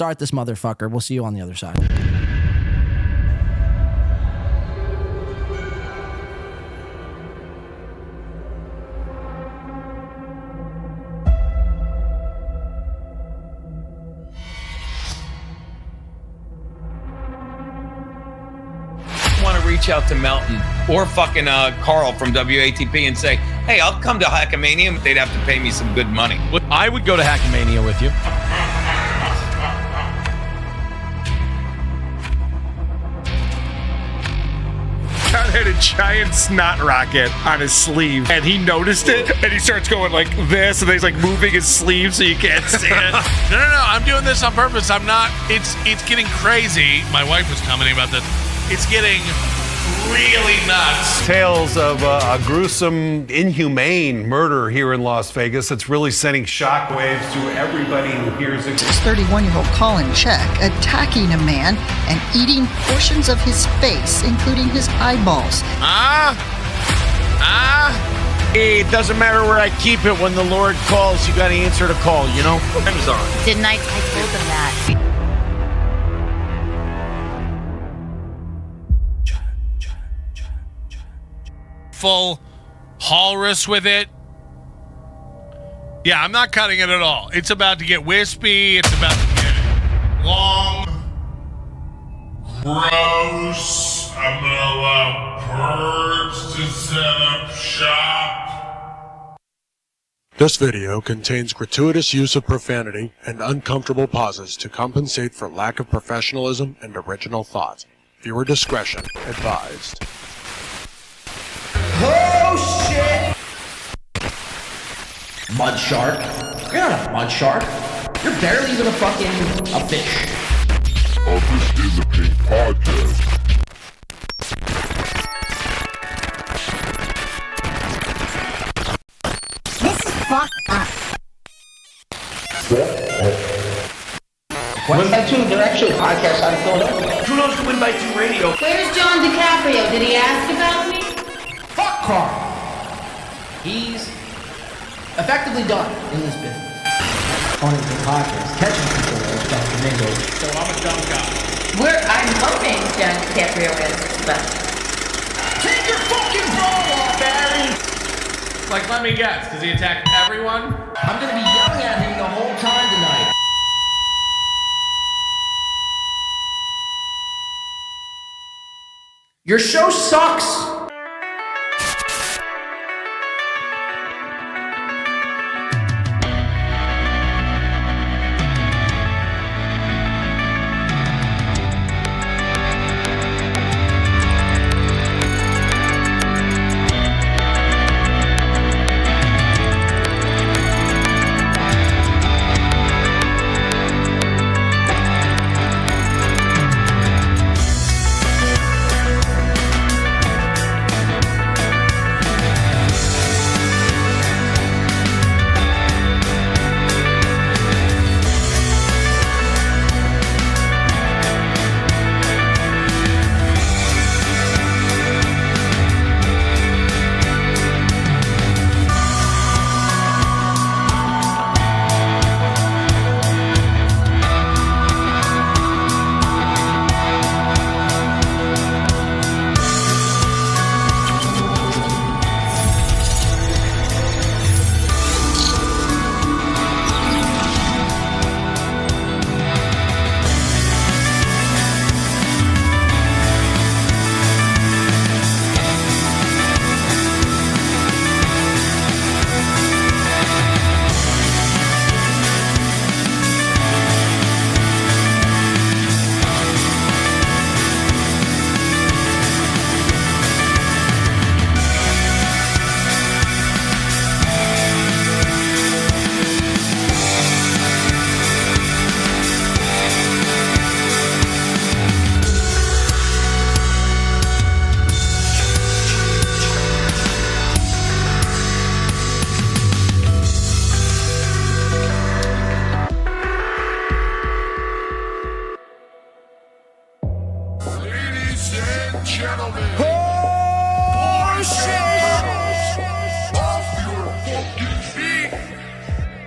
start this motherfucker. We'll see you on the other side. Reach out to Melton or fucking Carl from WATP and say, hey, I'll come to Hackamania, but they'd have to pay me some good money. I would go to Hackamania with you. John had a giant snot rocket on his sleeve, and he noticed it, and he starts going like this, and then he's like moving his sleeve so you can't see it. No, I'm doing this on purpose. I'm not. It's getting crazy. My wife was commenting about this. It's getting really nuts. Tales of a gruesome, inhumane murder here in Las Vegas. It's really sending shockwaves to everybody who hears it. 31-year-old Colin Check attacking a man and eating portions of his face, including his eyeballs. It doesn't matter where I keep it. When the Lord calls, you got to answer the call, you know? Amazon. Didn't I told them that. Full walrus with it. Yeah, I'm not cutting it at all. It's about to get wispy. It's about to get long. Gross. I'm gonna allow birds to set up shop. This video contains gratuitous use of profanity and uncomfortable pauses to compensate for lack of professionalism and original thought. Viewer discretion advised. Oh, shit! Mud shark. You're not a mud shark. You're barely even a fish. Oh, this is a pink podcast. This is fucked up. Win by 2, they're actually a podcast out of Philadelphia. Who knows to Win by 2 radio? Where's John DiCaprio? Did he ask about me? Fuck Carl. He's effectively done in this business. Owning the podcast, catching people is Dr. Mingo. So I'm a dumb guy. I'm hoping John DiCaprio is, but... Take your fucking bra off, Barry! Like, let me guess, because he attacked everyone? I'm gonna be yelling at him the whole time tonight. Your show sucks!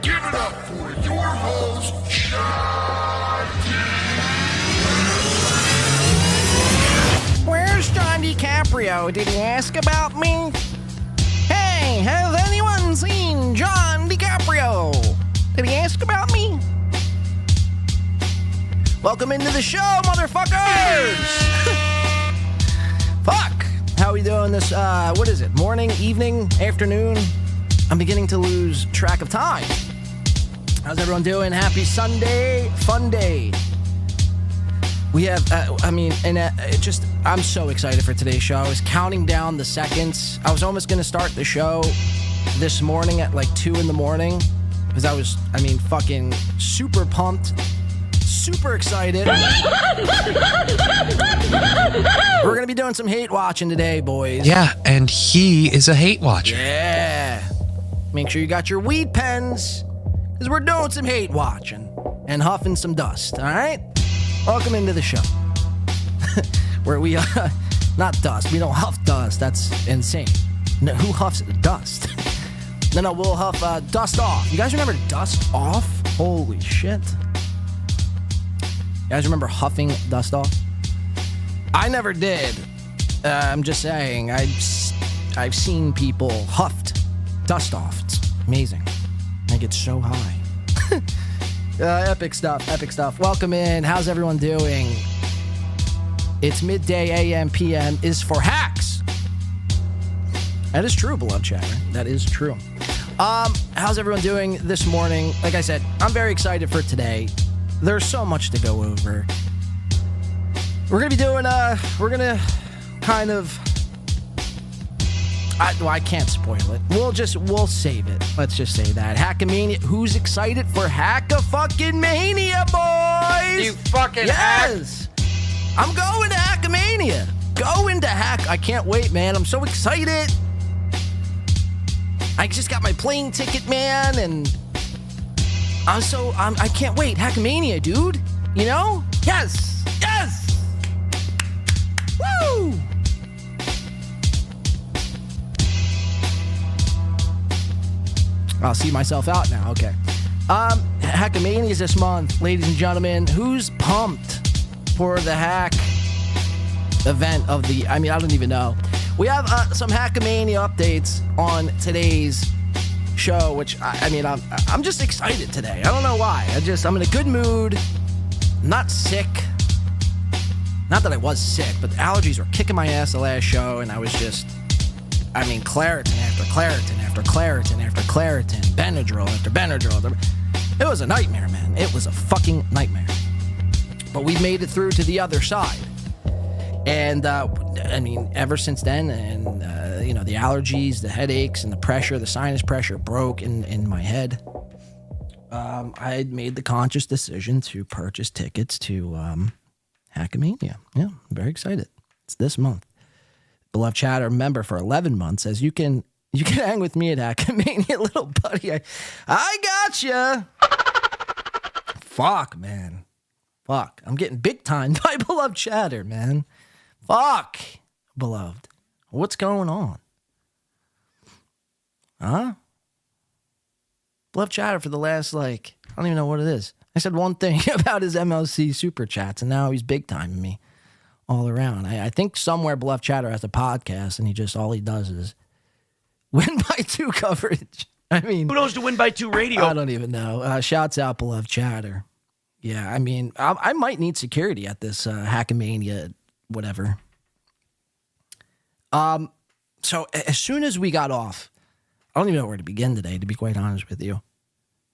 Give it up for your host, John DiCaprio. Did he ask about me? Hey, has anyone seen John DiCaprio? Did he ask about me? Welcome into the show, motherfuckers! Fuck! How we doing this, what is it? Morning, evening, afternoon? I'm beginning to lose track of time. How's everyone doing? Happy Sunday, fun day. We have, I'm so excited for today's show. I was counting down the seconds. I was almost going to start the show this morning at like 2 in the morning because I was, fucking super pumped, super excited. We're going to be doing some hate watching today, boys. Yeah, and he is a hate watcher. Yeah. Make sure you got your weed pens because we're doing some hate watching and huffing some dust, all right? Welcome into the show. Where we, not dust. We don't huff dust. That's insane. No, who huffs dust? No, we'll huff dust off. You guys remember dust off? Holy shit. You guys remember huffing dust off? I never did. I'm just saying. I've seen people huffed dust off. It's amazing. I get so high. Epic stuff. Welcome in. How's everyone doing? It's midday AM PM is for hacks. That is true, beloved chatter. That is true. How's everyone doing this morning? Like I said, I'm very excited for today. There's so much to go over. We're gonna be doing we're gonna kind of I can't spoil it. We'll save it. Let's just say that. Hackamania. Who's excited for Hacka-fucking-mania, boys? You fucking yes. I'm going to Hackamania. Going to Hack. I can't wait, man. I'm so excited. I just got my plane ticket, man, and I can't wait. Hackamania, dude. You know? Yes. Woo! I'll see myself out now. Okay. Hackamania is this month, ladies and gentlemen. Who's pumped for the hack event of the... I don't even know. We have some Hackamania updates on today's show, which, I'm just excited today. I don't know why. I'm in a good mood. I'm not sick. Not that I was sick, but the allergies were kicking my ass the last show, and I was just... Claritin after Claritin after Claritin after Claritin, Benadryl after Benadryl. It was a nightmare, man. It was a fucking nightmare. But we made it through to the other side. And, ever since then, and, the allergies, the headaches, and the pressure, the sinus pressure broke in my head. I had made the conscious decision to purchase tickets to Hackamania. Yeah, I'm very excited. It's this month. Beloved chatter member for 11 months says you can hang with me at Hackamania, little buddy. I gotcha. Fuck, man. Fuck. I'm getting big time by beloved chatter, man. Fuck, beloved. What's going on? Huh? Beloved chatter for the last, I don't even know what it is. I said one thing about his MLC super chats, and now he's big timing me all around. I think somewhere beloved chatter has a podcast, and all he does is win by 2 coverage. Who knows to win by 2 radio? I don't even know. Shouts out beloved chatter. Yeah, I might need security at this Hackamania, whatever. So as soon as we got off, I don't even know where to begin today, to be quite honest with you.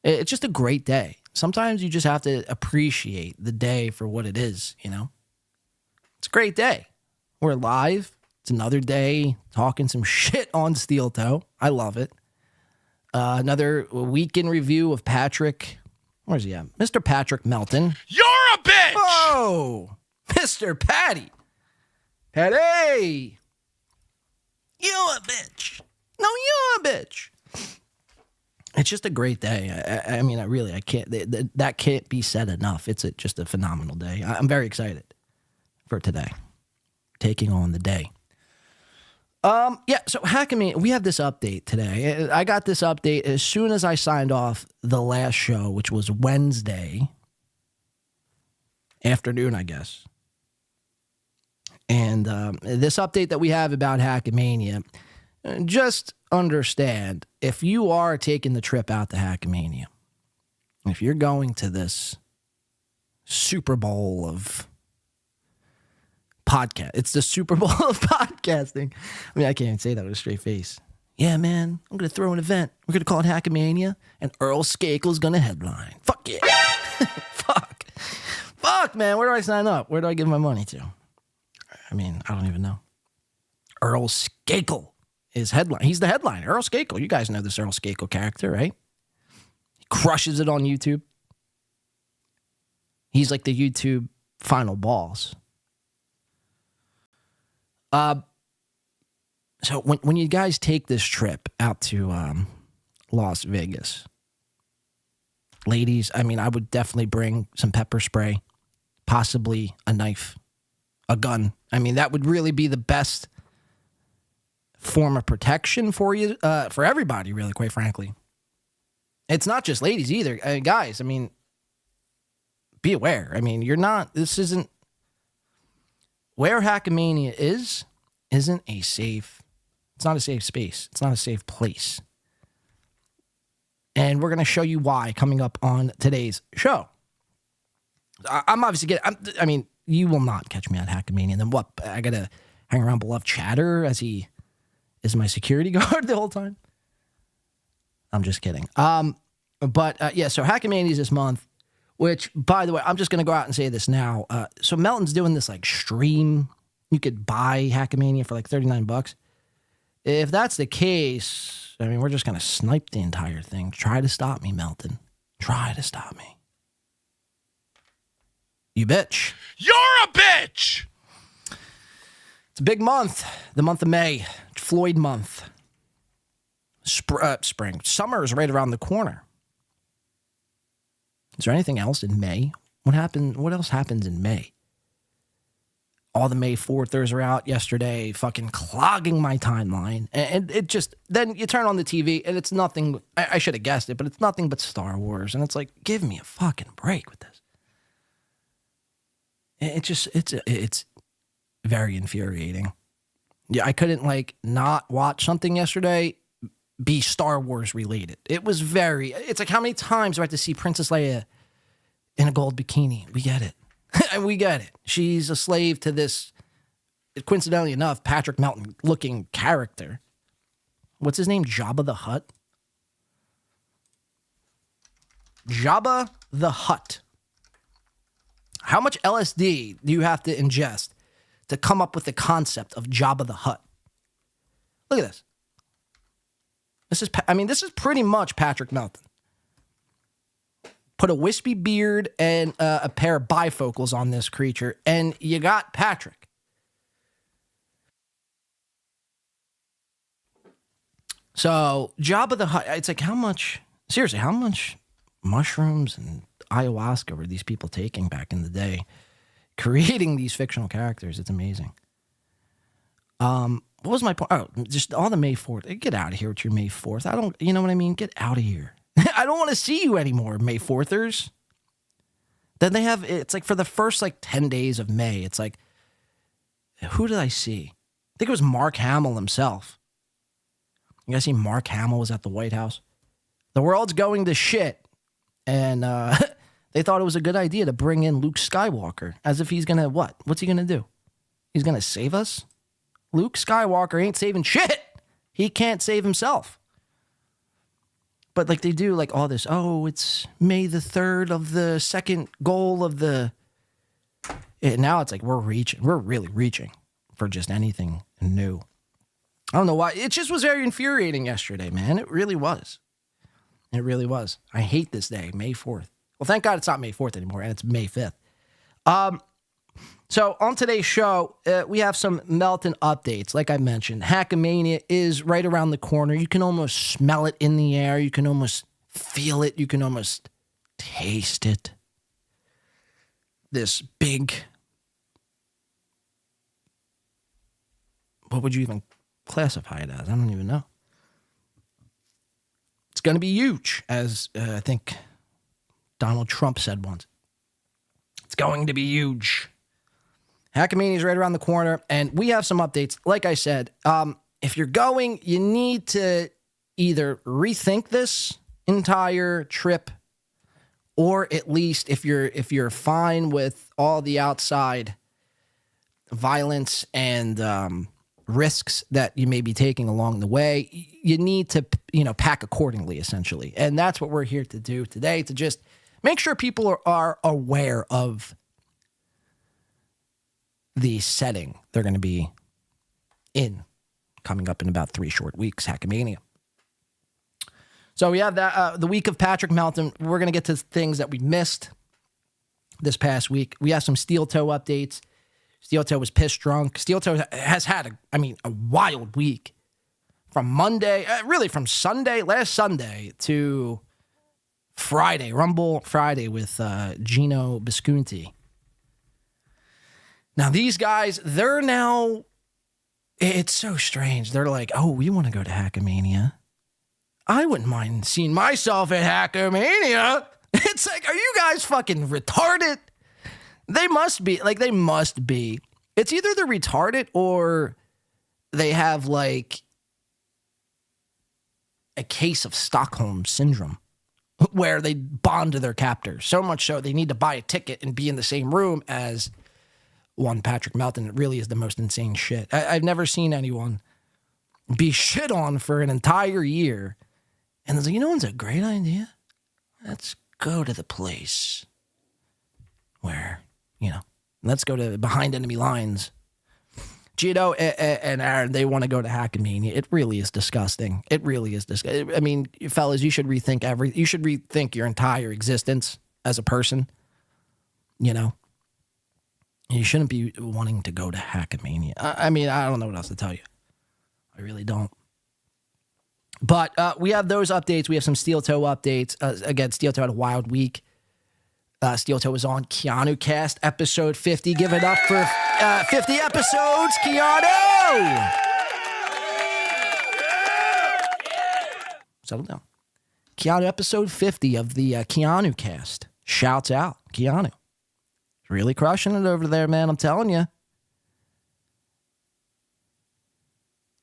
It's just a great day. Sometimes you just have to appreciate the day for what it is, It's a great day. We're live. It's another day talking some shit on Steel Toe. I love it. Another week in review of Patrick. Where's he at? Mr. Patrick Melton. You're a bitch! Oh, Mr. Patty. Patty. You a bitch. No, you a bitch. It's just a great day. I can't, that can't be said enough. It's just a phenomenal day. I'm very excited for today. Taking on the day. So Hackamania, we have this update today. I got this update as soon as I signed off the last show, which was Wednesday afternoon, I guess. And this update that we have about Hackamania, just understand, if you are taking the trip out to Hackamania, if you're going to this Super Bowl of podcast, it's the Super Bowl of podcasting. I mean, I can't even say that with a straight face. Yeah, man, I'm going to throw an event. We're going to call it Hackamania, and Earl Skakel's going to headline. Fuck yeah. Fuck, man, where do I sign up? Where do I give my money to? I mean, I don't even know. Earl Skakel is headline. He's the headline. Earl Skakel. You guys know this Earl Skakel character, right? He crushes it on YouTube. He's like the YouTube final boss. So when you guys take this trip out to Las Vegas, ladies, I mean, I would definitely bring some pepper spray, possibly a knife, a gun. I mean, that would really be the best form of protection for you, for everybody, really, quite frankly. It's not just ladies either. Guys, I mean, be aware. I mean, this isn't, where Hackamania isn't a safe, it's not a safe space. It's not a safe place. And we're going to show you why coming up on today's show. I'm obviously I mean, you will not catch me at Hackamania. And then what? I got to hang around beloved Chatter as he is my security guard the whole time. I'm just kidding. But yeah, so Hackamania is this month, which, by the way, I'm just going to go out and say this now. So Melton's doing this like stream. You could buy Hackamania for like $39. If that's the case, I mean, we're just going to snipe the entire thing. Try to stop me, Melton. Try to stop me. You bitch. You're a bitch! It's a big month. The month of May. Floyd month. Spring. Summer is right around the corner. Is there anything else in May? What else happens in May? All the May 4thers are out yesterday, fucking clogging my timeline. And it just, then you turn on the TV and it's nothing, I should have guessed it, but it's nothing but Star Wars. And it's like, give me a fucking break with this. It's very infuriating. Yeah, I couldn't like not watch something yesterday be Star Wars related. It's like, how many times do I have to see Princess Leia in a gold bikini? We get it. We get it. She's a slave to this, coincidentally enough, Patrick Melton looking character. What's his name? Jabba the Hutt? Jabba the Hutt. How much LSD do you have to ingest to come up with the concept of Jabba the Hutt? Look at this. This is pretty much Patrick Melton. Put a wispy beard and a pair of bifocals on this creature, and you got Patrick. So, Jabba the Hutt, it's like, how much mushrooms and ayahuasca were these people taking back in the day, creating these fictional characters? It's amazing. What was my point? Oh, just all the May 4th. Get out of here with your May 4th. You know what I mean? Get out of here. I don't want to see you anymore, May 4thers. Then they have, it's like for the first like 10 days of May, it's like, who did I see? I think it was Mark Hamill himself. You guys see Mark Hamill was at the White House? The world's going to shit. And they thought it was a good idea to bring in Luke Skywalker as if he's going to what? What's he going to do? He's going to save us? Luke Skywalker ain't saving shit. He can't save himself. But like they do like all this, it's May the 3rd of the second goal of the... And now it's like we're really reaching for just anything new. I don't know why. It just was very infuriating yesterday, man. It really was. It really was. I hate this day, May 4th. Well, thank God it's not May 4th anymore, and it's May 5th. So on today's show, we have some Melton updates. Like I mentioned, Hackamania is right around the corner. You can almost smell it in the air. You can almost feel it. You can almost taste it. This big... What would you even classify it as? I don't even know. It's going to be huge, as I think Donald Trump said once. It's going to be huge. Hackamania is right around the corner, and we have some updates. Like I said, if you're going, you need to either rethink this entire trip, or at least if you're fine with all the outside violence and risks that you may be taking along the way, you need to pack accordingly, essentially. And that's what we're here to do today, to just make sure people are aware of the setting they're going to be in coming up in about 3 short weeks, Hackamania. So we have that the week of Patrick Melton. We're going to get to things that we missed this past week. We have some Steel Toe updates. Steel Toe was pissed drunk. Steel Toe has had a wild week from Monday, from last Sunday to Friday, Rumble Friday with Gino Bisconti. Now these guys, they're now, it's so strange. They're like, oh, we want to go to Hackamania. I wouldn't mind seeing myself at Hackamania. It's like, are you guys fucking retarded? They must be. It's either they're retarded or they have like a case of Stockholm syndrome where they bond to their captors. So much so they need to buy a ticket and be in the same room as one Patrick Melton. It really is the most insane shit. I've never seen anyone be shit on for an entire year. And it's like, what's a great idea? Let's go to the place where, let's go to behind enemy lines. Gino and Aaron, they want to go to Hackamania. It really is disgusting. It really is disgusting. I mean, fellas, you should rethink you should rethink your entire existence as a person. You shouldn't be wanting to go to Hackamania. I mean, I don't know what else to tell you. I really don't. But we have those updates. We have some Steel Toe updates. Again, Steel Toe had a wild week. Steel Toe was on Keanu Cast episode 50. Give it up for 50 episodes, Keanu! Settle down. Keanu episode 50 of the Keanu Cast. Shouts out, Keanu. Really crushing it over there, man. I'm telling you.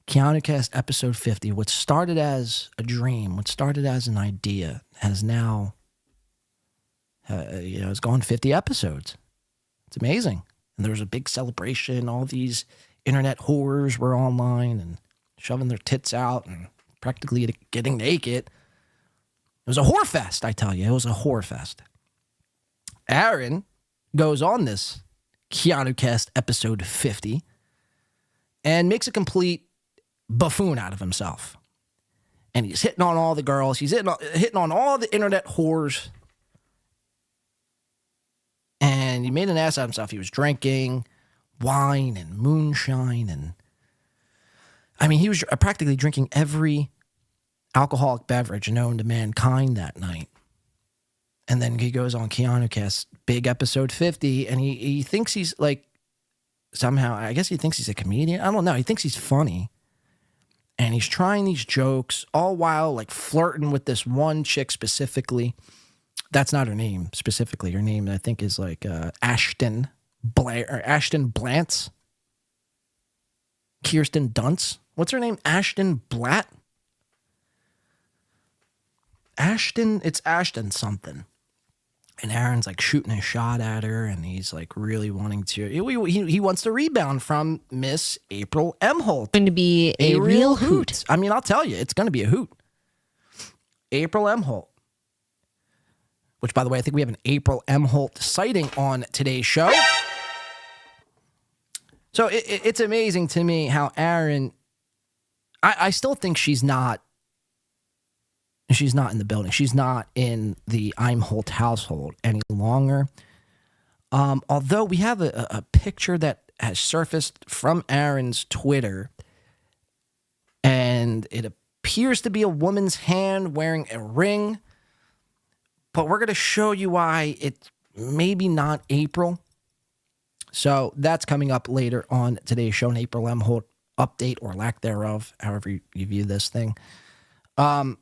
Keanu Cast episode 50. What started as a dream, what started as an idea, has now, it's gone 50 episodes. It's amazing. And there was a big celebration. All these internet whores were online and shoving their tits out and practically getting naked. It was a whore fest, I tell you. It was a whore fest. Aaron goes on this Keanu Cast episode 50 and makes a complete buffoon out of himself. And he's hitting on all the girls. He's hitting on all the internet whores. And he made an ass out of himself. He was drinking wine and moonshine. And I mean, he was practically drinking every alcoholic beverage known to mankind that night. And then he goes on Keanu Cast, big episode 50, and he thinks he's like, somehow, I guess he thinks he's a comedian. I don't know. He thinks he's funny. And he's trying these jokes, all while like flirting with this one chick specifically. That's not her name specifically. Her name, I think, is like Ashton Blantz. Kirsten Dunst. What's her name? Ashton Blatt? It's Ashton something. And Aaron's like shooting a shot at her, and he's like really wanting to. He wants to rebound from Miss April Emholt. Going to be a real hoot. I mean, I'll tell you, it's going to be a hoot. April Emholt. Which, by the way, I think we have an April Emholt sighting on today's show. So it's amazing to me how Aaron. I still think she's not in the building. She's not in the Imholt household any longer. Although we have a picture that has surfaced from Aaron's Twitter, and it appears to be a woman's hand wearing a ring. But we're going to show you why it's maybe not April. So that's coming up later on today's show, an April Emholt update or lack thereof, however you view this thing. And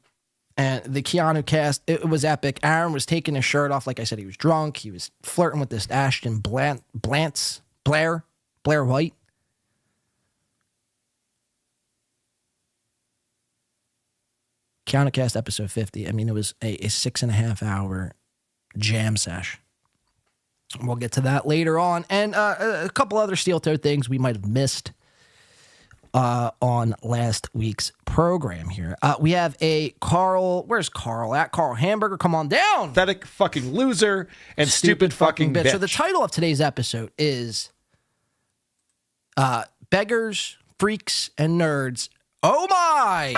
the Keanu Cast, it was epic. Aaron was taking his shirt off. Like I said, he was drunk. He was flirting with this Ashton Blair. Blair White. KeanuCast episode 50. I mean, it was a 6.5 hour jam sesh. We'll get to that later on. And a couple other steel-toed things we might have missed on last week's program here. We have a Carl. Where's Carl at? Carl Hamburger, come on down. Pathetic fucking loser and stupid fucking bitch. So the title of today's episode is Beggars, Freaks, and Nerds. Oh my!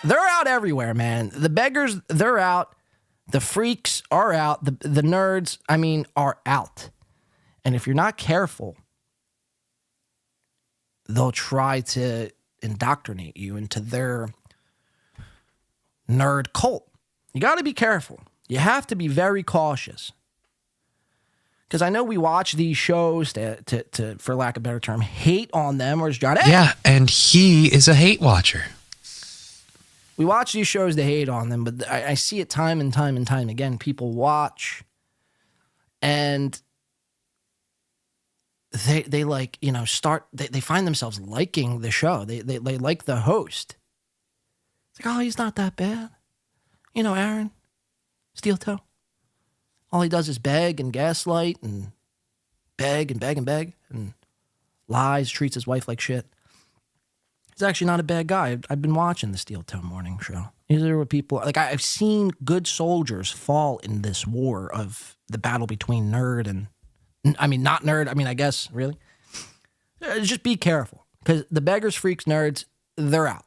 They're out everywhere, man. The beggars, they're out. The freaks are out. The nerds, I mean, are out. And if you're not careful, they'll try to indoctrinate you into their nerd cult. You got to be careful. You have to be very cautious. Because I know we watch these shows to, for lack of a better term, hate on them. Or John, hey! Yeah, and he is a hate watcher. We watch these shows to hate on them, but I see it time and time and time again. People watch and they like, you know, they find themselves liking the show. They like the host. It's like, oh, he's not that bad. You know, Aaron, steel toe. All he does is beg and gaslight and beg and beg and beg and lies, treats his wife like shit. He's actually not a bad guy. I've been watching the Steel Toe Morning Show. These are what people like. I've seen good soldiers fall in this war of the battle between nerd and, I mean, not nerd. I mean, I guess really. Just be careful because the beggars, freaks, nerds, they're out.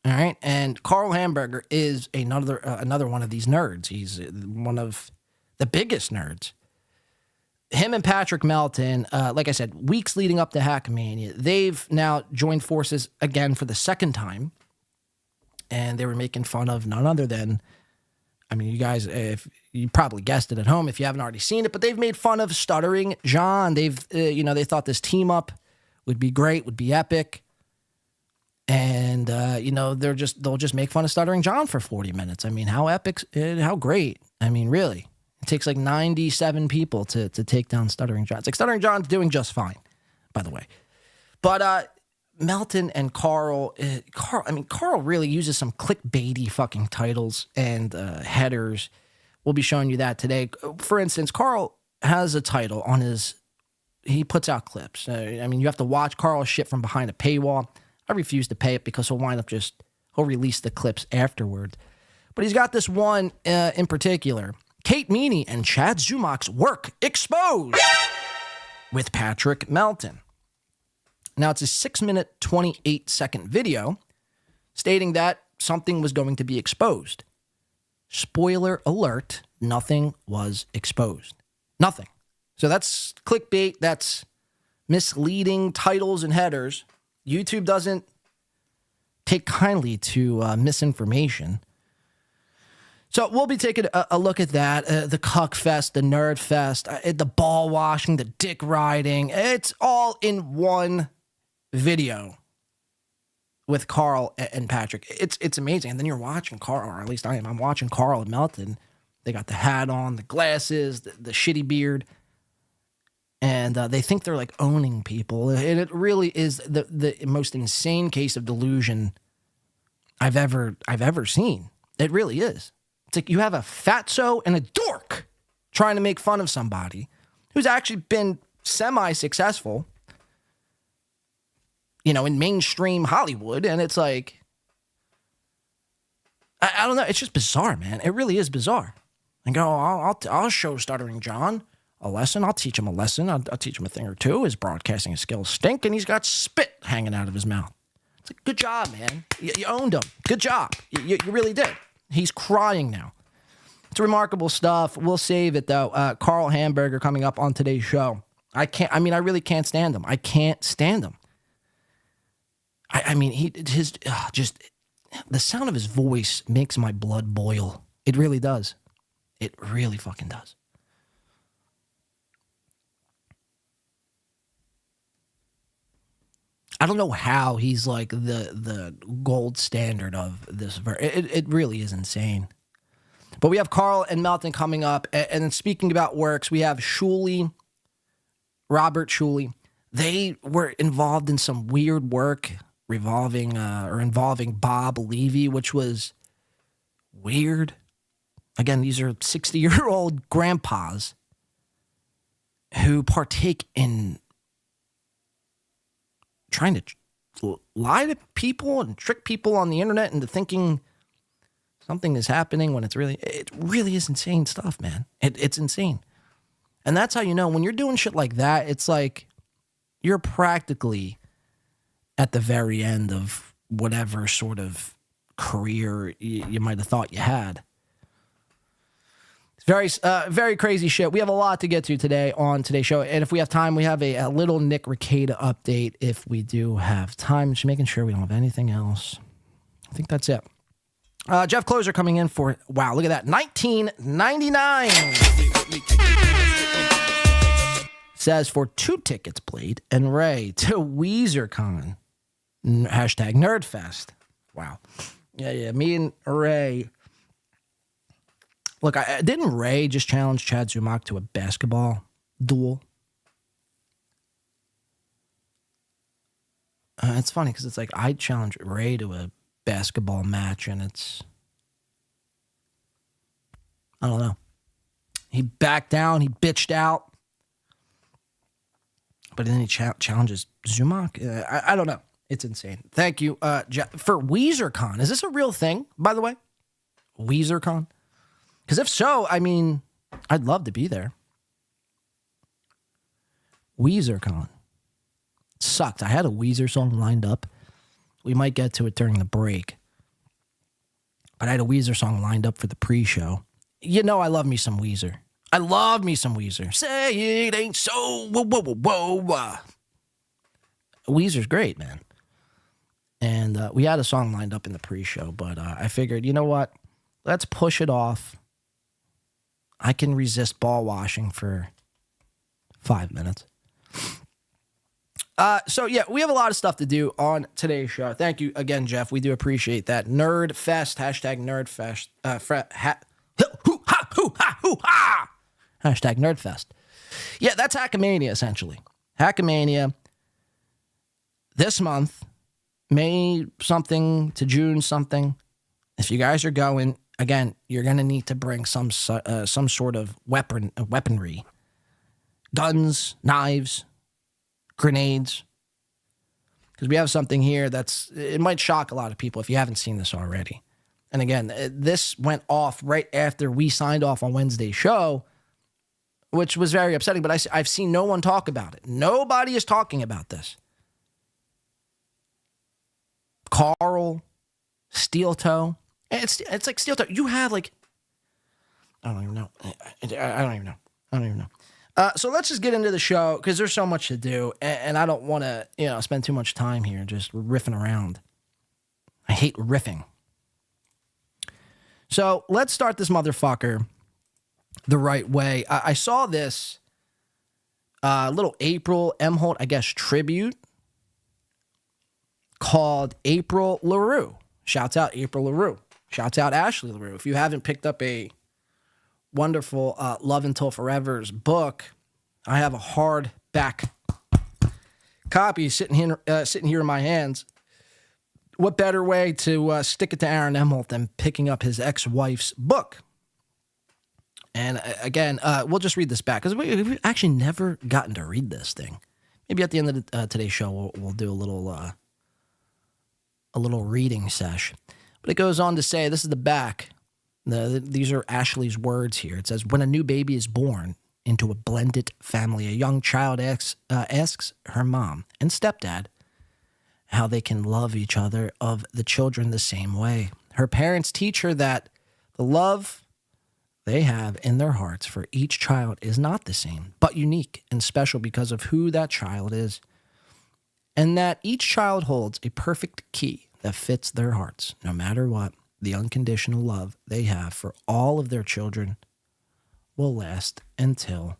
All right, and Carl Hamburger is another one of these nerds. He's one of the biggest nerds. Him and Patrick Melton, like I said, weeks leading up to Hackmania, they've now joined forces again for the second time. And they were making fun of none other than, I mean, you guys, if you probably guessed it at home if you haven't already seen it, but they've made fun of Stuttering John. They've, they thought this team up would be great, would be epic. And, they'll just make fun of Stuttering John for 40 minutes. I mean, how epic, how great. I mean, really. It takes like 97 people to take down Stuttering John. It's like Stuttering John's doing just fine, by the way. But Melton and Carl really uses some clickbaity fucking titles and headers. We'll be showing you that today. For instance, Carl has a title on he puts out clips. You have to watch Carl's shit from behind a paywall. I refuse to pay it because he'll release the clips afterwards. But he's got this one in particular. Kate Meany and Chad Zumach's work exposed with Patrick Melton. Now, it's a 6-minute, 28-second video stating that something was going to be exposed. Spoiler alert, nothing was exposed. Nothing. So that's clickbait, that's misleading titles and headers. YouTube doesn't take kindly to misinformation. So we'll be taking a look at that, the cuck fest, the nerd fest, the ball washing, the dick riding. It's all in one video with Carl and Patrick. It's amazing. And then you're watching Carl, or at least I am. I'm watching Carl and Melton. They got the hat on, the glasses, the shitty beard. And they think they're like owning people. And it really is the most insane case of delusion I've ever seen. It really is. It's like you have a fatso and a dork trying to make fun of somebody who's actually been semi-successful, in mainstream Hollywood. And it's like, I don't know. It's just bizarre, man. It really is bizarre. And go, I'll show Stuttering John a lesson. I'll teach him a lesson. I'll teach him a thing or two. His broadcasting skills stink, and he's got spit hanging out of his mouth. It's like, good job, man. You owned him. Good job. You really did. He's crying now. It's remarkable stuff. We'll save it, though. Carl Hamburger coming up on today's show. I really can't stand him. I can't stand him. The sound of his voice makes my blood boil. It really does. It really fucking does. I don't know how he's like the gold standard of this. It really is insane. But we have Carl and Melton coming up. And speaking about works, we have Shuli, Robert Shuli, They were involved in some weird work involving Bob Levy, which was weird. Again, these are 60-year-old grandpas who partake in trying to lie to people and trick people on the internet into thinking something is happening when it really is insane stuff, man. It's insane. And that's how you know when you're doing shit like that, it's like you're practically at the very end of whatever sort of career you might have thought you had. It's very crazy shit. We have a lot to get to today on today's show. And if we have time, we have a little Nick Rekieta update if we do have time. Just making sure we don't have anything else. I think that's it. Jeff Closer coming in for, wow, look at that, $19.99. Says for 2 tickets, Blade and Ray, to WeezerCon. Hashtag Nerdfest. Wow. Yeah, me and Ray. Look, didn't Ray just challenge Chad Zumock to a basketball duel? It's funny because it's like I challenged Ray to a basketball match, and it's, I don't know. He backed down, he bitched out, but then he challenges Zumock. I don't know. It's insane. Thank you, Jeff, for WeezerCon. Is this a real thing, by the way? WeezerCon? Because if so, I mean, I'd love to be there. WeezerCon. Sucked. I had a Weezer song lined up. We might get to it during the break. But I had a Weezer song lined up for the pre-show. You know I love me some Weezer. I love me some Weezer. Say it ain't so. Whoa, whoa, whoa, whoa. Weezer's great, man. And we had a song lined up in the pre-show, but I figured, you know what? Let's push it off. I can resist ball washing for 5 minutes. So, yeah, we have a lot of stuff to do on today's show. Thank you again, Jeff. We do appreciate that. Nerdfest, hashtag Nerdfest. Hashtag Nerdfest. Yeah, that's Hackamania, essentially. Hackamania this month, May something to June something. If you guys are going, again, you're going to need to bring some sort of weaponry. Guns, knives, grenades. Because we have something here it might shock a lot of people if you haven't seen this already. And again, this went off right after we signed off on Wednesday's show, which was very upsetting, but I've seen no one talk about it. Nobody is talking about this. Carl, Steel Toe. It's like Steel Toe. You have like, I don't even know. I don't even know. So let's just get into the show because there's so much to do, and I don't want to, spend too much time here just riffing around. I hate riffing. So let's start this motherfucker the right way. I saw this little April Emholt, I guess, tribute called April LaRue. Shouts out April LaRue. Shouts out Ashley LaRue. If you haven't picked up a wonderful Love Until Forever's book, I have a hardback copy sitting here in my hands. What better way to stick it to Aaron Emholt than picking up his ex-wife's book? And again, we'll just read this back because we've actually never gotten to read this thing. Maybe at the end of today's show, we'll do a little reading sesh. But it goes on to say, this is the back. These are Ashley's words here. It says, when a new baby is born into a blended family, a young child asks her mom and stepdad how they can love each other of the children the same way. Her parents teach her that the love they have in their hearts for each child is not the same, but unique and special because of who that child is. And that each child holds a perfect key that fits their hearts, no matter what. The unconditional love they have for all of their children will last until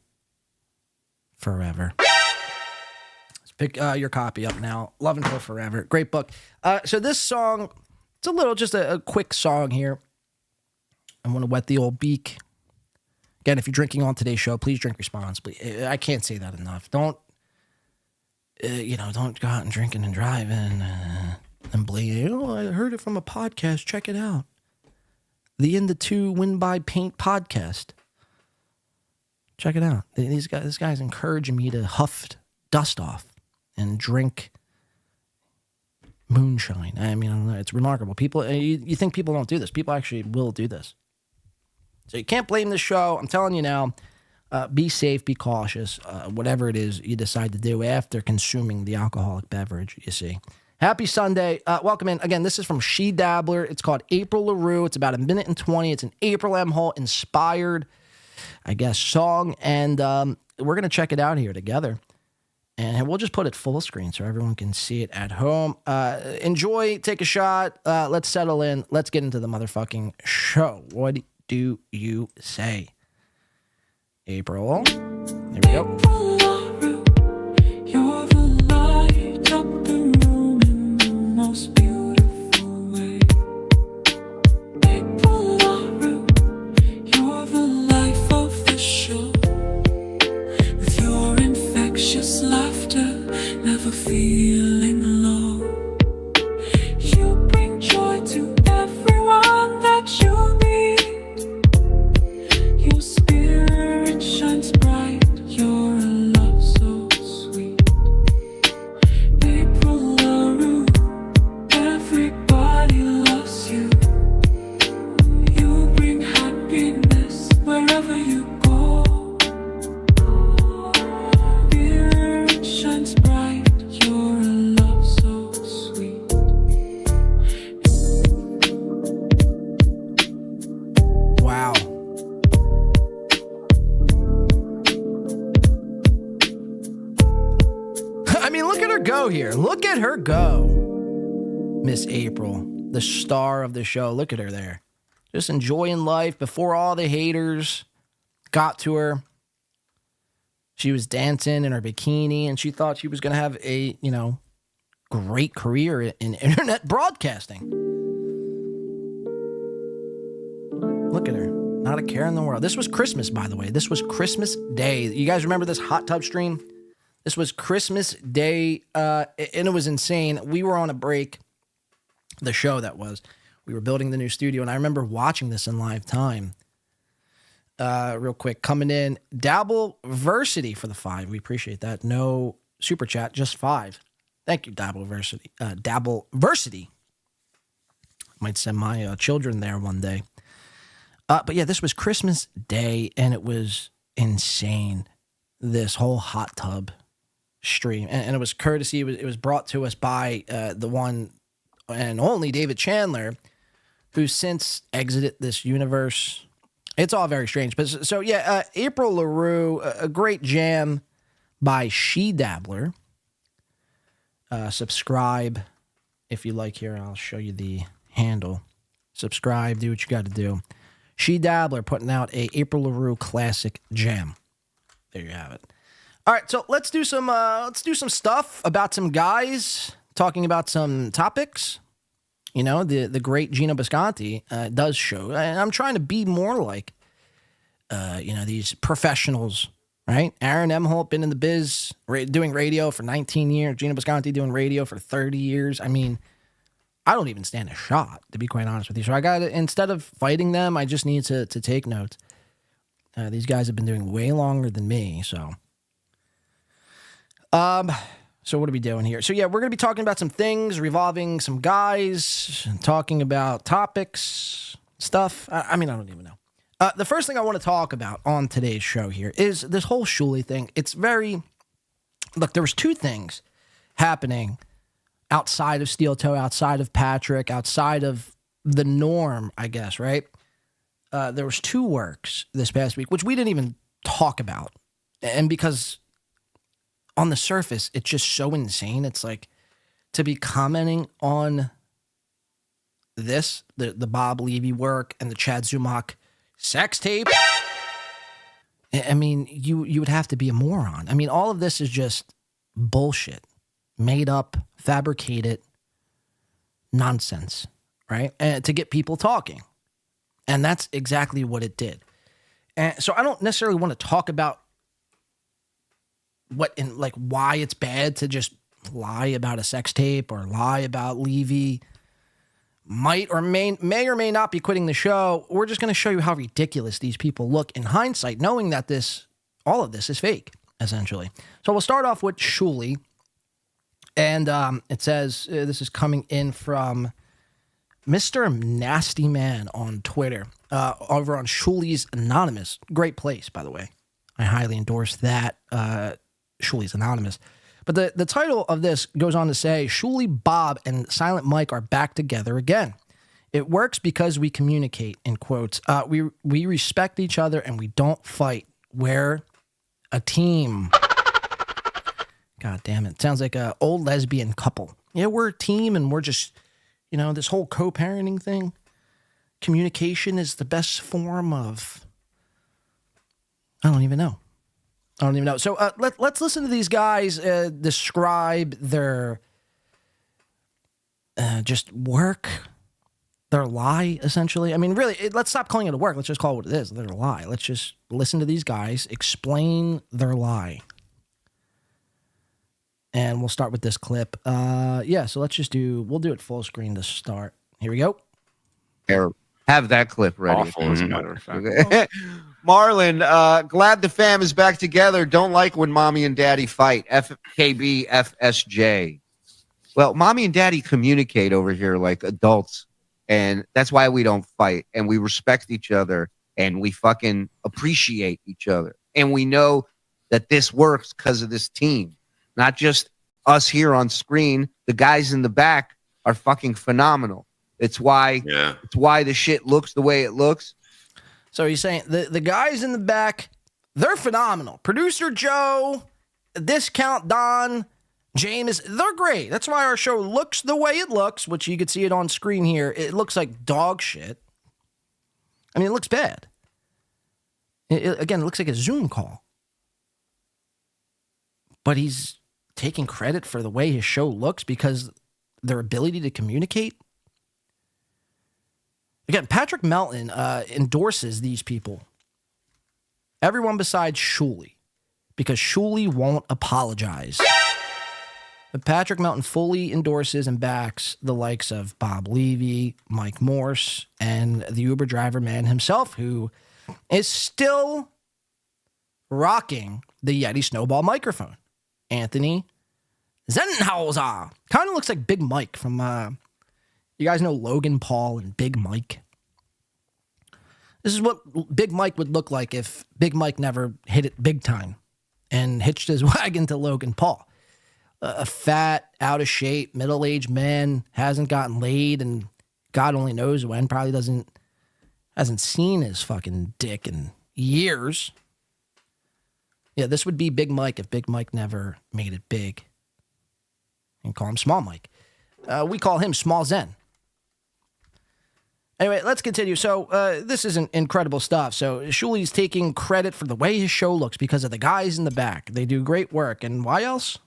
forever. Let's pick your copy up now. Love Until Forever. Great book. So this song, it's just a quick song here. I want to wet the old beak. Again, if you're drinking on today's show, please drink responsibly. I can't say that enough. Don't don't go out and drinking and driving and blame. Oh, I heard it from a podcast. Check it out. The In the Two Win by Paint podcast. Check it out. This guy's encouraging me to huff dust off and drink moonshine. I mean, it's remarkable. People, you think people don't do this? People actually will do this. So you can't blame this show. I'm telling you now. Be safe, be cautious. Whatever it is you decide to do after consuming the alcoholic beverage. You see. Happy Sunday. Welcome in. Again, this is from She Dabbler. It's called April LaRue. It's about 1:20. It's an April M. Hall inspired, I guess, song. And we're going to check it out here together. And we'll just put it full screen so everyone can see it at home. Enjoy, take a shot. Let's settle in. Let's get into the motherfucking show. What do you say? April. There we go. You're the light up the room in the most beautiful way. April LaRue, you're the life of the show. With your infectious laughter, never feeling low. You bring joy to everyone that you meet. Your spirit shines bright. You're a love so sweet. April LaRue, everybody loves you. You bring happiness wherever you go. Spirit shines bright. You're a love so sweet. Wow. I mean, look at her go here. Look at her go. Miss April, the star of the show. Look at her there. Just enjoying life before all the haters got to her. She was dancing in her bikini, and she thought she was going to have a, great career in internet broadcasting. Look at her. Not a care in the world. This was Christmas, by the way. This was Christmas Day. You guys remember this hot tub stream? This was Christmas Day, and it was insane. We were on a break, the show that was. We were building the new studio, and I remember watching this in live time. Real quick, coming in, Dabbleversity for the 5. We appreciate that. No super chat, just 5. Thank you, Dabbleversity. Dabbleversity. Might send my children there one day. But yeah, this was Christmas Day, and it was insane. This whole hot tub stream, and it was courtesy. It was brought to us by the one and only David Chandler, who's since exited this universe. It's all very strange, but so yeah, April LaRue, a great jam by She Dabbler. Subscribe if you like. Here, I'll show you the handle. Subscribe, do what you got to do. She Dabbler putting out a April LaRue classic jam. There you have it. All right, so let's do some stuff about some guys, talking about some topics. The great Gino Bisconti does show. And I'm trying to be more like, these professionals, right? Aaron Emholt, been in the biz, doing radio for 19 years. Gino Bisconti doing radio for 30 years. I mean, I don't even stand a shot, to be quite honest with you. So I got to, instead of fighting them, I just need to take notes. These guys have been doing way longer than me, so. So what are we doing here? So yeah, we're going to be talking about some things, revolving some guys, talking about topics, stuff. I mean, I don't even know. The first thing I want to talk about on today's show here is this whole shuli thing. It's very, look, there was 2 things happening outside of Steel Toe, outside of Patrick, outside of the norm, I guess, right? There was 2 works this past week, which we didn't even talk about. And because on the surface, it's just so insane. It's like to be commenting on this, the Bob Levy work and the Chad Zumach sex tape. I mean, you would have to be a moron. I mean, all of this is just bullshit, made up, fabricated nonsense, right? And to get people talking. And that's exactly what it did. And so I don't necessarily want to talk about why it's bad to just lie about a sex tape or lie about Levy. May or may not be quitting the show. We're just going to show you how ridiculous these people look in hindsight, knowing that all of this is fake, essentially. So we'll start off with Shuli. And it says, this is coming in from Mr. Nasty Man on Twitter, over on Shuli's Anonymous. Great place, by the way. I highly endorse that, Shuli's Anonymous. But the title of this goes on to say, Shuli, Bob, and Silent Mike are back together again. It works because we communicate, in quotes. We respect each other and we don't fight. We're a team. God damn it. Sounds like an old lesbian couple. Yeah, we're a team and we're just, this whole co-parenting thing. Communication is the best form of... I don't even know. So let's listen to these guys describe their just work, their lie, essentially. I mean, really, let's stop calling it a work. Let's just call it what it is. Their lie. Let's just listen to these guys explain their lie. And we'll start with this clip. So let's just we'll do it full screen to start. Here we go. Have that clip ready. Awful, as a matter of fact. Marlon, glad the fam is back together. Don't like when mommy and daddy fight. FKB FSJ. Well, mommy and daddy communicate over here like adults, and that's why we don't fight, and we respect each other, and we fucking appreciate each other, and we know that this works because of this team, not just us here on screen. The guys in the back are fucking phenomenal. It's why the shit looks the way it looks. So he's saying the guys in the back, they're phenomenal. Producer Joe, Discount Don, James, they're great. That's why our show looks the way it looks, which you can see it on screen here. It looks like dog shit. I mean, it looks bad. Again, it looks like a Zoom call. But he's taking credit for the way his show looks because their ability to communicate. Again, Patrick Melton endorses these people. Everyone besides Shuli, because Shuli won't apologize. But Patrick Melton fully endorses and backs the likes of Bob Levy, Mike Morse, and the Uber driver man himself, who is still rocking the Yeti Snowball microphone. Anthony Zenhauser. Kind of looks like Big Mike from... you guys know Logan Paul and Big Mike? This is what Big Mike would look like if Big Mike never hit it big time and hitched his wagon to Logan Paul. A fat, out of shape, middle-aged man, hasn't gotten laid, and God only knows when, probably hasn't seen his fucking dick in years. Yeah, this would be Big Mike if Big Mike never made it big. You can call him Small Mike. We call him Small Zen. Anyway, let's continue. So this is incredible stuff. So Shuli's taking credit for the way his show looks because of the guys in the back. They do great work. And why else?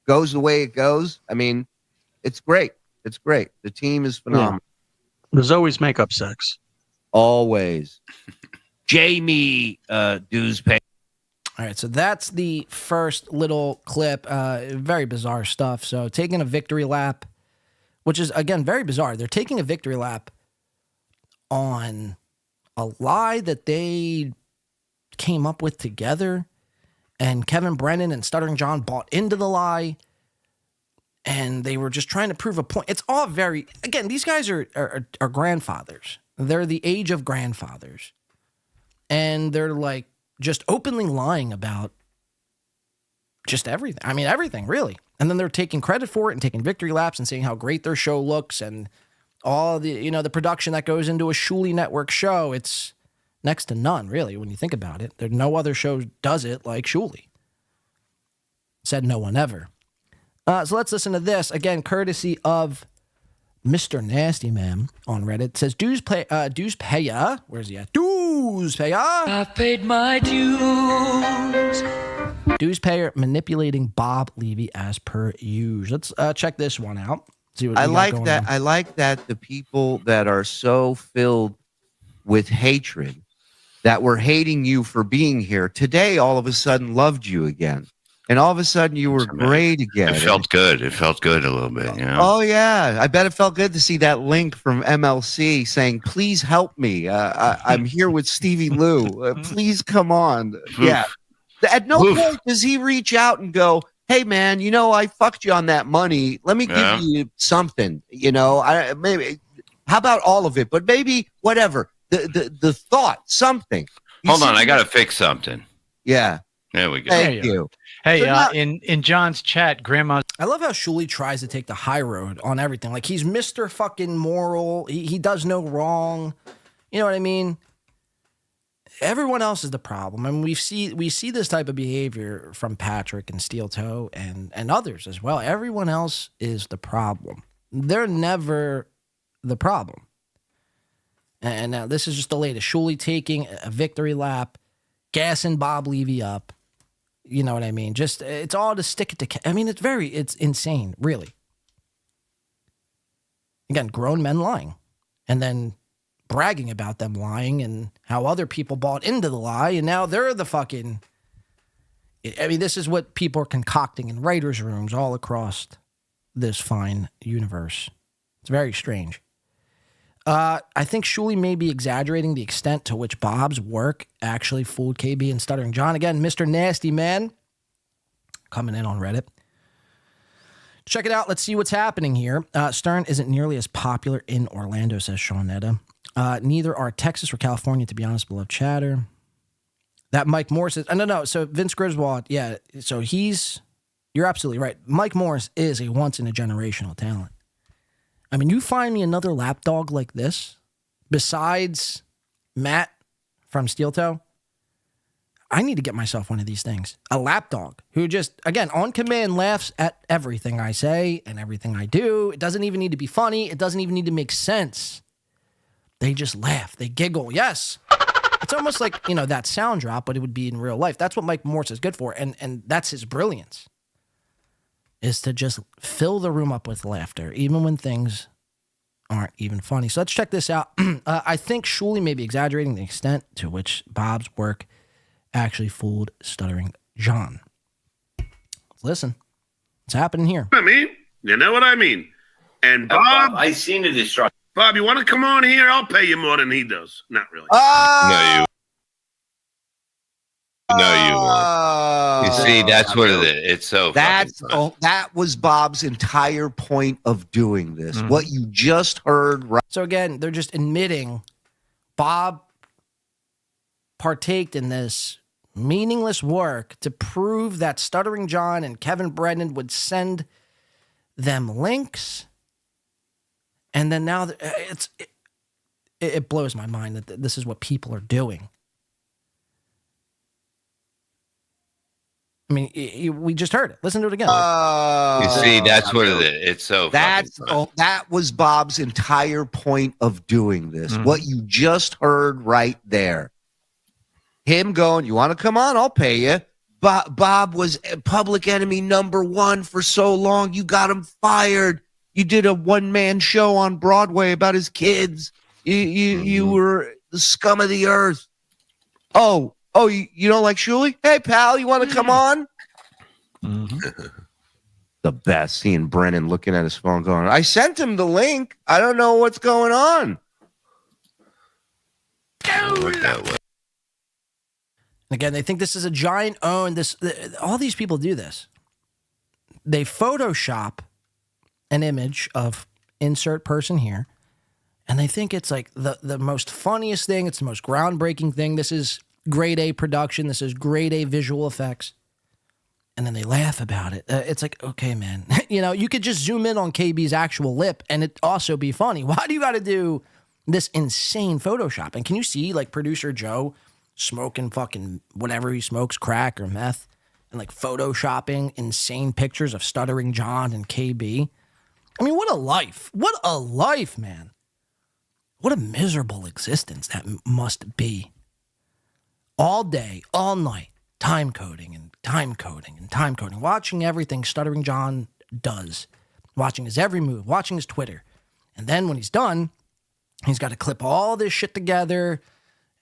Goes the way it goes. I mean, it's great. It's great. The team is phenomenal. Yeah. There's always makeup sex. Always. Jamie dues pay. All right, so that's the first little clip. Very bizarre stuff. So taking a victory lap, which is, again, very bizarre. They're taking a victory lap on a lie that they came up with together, and Kevin Brennan and Stuttering John bought into the lie, and they were just trying to prove a point. It's all very, again, these guys are grandfathers. They're the age of grandfathers, and they're like just openly lying about just everything. I mean, everything, really. And then they're taking credit for it and taking victory laps and saying how great their show looks and all the, the production that goes into a Shuli Network show. It's next to none, really, when you think about it. There's no other show does it like Shuli. Said no one ever. So let's listen to this, again, courtesy of Mr. Nasty Man on Reddit. It says, dues paya. Where's he at? Dues paya. I paid my dues. Dues payer manipulating Bob Levy as per usual. Let's check this one out. See what I like that. I like that the people that are so filled with hatred that were hating you for being here today all of a sudden loved you again. and all of a sudden you were great again. It felt good. It felt good a little bit, you know? Oh, yeah. I bet it felt good to see that link from MLC saying, please help me. I'm here with Stevie Lou. Please come on. Yeah. At no point does he reach out and go, hey, man, you know, I fucked you on that money. Let me give you something. You know, maybe. How about all of it? But maybe whatever. The thought, something. Hold on. I got to fix something. Yeah. There we go. Thank you. Hey, in John's chat, Grandma. I love how Shuli tries to take the high road on everything. Like he's Mr. fucking moral. He does no wrong. You know what I mean? Everyone else is the problem. I mean, we see this type of behavior from Patrick and Steel Toe and others as well. Everyone else is the problem. They're never the problem. And now this is just the latest. Shuli taking a victory lap, gassing Bob Levy up. You know what I mean? Just, it's all to stick it to... I mean, it's insane, really. Again, grown men lying. And then bragging about them lying and how other people bought into the lie, and now they're the fucking... I mean, this is what people are concocting in writers' rooms all across this fine universe. It's very strange. I think Shuli may be exaggerating the extent to which Bob's work actually fooled KB and Stuttering John. Again, Mr. Nasty Man coming in on Reddit. Check it out. Let's see what's happening here. Stern isn't nearly as popular in Orlando, says Shawnetta. Neither are Texas or California, to be honest, below chatter. That Mike Morris is... No. So Vince Griswold, yeah. So you're absolutely right. Mike Morris is a once-in-a-generational talent. I mean, you find me another lapdog like this, besides Matt from Steel Toe, I need to get myself one of these things. A lapdog who just, again, on command laughs at everything I say and everything I do. It doesn't even need to be funny. It doesn't even need to make sense. They just laugh. They giggle. Yes. It's almost like, that sound drop, but it would be in real life. That's what Mike Morse is good for, and that's his brilliance, is to just fill the room up with laughter, even when things aren't even funny. So let's check this out. I think Shuli may be exaggerating the extent to which Bob's work actually fooled Stuttering John. Let's listen. What's happening here? I mean, you know what I mean. And Bob, I seen the destruction. Bob, you want to come on here? I'll pay you more than he does. Not really. No, you won't. You see, that's what it is. It's so that was Bob's entire point of doing this. What you just heard. Right. So again, they're just admitting Bob partaked in this meaningless work to prove that Stuttering John and Kevin Brennan would send them links. And then now it blows my mind that this is what people are doing. I mean, we just heard it. Listen to it again. You see, that's what it is. It's so that was Bob's entire point of doing this. What you just heard right there. Him going, you want to come on? I'll pay you. Bob was public enemy number one for so long. You got him fired. You did a one-man show on Broadway about his kids. You were the scum of the earth. Oh, you don't like Shuli? Hey, pal, you want to come on? The best, seeing Brennan looking at his phone going, I sent him the link. I don't know what's going on. Again, they think this is a giant own. All these people do this. They Photoshop an image of insert person here, and they think it's like the most funniest thing. It's the most groundbreaking thing. This is grade A production. This is grade A visual effects. And then they laugh about it. It's like, okay, man, you could just zoom in on KB's actual lip and it also be funny. Why do you got to do this insane Photoshop? And can you see like producer Joe smoking fucking whatever he smokes, crack or meth, and like Photoshopping insane pictures of Stuttering John and KB? I mean, what a life. What a life, man. What a miserable existence that must be. All day, all night, time coding and time coding and time coding, watching everything Stuttering John does, watching his every move, watching his Twitter. And then when he's done, he's got to clip all this shit together,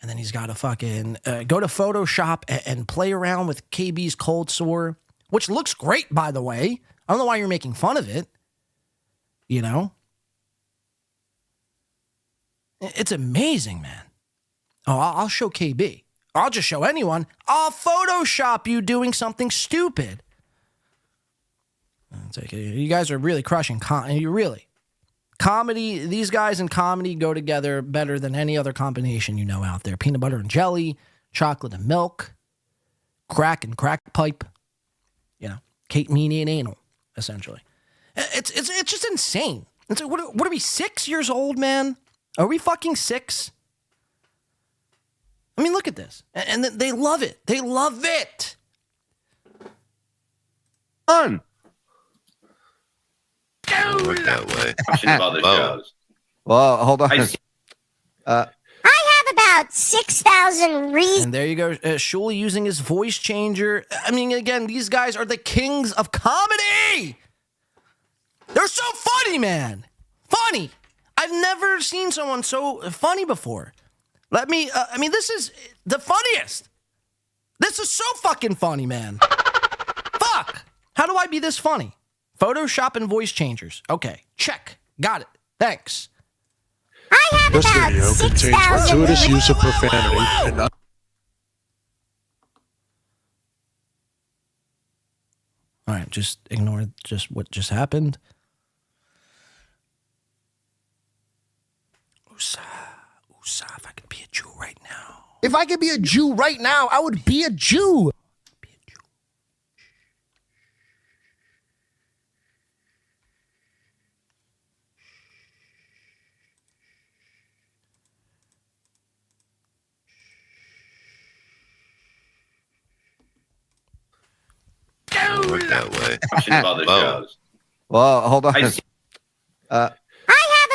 and then he's got to fucking go to Photoshop and play around with KB's cold sore which looks great, by the way. I don't know why you're making fun of it. You know? It's amazing, man. Oh, I'll show KB. I'll just show anyone. I'll Photoshop you doing something stupid. It's like, you guys are really crushing. You really. Comedy, these guys and comedy go together better than any other combination you know out there. Peanut butter and jelly, chocolate and milk, crack and crack pipe. You know, Kate Meany and anal, essentially. It's just insane. It's like, what are we, 6 years old, man? Are we fucking 6? I mean, look at this. And they love it. They love it. Fun. Work that way. Other shows. Well, hold on. I have about 6,000 reasons. And there you go. Shuli using his voice changer. I mean, again, these guys are the kings of comedy. They're so funny, man. Funny. I've never seen someone so funny before. This is the funniest. This is so fucking funny, man. Fuck. How do I be this funny? Photoshop and voice changers. Okay, check. Got it. Thanks. This video contains gratuitous use of profanity and All right, just ignore just what just happened. Usa, if I could be a Jew right now. If I could be a Jew right now, I would be a Jew. Work that way. Other shows. Well, hold on. I have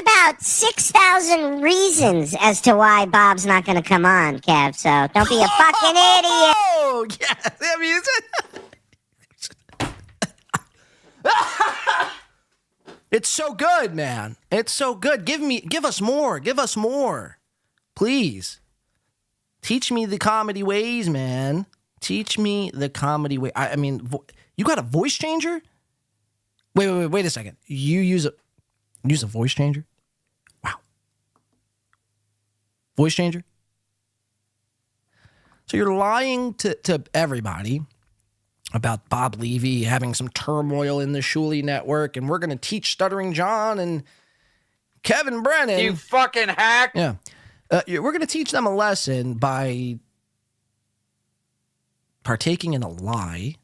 about 6,000 reasons as to why Bob's not going to come on, Kev. So don't be a fucking idiot. Oh, yeah. I mean, it's so good, man. It's so good. Give us more. Give us more. Please. Teach me the comedy ways, man. Teach me the comedy way. I mean, you got a voice changer? Wait a second. You use a voice changer? Wow. Voice changer? So you're lying to everybody about Bob Levy having some turmoil in the Shuli network, and we're going to teach Stuttering John and Kevin Brennan. You fucking hack. Yeah. We're going to teach them a lesson by partaking in a lie.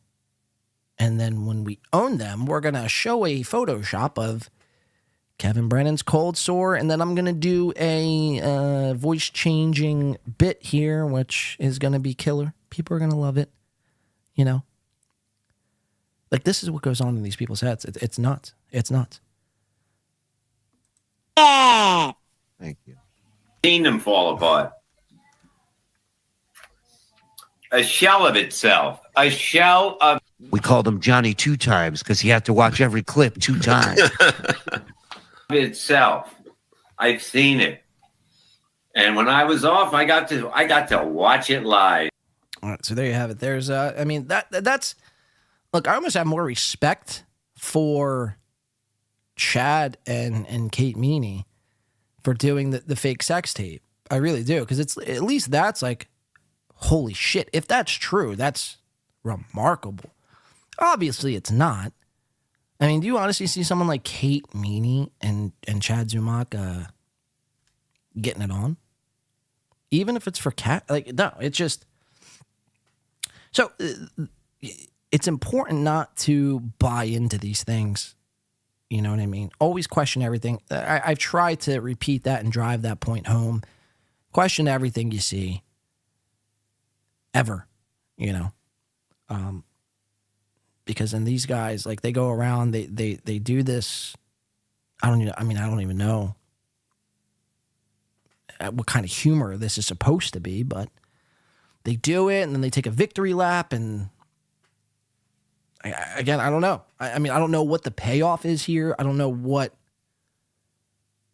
And then when we own them, we're going to show a Photoshop of Kevin Brennan's cold sore. And then I'm going to do a voice changing bit here, which is going to be killer. People are going to love it. You know? Like, this is what goes on in these people's heads. It's nuts. It's nuts. Yeah. Thank you. Seen them fall apart. A shell of itself. A shell of We called him Johnny 2 times because he had to watch every clip 2 times. itself. I've seen it. And when I was off, I got to watch it live. All right, so there you have it. There's that's look, I almost have more respect for Chad and Kate Meany for doing the fake sex tape. I really do, because it's at least that's like, holy shit. If that's true, that's remarkable. Obviously, it's not. I mean, do you honestly see someone like Kate Meany and Chad Zumock getting it on? Even if it's for cat, like, no, it's just. So it's important not to buy into these things. You know what I mean? Always question everything. I've tried to repeat that and drive that point home. Question everything you see. Ever, you know. Because then these guys, like, they go around, they do this. I don't even know what kind of humor this is supposed to be, but they do it, and then they take a victory lap, and I don't know. I don't know what the payoff is here. I don't know what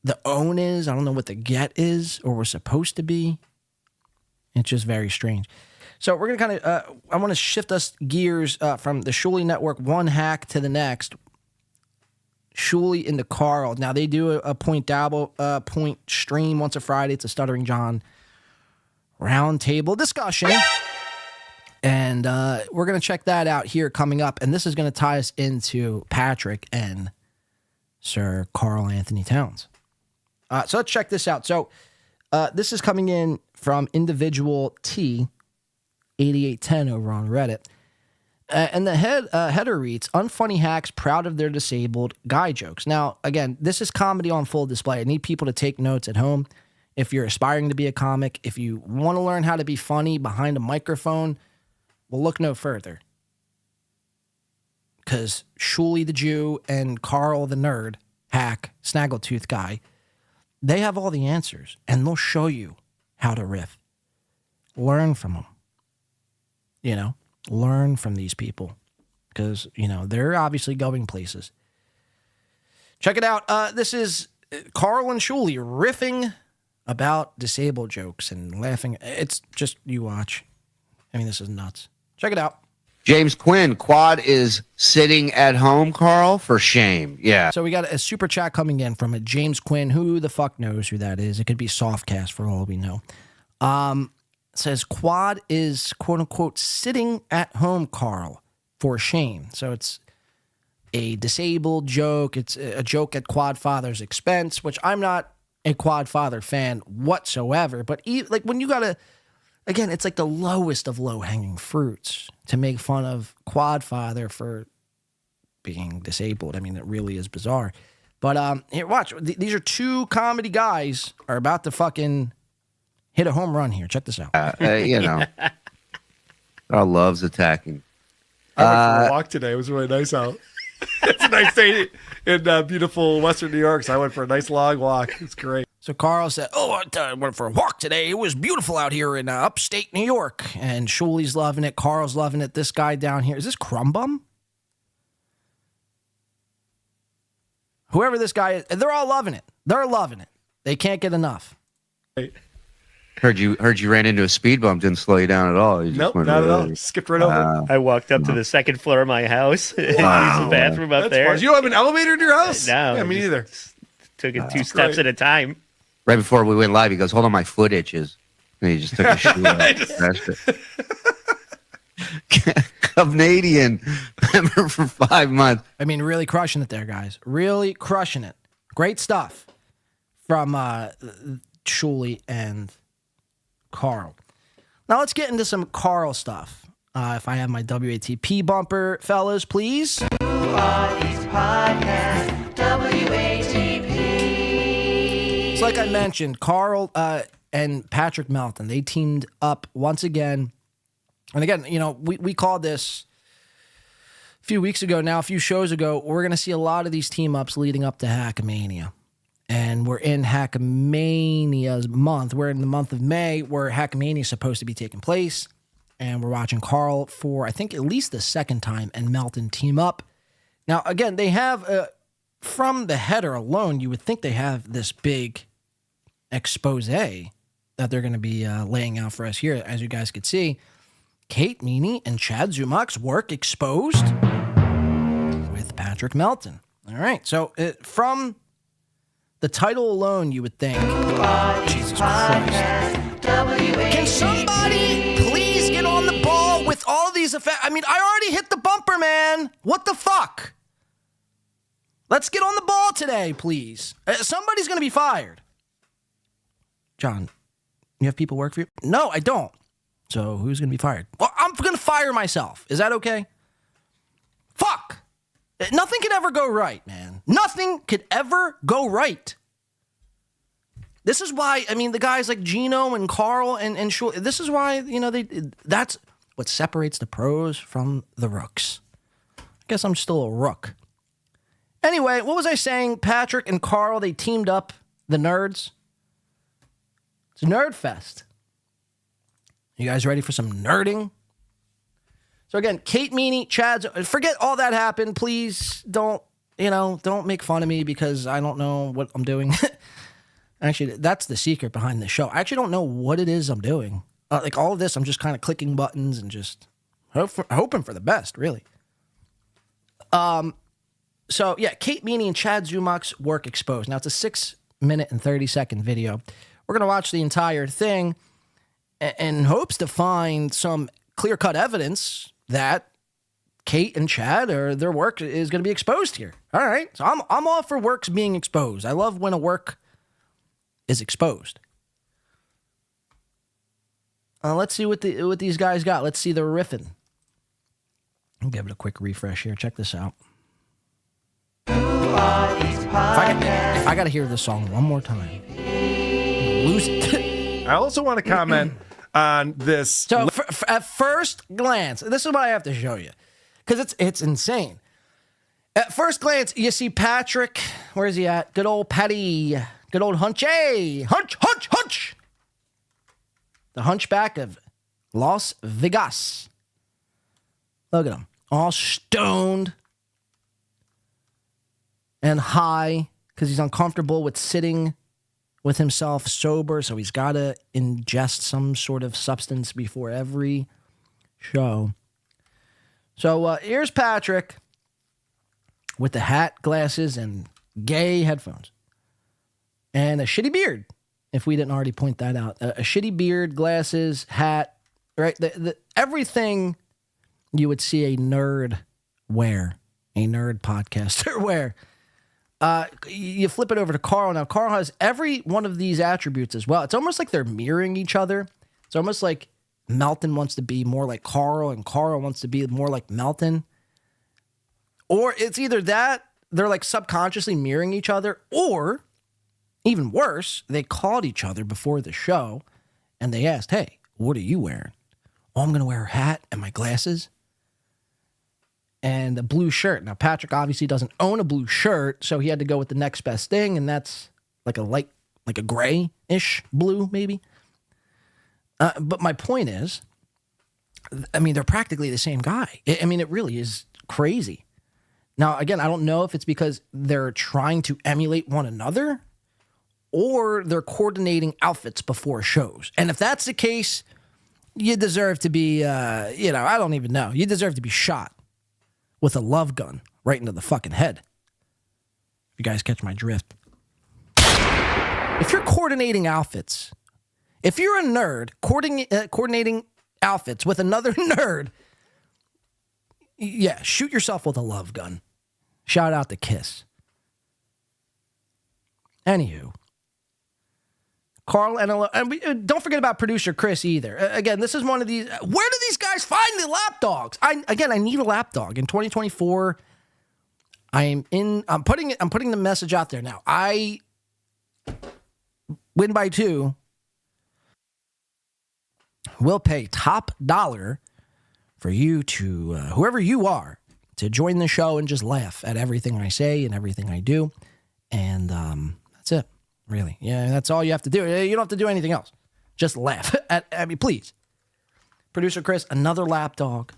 the own is. I don't know what the get is, or we're supposed to be. It's just very strange. So we're going to kind of, I want to shift us gears from the Shuli Network, one hack to the next. Shuli into Carl. Now, they do a point stream once a Friday. It's a Stuttering John roundtable discussion. And we're going to check that out here coming up. And this is going to tie us into Patrick and Sir Carl Anthony Towns. So let's check this out. So this is coming in from Individual T 8810 over on Reddit. And the header reads, unfunny hacks proud of their disabled guy jokes. Now, again, this is comedy on full display. I need people to take notes at home. If you're aspiring to be a comic, if you want to learn how to be funny behind a microphone, well, look no further. Because Shuli the Jew and Carl the nerd, hack, snaggletooth guy, they have all the answers, and they'll show you how to riff. Learn from them. You know, learn from these people because, you know, they're obviously going places. Check it out. This is Carl and Shuli riffing about disabled jokes and laughing. It's just, you watch. I mean, this is nuts. Check it out. James Quinn, Quad is sitting at home, Carl, for shame. Yeah. So we got a super chat coming in from a James Quinn. Who the fuck knows who that is? It could be Softcast for all we know. Says Quad is, quote unquote, sitting at home, Carl, for shame. So it's a disabled joke. It's a joke at Quad Father's expense, which I'm not a Quad Father fan whatsoever. But like when you got to, again, it's like the lowest of low-hanging fruits to make fun of Quad Father for being disabled. I mean, it really is bizarre. But here, watch. These are two comedy guys are about to fucking hit a home run here. Check this out. You know, Carl loves attacking. I went for a walk today. It was really nice out. It's a nice day in beautiful Western New York, so I went for a nice long walk. It's great. So Carl said, I went for a walk today. It was beautiful out here in upstate New York. And Shuli's loving it. Carl's loving it. This guy down here. Is this Crumbum? Whoever this guy is, they're all loving it. They're loving it. They can't get enough. Heard you ran into a speed bump. Didn't slow you down at all. You just Nope, went not at right all. over. Skipped right over. I walked up to the second floor of my house. Use the bathroom up That's there. fun. You don't have an elevator in your house? No. Yeah, me neither. Took it two steps at a time. Right before we went live, he goes, "Hold on, my foot itches." And he just took his shoe out. Canadian member for 5 months. I mean, really crushing it there, guys. Really crushing it. Great stuff from Shuli and Carl. Now let's get into some Carl stuff. If I have my WATP bumper, fellas, please. Who are these podcasts? WATP. So like I mentioned, Carl and Patrick Melton, they teamed up once again. And again, you know, we called this a few weeks ago now, a few shows ago. We're going to see a lot of these team ups leading up to Hackamania. And we're in Hackamania's month. We're in the month of May where Hackamania is supposed to be taking place. And we're watching Carl for, I think, at least the second time and Melton team up. Now, again, they have, from the header alone, you would think they have this big expose that they're going to be laying out for us here, as you guys could see. Kate Meany and Chad Zumach's work exposed with Patrick Melton. All right, so from the title alone, you would think, Jesus Christ. Can somebody please get on the ball with all of these effects? I mean, I already hit the bumper, man. What the fuck? Let's get on the ball today, please. Somebody's going to be fired. John, you have people work for you? No, I don't. So who's going to be fired? Well, I'm going to fire myself. Is that okay? Fuck. Nothing could ever go right, man. Nothing could ever go right. This is why, I mean, the guys like Gino and Carl and Shuli, this is why, you know, that's what separates the pros from the rooks. I guess I'm still a rook. Anyway, what was I saying? Patrick and Carl, they teamed up, the nerds. It's Nerd Fest. You guys ready for some nerding? So again, Kate Meany, Chad's, forget all that happened. Please don't make fun of me because I don't know what I'm doing. Actually, that's the secret behind the show. I actually don't know what it is I'm doing. Like all of this, I'm just kind of clicking buttons and just hoping for the best, really. So yeah, Kate Meany and Chad Zumach's work exposed. Now it's a 6-minute and 30-second video. We're gonna watch the entire thing in hopes to find some clear-cut evidence that Kate and Chad or their work is going to be exposed here. All right, so I'm all for works being exposed. I love when a work is exposed. Let's see what these guys got. Let's see the riffing. I'll give it a quick refresh here. Check this out. If I got to hear this song one more time, lose it. I also want to comment on this. So at first glance, this is what I have to show you, because it's insane. At first glance, you see Patrick. Where is he at? Good old Patty. Good old Hunchy. Hunch. The hunchback of Las Vegas. Look at him. All stoned and high because he's uncomfortable with sitting with himself sober. So he's got to ingest some sort of substance before every show. So here's Patrick with the hat, glasses, and gay headphones. And a shitty beard, if we didn't already point that out. A shitty beard, glasses, hat, right? Everything you would see a nerd wear, a nerd podcaster wear. You flip it over to Carl. Now, Carl has every one of these attributes as well. It's almost like they're mirroring each other. It's almost like Melton wants to be more like Carl, and Carl wants to be more like Melton. Or it's either that, they're like subconsciously mirroring each other, or even worse, they called each other before the show and they asked, hey, what are you wearing? Oh, I'm going to wear a hat and my glasses and a blue shirt. Now, Patrick obviously doesn't own a blue shirt, so he had to go with the next best thing, and that's like a gray-ish blue, maybe. But my point is, I mean, they're practically the same guy. I mean, it really is crazy. Now, again, I don't know if it's because they're trying to emulate one another or they're coordinating outfits before shows. And if that's the case, you deserve to be, I don't even know. You deserve to be shot with a love gun right into the fucking head. If you guys catch my drift. If you're coordinating outfits, if you're a nerd coordinating outfits with another nerd, yeah, shoot yourself with a love gun. Shout out to Kiss. Anywho. Carl and don't forget about producer Chris either. Again, this is one of these. Where do these guys find the lapdogs? I need a lapdog in 2024. I'm putting the message out there now. I win by 2. Will pay top dollar for you to whoever you are to join the show and just laugh at everything I say and everything I do, and that's it. Really. Yeah, that's all you have to do. You don't have to do anything else. Just laugh. Please. Producer Chris, another lapdog.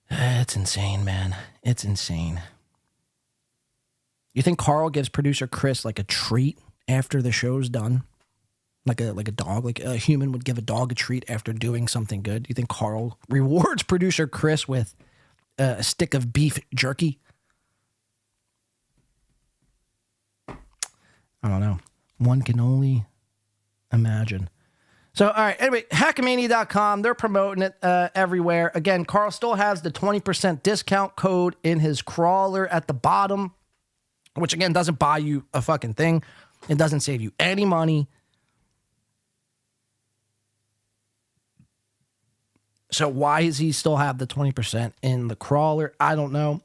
It's insane, man. It's insane. You think Carl gives producer Chris like a treat after the show's done? Like a dog? Like a human would give a dog a treat after doing something good? You think Carl rewards producer Chris with a stick of beef jerky? I don't know. One can only imagine. So, all right. Anyway, Hackamania.com. They're promoting it everywhere. Again, Carl still has the 20% discount code in his crawler at the bottom, which, again, doesn't buy you a fucking thing. It doesn't save you any money. So why does he still have the 20% in the crawler? I don't know.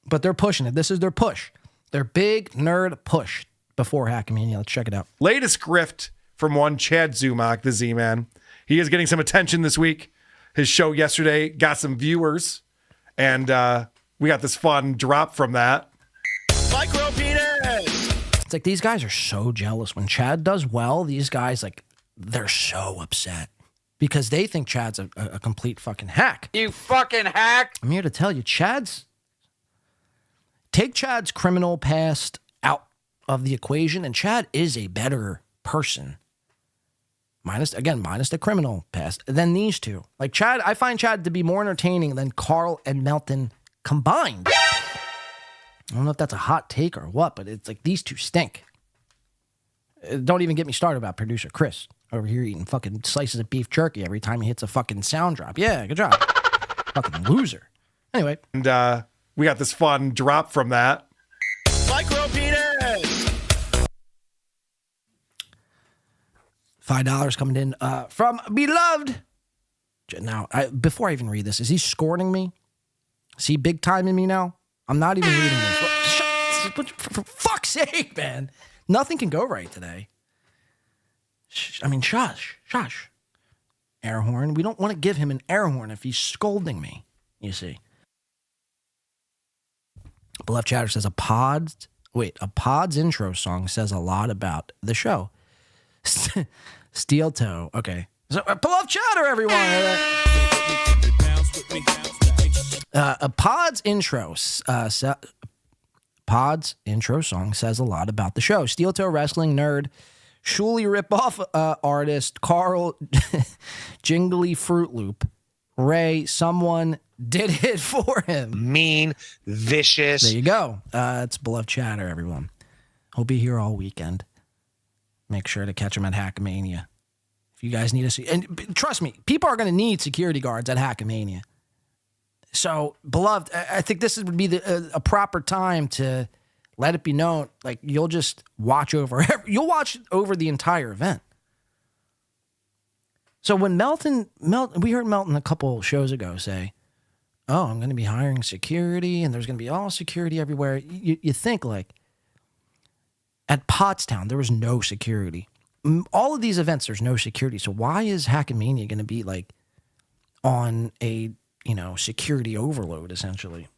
But they're pushing it. This is their push. Their big nerd push before Hackamania. Let's check it out. Latest grift from one Chad Zumach, the Z-Man. He is getting some attention this week. His show yesterday got some viewers, and we got this fun drop from that. Micro penis! It's like these guys are so jealous. When Chad does well, these guys, they're so upset because they think Chad's a complete fucking hack. You fucking hack! I'm here to tell you, take Chad's criminal past out of the equation, and Chad is a better person Minus the criminal past. Then these two. Like Chad, I find Chad to be more entertaining than Carl and Melton combined. I don't know if that's a hot take or what, but it's like these two stink. Don't even get me started about producer Chris over here eating fucking slices of beef jerky every time he hits a fucking sound drop. Yeah, good job. Fucking loser. Anyway. And we got this fun drop from that. Micro penis. $5 coming in from Beloved. Now, before I even read this, is he scorning me? Is he big timing me now? I'm not even reading this. For fuck's sake, man. Nothing can go right today. Shush. Air horn. We don't want to give him an air horn if he's scolding me, you see. Beloved Chatter says a pod's intro song says a lot about the show. Steel toe. Okay. So, Beloved Chatter, everyone. A Pod's intro song says a lot about the show. Steel toe wrestling nerd, shuli ripoff artist, Carl, jingly Fruit Loop, Ray, someone did it for him. Mean, vicious. There you go. It's Beloved Chatter, everyone. He'll be here all weekend. Make sure to catch him at Hackamania. If you guys need to see, and trust me, people are going to need security guards at Hackamania. So, Beloved, I think this would be a proper time to let it be known. Like, you'll just watch over the entire event. So when Melton, we heard Melton a couple shows ago say, "Oh, I'm going to be hiring security, and there's going to be all security everywhere." You think like at Pottstown there was no security. All of these events there's no security. So why is Hackamania going to be like on a security overload essentially?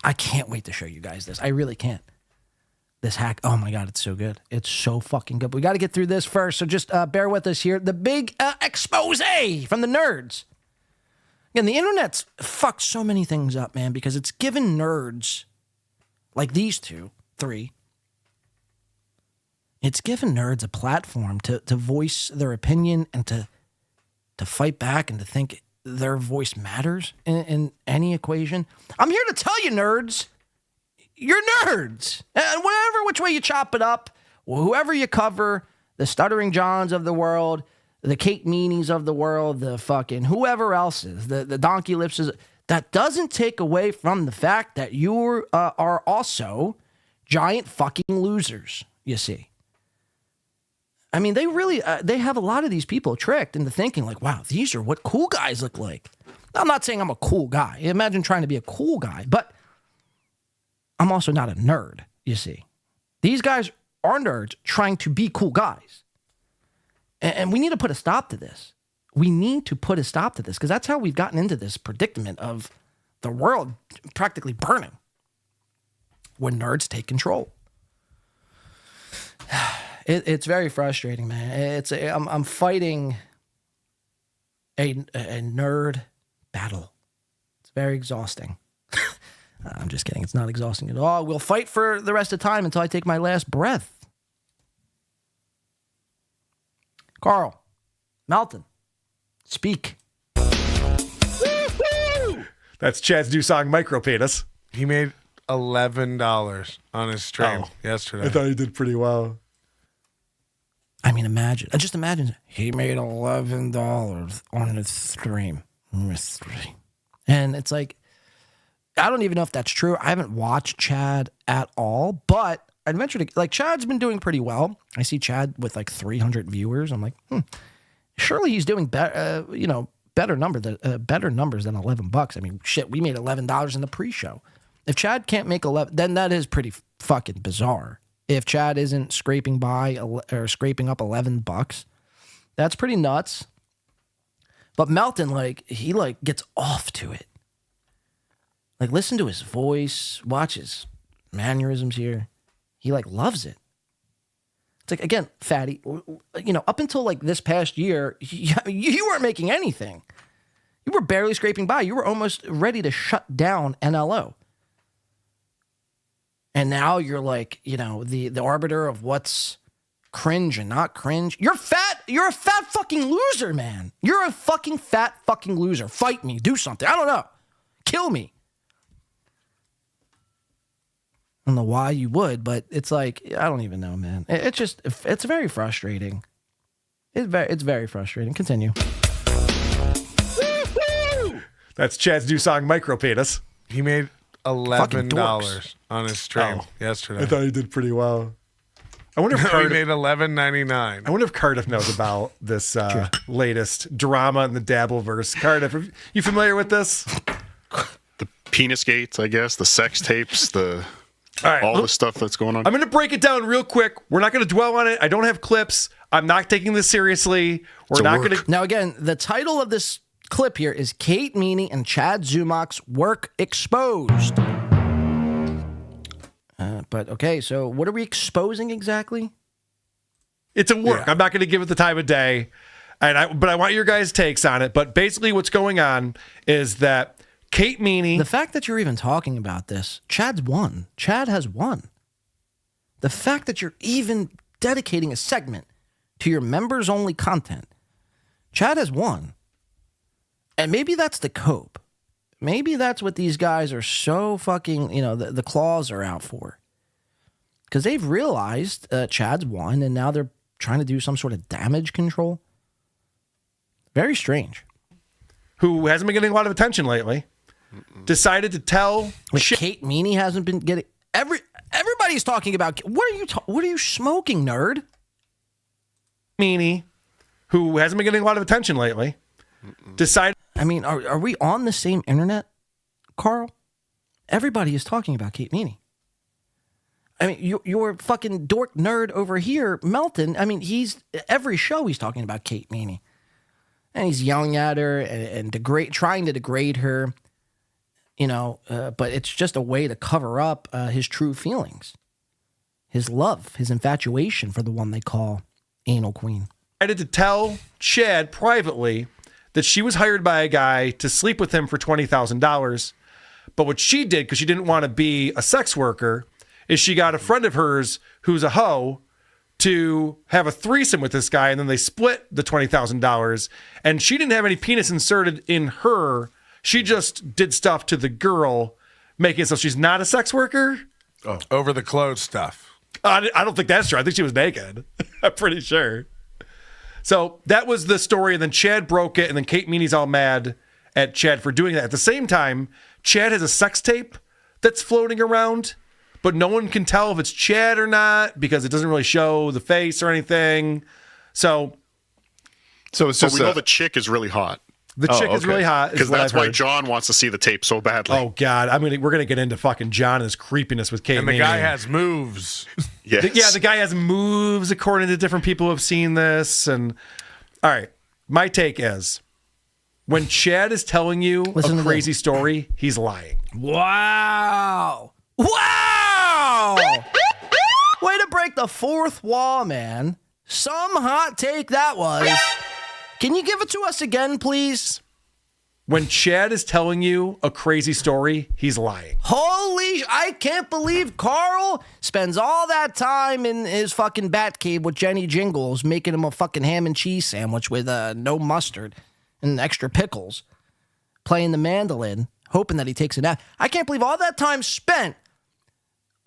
I can't wait to show you guys this. I really can't. This hack, oh my God, it's so good. It's so fucking good. But we got to get through this first, so just bear with us here. The big expose from the nerds. Again, the internet's fucked so many things up, man, because it's given nerds like these three, it's given nerds a platform to voice their opinion and to fight back and to think their voice matters in any equation. I'm here to tell you, nerds, you're nerds. And whatever which way you chop it up, whoever you cover, the Stuttering Johns of the world, the Kate Meanies of the world, the fucking whoever else is, the Donkey Lipses, that doesn't take away from the fact that you are also giant fucking losers, you see. I mean, they really, they have a lot of these people tricked into thinking like, wow, these are what cool guys look like. I'm not saying I'm a cool guy. Imagine trying to be a cool guy, but I'm also not a nerd, you see. These guys are nerds trying to be cool guys. And we need to put a stop to this. We need to put a stop to this because that's how we've gotten into this predicament of the world practically burning when nerds take control. It's very frustrating, man. I'm fighting a nerd battle. It's very exhausting. I'm just kidding. It's not exhausting at all. We'll fight for the rest of the time until I take my last breath. Carl, Melton, speak. That's Chad's new song, Micro Penis. He made $11 on his stream yesterday. I thought he did pretty well. I mean, just imagine he made $11 on his stream. And it's like, I don't even know if that's true. I haven't watched Chad at all, but I'd venture to, like, Chad's been doing pretty well. I see Chad with like 300 viewers. I'm like, surely he's doing better, better numbers than $11. I mean, shit, we made $11 in the pre-show. If Chad can't make 11, then that is pretty fucking bizarre. If Chad isn't scraping by or scraping up $11, that's pretty nuts. But Melton, he gets off to it. Like, listen to his voice, watch his mannerisms here. He loves it. It's like, again, Fatty, up until this past year, you weren't making anything. You were barely scraping by. You were almost ready to shut down NLO. And now you're the arbiter of what's cringe and not cringe. You're fat. You're a fat fucking loser, man. You're a fucking fat fucking loser. Fight me. Do something. I don't know. Kill me. I don't know why you would, but it's like, I don't even know, man. It's very frustrating. It's very frustrating. Continue. That's Chad's new song, Micro Penis. He made $11 on his stream yesterday. I thought he did pretty well. I wonder if he Cardiff made $11.99. I wonder if Cardiff knows about this latest drama in the Dabbleverse. Cardiff, are you familiar with this? The penis gates, I guess, the sex tapes, right, all the stuff that's going on. I'm going to break it down real quick. We're not going to dwell on it. I don't have clips. I'm not taking this seriously. We're not going to. Now, again, the title of this clip here is Kate Meany and Chad Zumach's work exposed. But okay, so what are we exposing exactly? It's a work. Yeah. I'm not going to give it the time of day, but I want your guys' takes on it. But basically, what's going on is that Kate Meany. The fact that you're even talking about this, Chad's won. Chad has won. The fact that you're even dedicating a segment to your members-only content, Chad has won. And maybe that's the cope. Maybe that's what these guys are so fucking, the claws are out for. Because they've realized Chad's won, and now they're trying to do some sort of damage control. Very strange. Who hasn't been getting a lot of attention lately. Decided to tell Kate Meany hasn't been getting everybody's talking about. What are you smoking, nerd? Meany, who hasn't been getting a lot of attention lately, decided. I mean, are we on the same internet, Carl? Everybody is talking about Kate Meany. I mean, your fucking dork nerd over here, Melton. I mean, every show he's talking about Kate Meany, and he's yelling at her and trying to degrade her. But it's just a way to cover up his true feelings, his love, his infatuation for the one they call Anal Queen. Decided to tell Chad privately that she was hired by a guy to sleep with him for $20,000. But what she did, because she didn't want to be a sex worker, is she got a friend of hers who's a hoe to have a threesome with this guy, and then they split the $20,000. And she didn't have any penis inserted in her. She just did stuff to the girl, making it so she's not a sex worker. Oh. Over the clothes stuff. I don't think that's true. I think she was naked. I'm pretty sure. So that was the story, and then Chad broke it, and then Kate Meany's all mad at Chad for doing that. At the same time, Chad has a sex tape that's floating around, but no one can tell if it's Chad or not because it doesn't really show the face or anything. So it's just we know the chick is really hot. The chick is really hot. Because that's why John wants to see the tape so badly. Oh, God. We're going to get into fucking John and his creepiness with Kate Meany. And the guy has moves. Yes. The guy has moves according to different people who have seen this. And all right, my take is when Chad is telling you a crazy story, he's lying. Wow. Way to break the fourth wall, man. Some hot take that was. Can you give it to us again, please? When Chad is telling you a crazy story, he's lying. I can't believe Carl spends all that time in his fucking bat cave with Jenny Jingles, making him a fucking ham and cheese sandwich with no mustard and extra pickles, playing the mandolin, hoping that he takes a nap. I can't believe all that time spent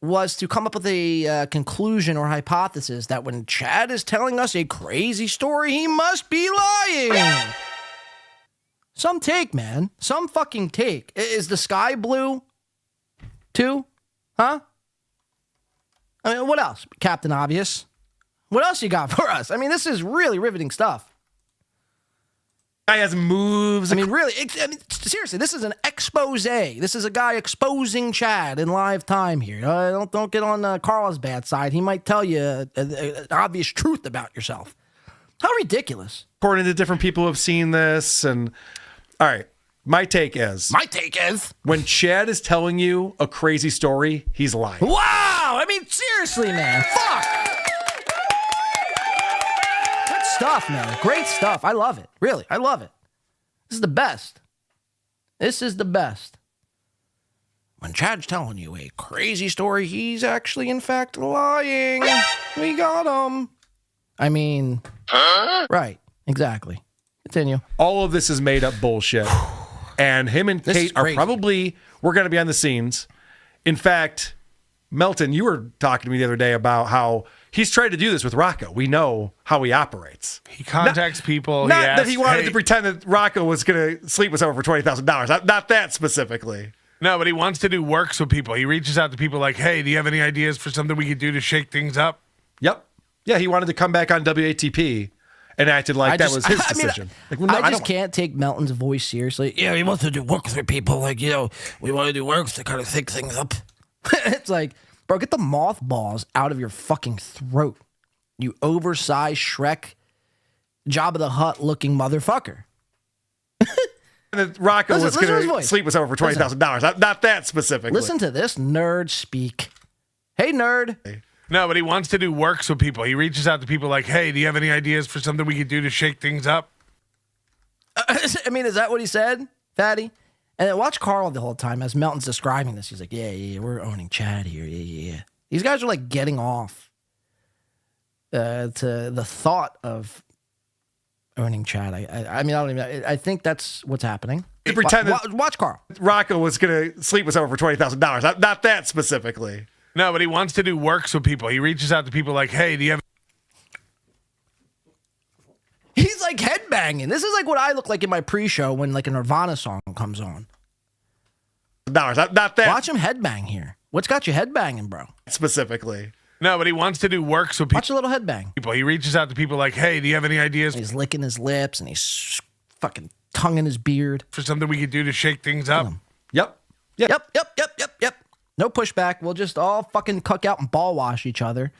was to come up with a conclusion or hypothesis that when Chad is telling us a crazy story, he must be lying. Some take, man. Some fucking take. Is the sky blue too? Huh? I mean, what else? Captain Obvious. What else you got for us? I mean, this is really riveting stuff. Guy has moves. I mean, really, seriously, this is an expose. This is a guy exposing Chad in live time here. Don't get on Carl's bad side. He might tell you an obvious truth about yourself. How ridiculous. According to different people who have seen this. And all right, my take is when Chad is telling you a crazy story, he's lying. Wow. I mean, seriously, man. Fuck. Stuff, man. Great stuff. I love it. Really, I love it. This is the best. This is the best. When Chad's telling you a crazy story, he's actually, in fact, lying. We got him. I mean, right. Exactly. Continue. All of this is made up bullshit. And him and This is Kate are crazy. probably, we're going to be on the scenes. In fact, Melton, you were talking to me the other day about how he's tried to do this with Rocco. We know how he operates. He contacts people. Not asks, that he wanted "Hey." to pretend that Rocco was going to sleep with someone for $20,000. Not that specifically. No, but he wants to do works with people. He reaches out to people like, hey, do you have any ideas for something we could do to shake things up? Yep. Yeah, he wanted to come back on WATP and acted like that was his decision. Like, well, no, I don't just can't take Melton's voice seriously. Yeah, he wants to do work for people. Like, we want to do works to kind of think things up. It's like, bro, get the mothballs out of your fucking throat. You oversized Shrek, Jabba the Hutt looking motherfucker. And that Rocco Listen was to his going to voice. sleep with someone for $20,000. Not that specifically. Listen to this nerd speak. Hey, nerd. No, but he wants to do works with people. He reaches out to people like, hey, do you have any ideas for something we could do to shake things up? I mean, is that what he said, Fatty? And then watch Carl the whole time as Melton's describing this. He's like, yeah, we're owning Chad here. Yeah. These guys are like getting off to the thought of owning Chad. I mean, I don't even. I think that's what's happening. To pretend Watch Carl. Rocco was going to sleep with someone for $20,000. Not that specifically. No, but he wants to do works with people. He reaches out to people like, hey, do you have... He's like headbanging. This is like what I look like in my pre-show when like a Nirvana song comes on. Not that. Watch him headbang here. What's got you headbanging, bro? Specifically. No, but he wants to do works with people. Watch a little headbang. He reaches out to people like, hey, do you have any ideas? He's licking his lips and he's fucking tonguing his beard. For something we could do to shake things up? Yep. Yep. No pushback. We'll just all fucking cuck out and ball wash each other.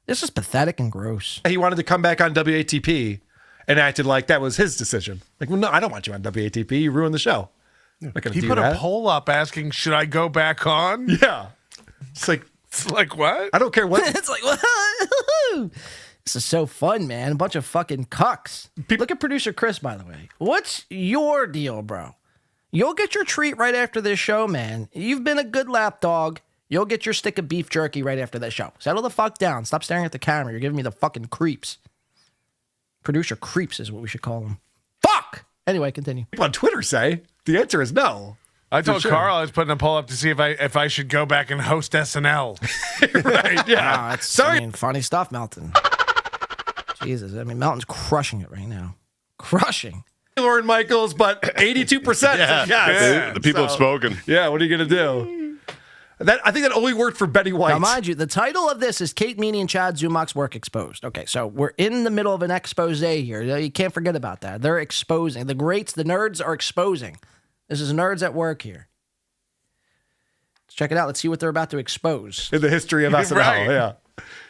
This is pathetic and gross. He wanted to come back on WATP and acted like that was his decision. Like, well, no, I don't want you on WATP. You ruined the show. I'm not gonna He do put that. a poll up asking, should I go back on? Yeah. It's like what? I don't care what. It's like, woohoo! This is so fun, man. A bunch of fucking cucks. Look at producer Chris, by the way. What's your deal, bro? You'll get your treat right after this show, man. You've been a good lap dog. You'll get your stick of beef jerky right after this show. Settle the fuck down. Stop staring at the camera. You're giving me the fucking creeps. Producer creeps is what we should call them. Fuck! Anyway, continue. People on Twitter say the answer is no. I told sure. Carl I was putting a poll up to see if I should go back and host SNL. Right, yeah. Wow, it's, Sorry. I mean, funny stuff, Melton. Jesus. I mean, Melton's crushing it right now. Crushing. Lauren Michaels, but 82%. Yeah. The people have spoken. Yeah, what are you going to do? I think that only worked for Betty White. Now, mind you, the title of this is Kate Meany and Chad Zumach's work exposed. Okay, so we're in the middle of an expose here. You can't forget about that. They're exposing. The greats, the nerds are exposing. This is nerds at work here. Let's check it out. Let's see what they're about to expose. In the history of SNL, Right. yeah.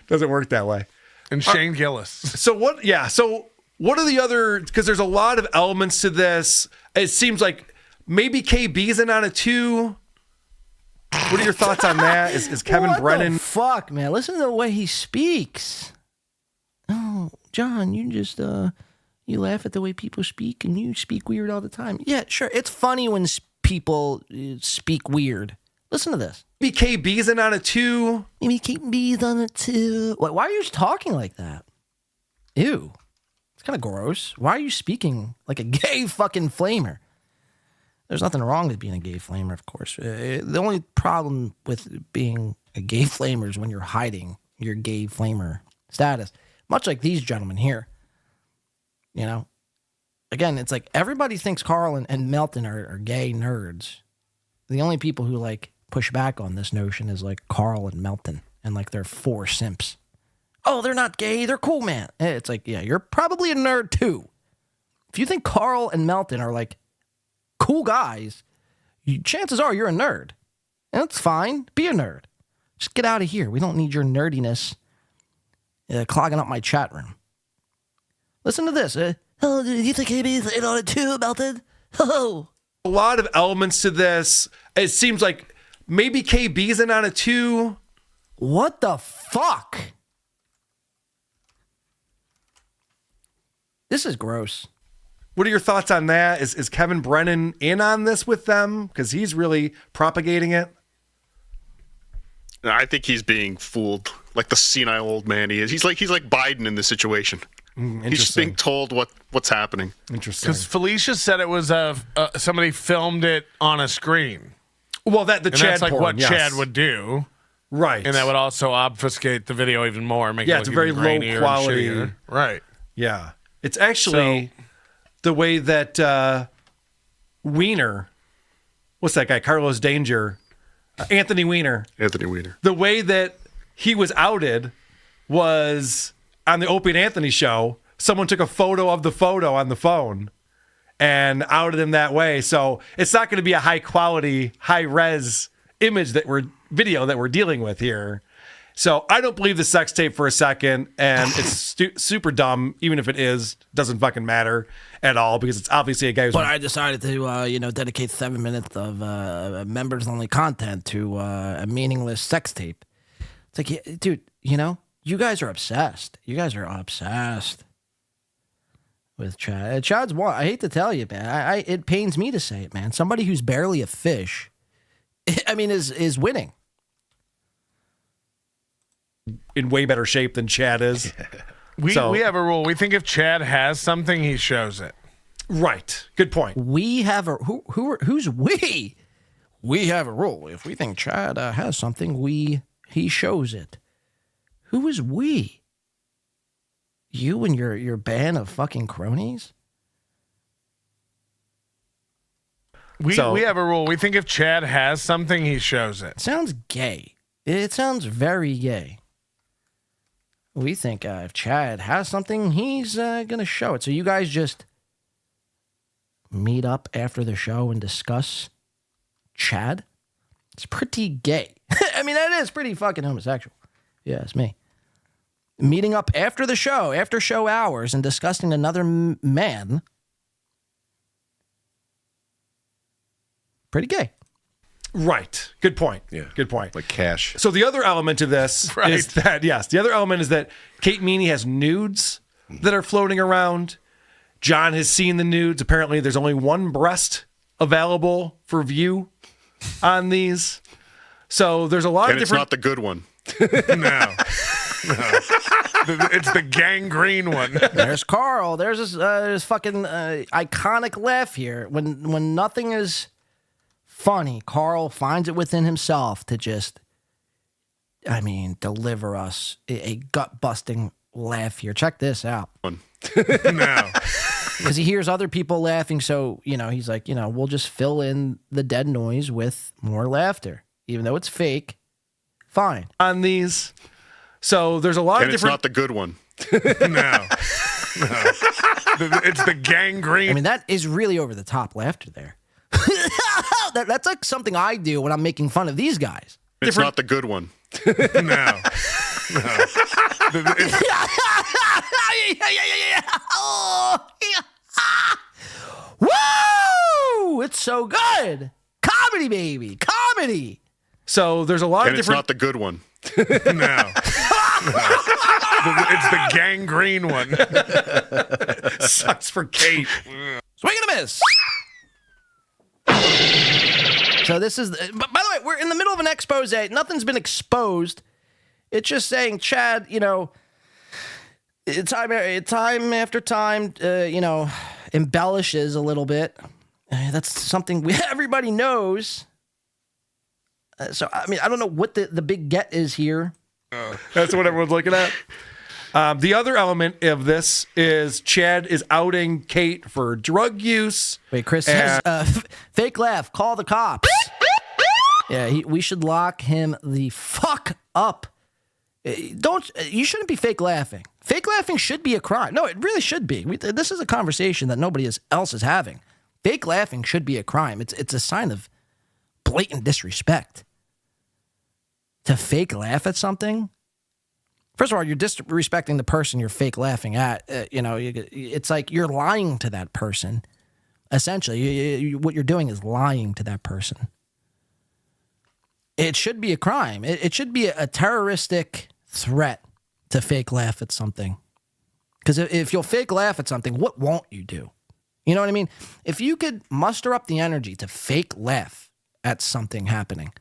Doesn't work that way. And Shane Gillis. So what? Yeah. So what are the other? Because there's a lot of elements to this. It seems like maybe KB's in on it too. What are your thoughts on that? Is Kevin What Brennan? the fuck, man? Listen to the way he speaks. Oh, John, you just you laugh at the way people speak, and you speak weird all the time. Yeah, sure. It's funny when people speak weird. Listen to this. Maybe KB's in on it too. Maybe KB's on it too. Why are you talking like that? Ew. It's kind of gross. Why are you speaking like a gay fucking flamer? There's nothing wrong with being a gay flamer, of course. The only problem with being a gay flamer is when you're hiding your gay flamer status. Much like these gentlemen here. You know? Again, it's like everybody thinks Carl and Melton are gay nerds. The only people who like push back on this notion is like Carl and Melton. And like they're 4 simps. Oh, they're not gay. They're cool, man. It's like, yeah, you're probably a nerd too. If you think Carl and Melton are like cool guys, chances are you're a nerd. And that's fine. Be a nerd. Just get out of here. We don't need your nerdiness clogging up my chat room. Listen to this. Oh, do you think KB's in on it too, Melton? Oh. A lot of elements to this. It seems like maybe KB's in on it too. What the fuck? This is gross. What are your thoughts on that? Is Kevin Brennan in on this with them? Because he's really propagating it. I think he's being fooled like the senile old man he is. He's like Biden in this situation. He's just being told what's happening. Interesting. Because Felicia said it was somebody filmed it on a screen. Well, Chad that's like porn, what yes. Chad would do. Right. And that would also obfuscate the video even more. Make it it's look a very even low grainier and quality. shittier. Right. Yeah. It's actually the way that Wiener, what's that guy? Carlos Danger, Anthony Weiner. The way that he was outed was on the Opie and Anthony show. Someone took a photo of the photo on the phone and outed him that way. So it's not going to be a high quality, high res image video that we're dealing with here. So I don't believe the sex tape for a second, and it's super dumb. Even if it is, doesn't fucking matter at all because it's obviously a guy who's. But I decided to, dedicate 7 minutes of members-only content to a meaningless sex tape. It's like, yeah, dude, you guys are obsessed. You guys are obsessed with Chad. Chad's one. I hate to tell you, man. It pains me to say it, man. Somebody who's barely a fish, is winning. In way better shape than Chad is. We have a rule. We think if Chad has something, he shows it. Right. Good point. We have a who's we? We have a rule. If we think Chad has something, he shows it. Who is we? You and your band of fucking cronies? We have a rule. We think if Chad has something, he shows it. Sounds gay. It sounds very gay. We think if Chad has something, he's going to show it. So you guys just meet up after the show and discuss Chad? It's pretty gay. That is pretty fucking homosexual. Yeah, it's me. Meeting up after the show, after show hours, and discussing another man. Pretty gay. Right. Good point. Yeah. Good point. Like cash. So the other element to this is that, the other element is that Kate Meany has nudes that are floating around. John has seen the nudes. Apparently there's only one breast available for view on these. So there's a lot of different... And it's not the good one. No. It's the gangrene one. There's Carl. There's this fucking iconic laugh here. When nothing is funny, Carl finds it within himself to just, deliver us a gut-busting laugh here. Check this out. No. Because he hears other people laughing, so, he's like, we'll just fill in the dead noise with more laughter. Even though it's fake, fine. On these. So there's a lot of different... And it's not the good one. No. It's the gangrene. That is really over the top laughter there. That's like something I do when I'm making fun of these guys. It's not the good one. No. Woo! It's so good. Comedy, baby. Comedy. So there's a lot and of it's different... not the good one. No. It's the gangrene one. Sucks for Kate. Swing and a miss. So this is... By the way, we're in the middle of an expose. Nothing's been exposed. It's just saying, Chad, time after time, embellishes a little bit. That's something everybody knows. So, I don't know what the big get is here. That's what everyone's looking at. The other element of this is Chad is outing Kate for drug use. Wait, Chris says, fake laugh, call the cops. Yeah, we should lock him the fuck up. You shouldn't be fake laughing. Fake laughing should be a crime. No, it really should be. This is a conversation that nobody else is having. Fake laughing should be a crime. It's a sign of blatant disrespect. To fake laugh at something? First of all, you're disrespecting the person you're fake laughing at. It's like you're lying to that person. Essentially, what you're doing is lying to that person. It should be a crime. It should be a terroristic threat to fake laugh at something. Because if you'll fake laugh at something, what won't you do? You know what I mean? If you could muster up the energy to fake laugh at something happening,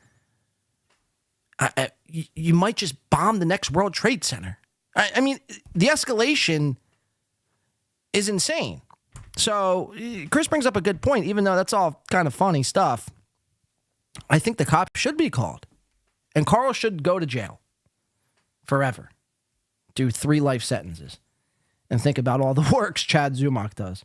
you might just bomb the next World Trade Center. I mean, the escalation is insane. So Chris brings up a good point, even though that's all kind of funny stuff. I think the cops should be called. And Carl should go to jail forever. Do 3 life sentences. And think about all the works Chad Zumock does.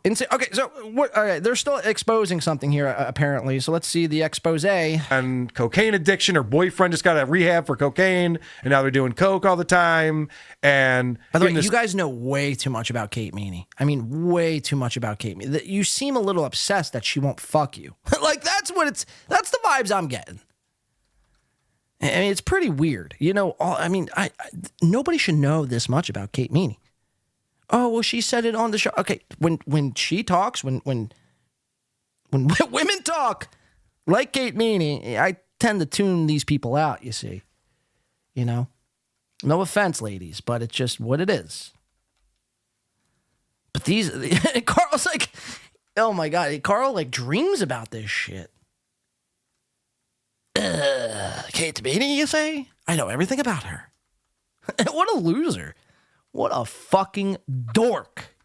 Insane. Okay, so what? All right, they're still exposing something here, apparently. So let's see the expose. And cocaine addiction. Her boyfriend just got a rehab for cocaine, and now they're doing coke all the time. And by the way, you guys know way too much about Kate Meany. I mean, way too much about Kate Meany. You seem a little obsessed that she won't fuck you. Like that's the vibes I'm getting. I mean, it's pretty weird. You know, nobody should know this much about Kate Meany. Oh, well, she said it on the show. Okay, when she talks, when women talk like Kate Meany, I tend to tune these people out, you see. You know? No offense, ladies, but it's just what it is. But Carl's like, oh my God, Carl like dreams about this shit. Kate Meany, you say? I know everything about her. What a loser. What a fucking dork.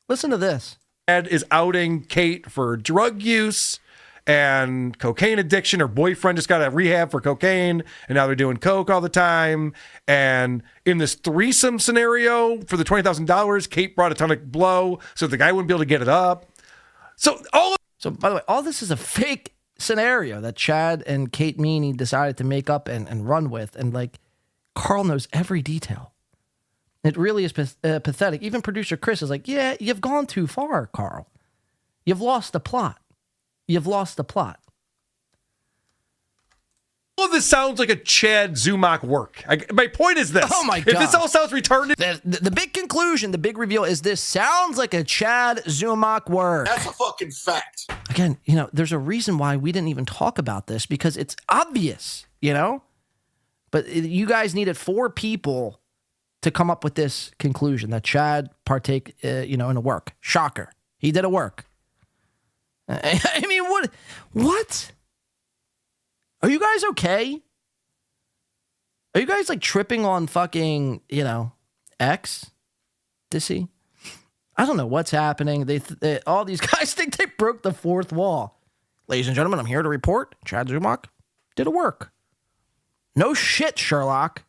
Listen to this. Ed is outing Kate for drug use and cocaine addiction. Her boyfriend just got a rehab for cocaine, and now they're doing coke all the time. And in this threesome scenario for the $20,000, Kate brought a ton of blow so the guy wouldn't be able to get it up. So by the way, all this is a fake scenario that Chad and Kate Meany decided to make up and run with. And like, Carl knows every detail. It really is pathetic. Even producer Chris is like, yeah, you've gone too far, Carl. You've lost the plot. You've lost the plot. All of this sounds like a Chad Zumock work. My point is this. Oh, my God. If this all sounds retarded. The big conclusion, the big reveal is this sounds like a Chad Zumock work. That's a fucking fact. Again, you know, there's a reason why we didn't even talk about this because it's obvious, you know? But you guys needed 4 people to come up with this conclusion that Chad partake, in a work. Shocker. He did a work. I mean, what? Are you guys okay? Are you guys like tripping on fucking, X? Dissy? I don't know what's happening. They all these guys think they broke the 4th wall. Ladies and gentlemen, I'm here to report Chad Zumock did a work. No shit, Sherlock.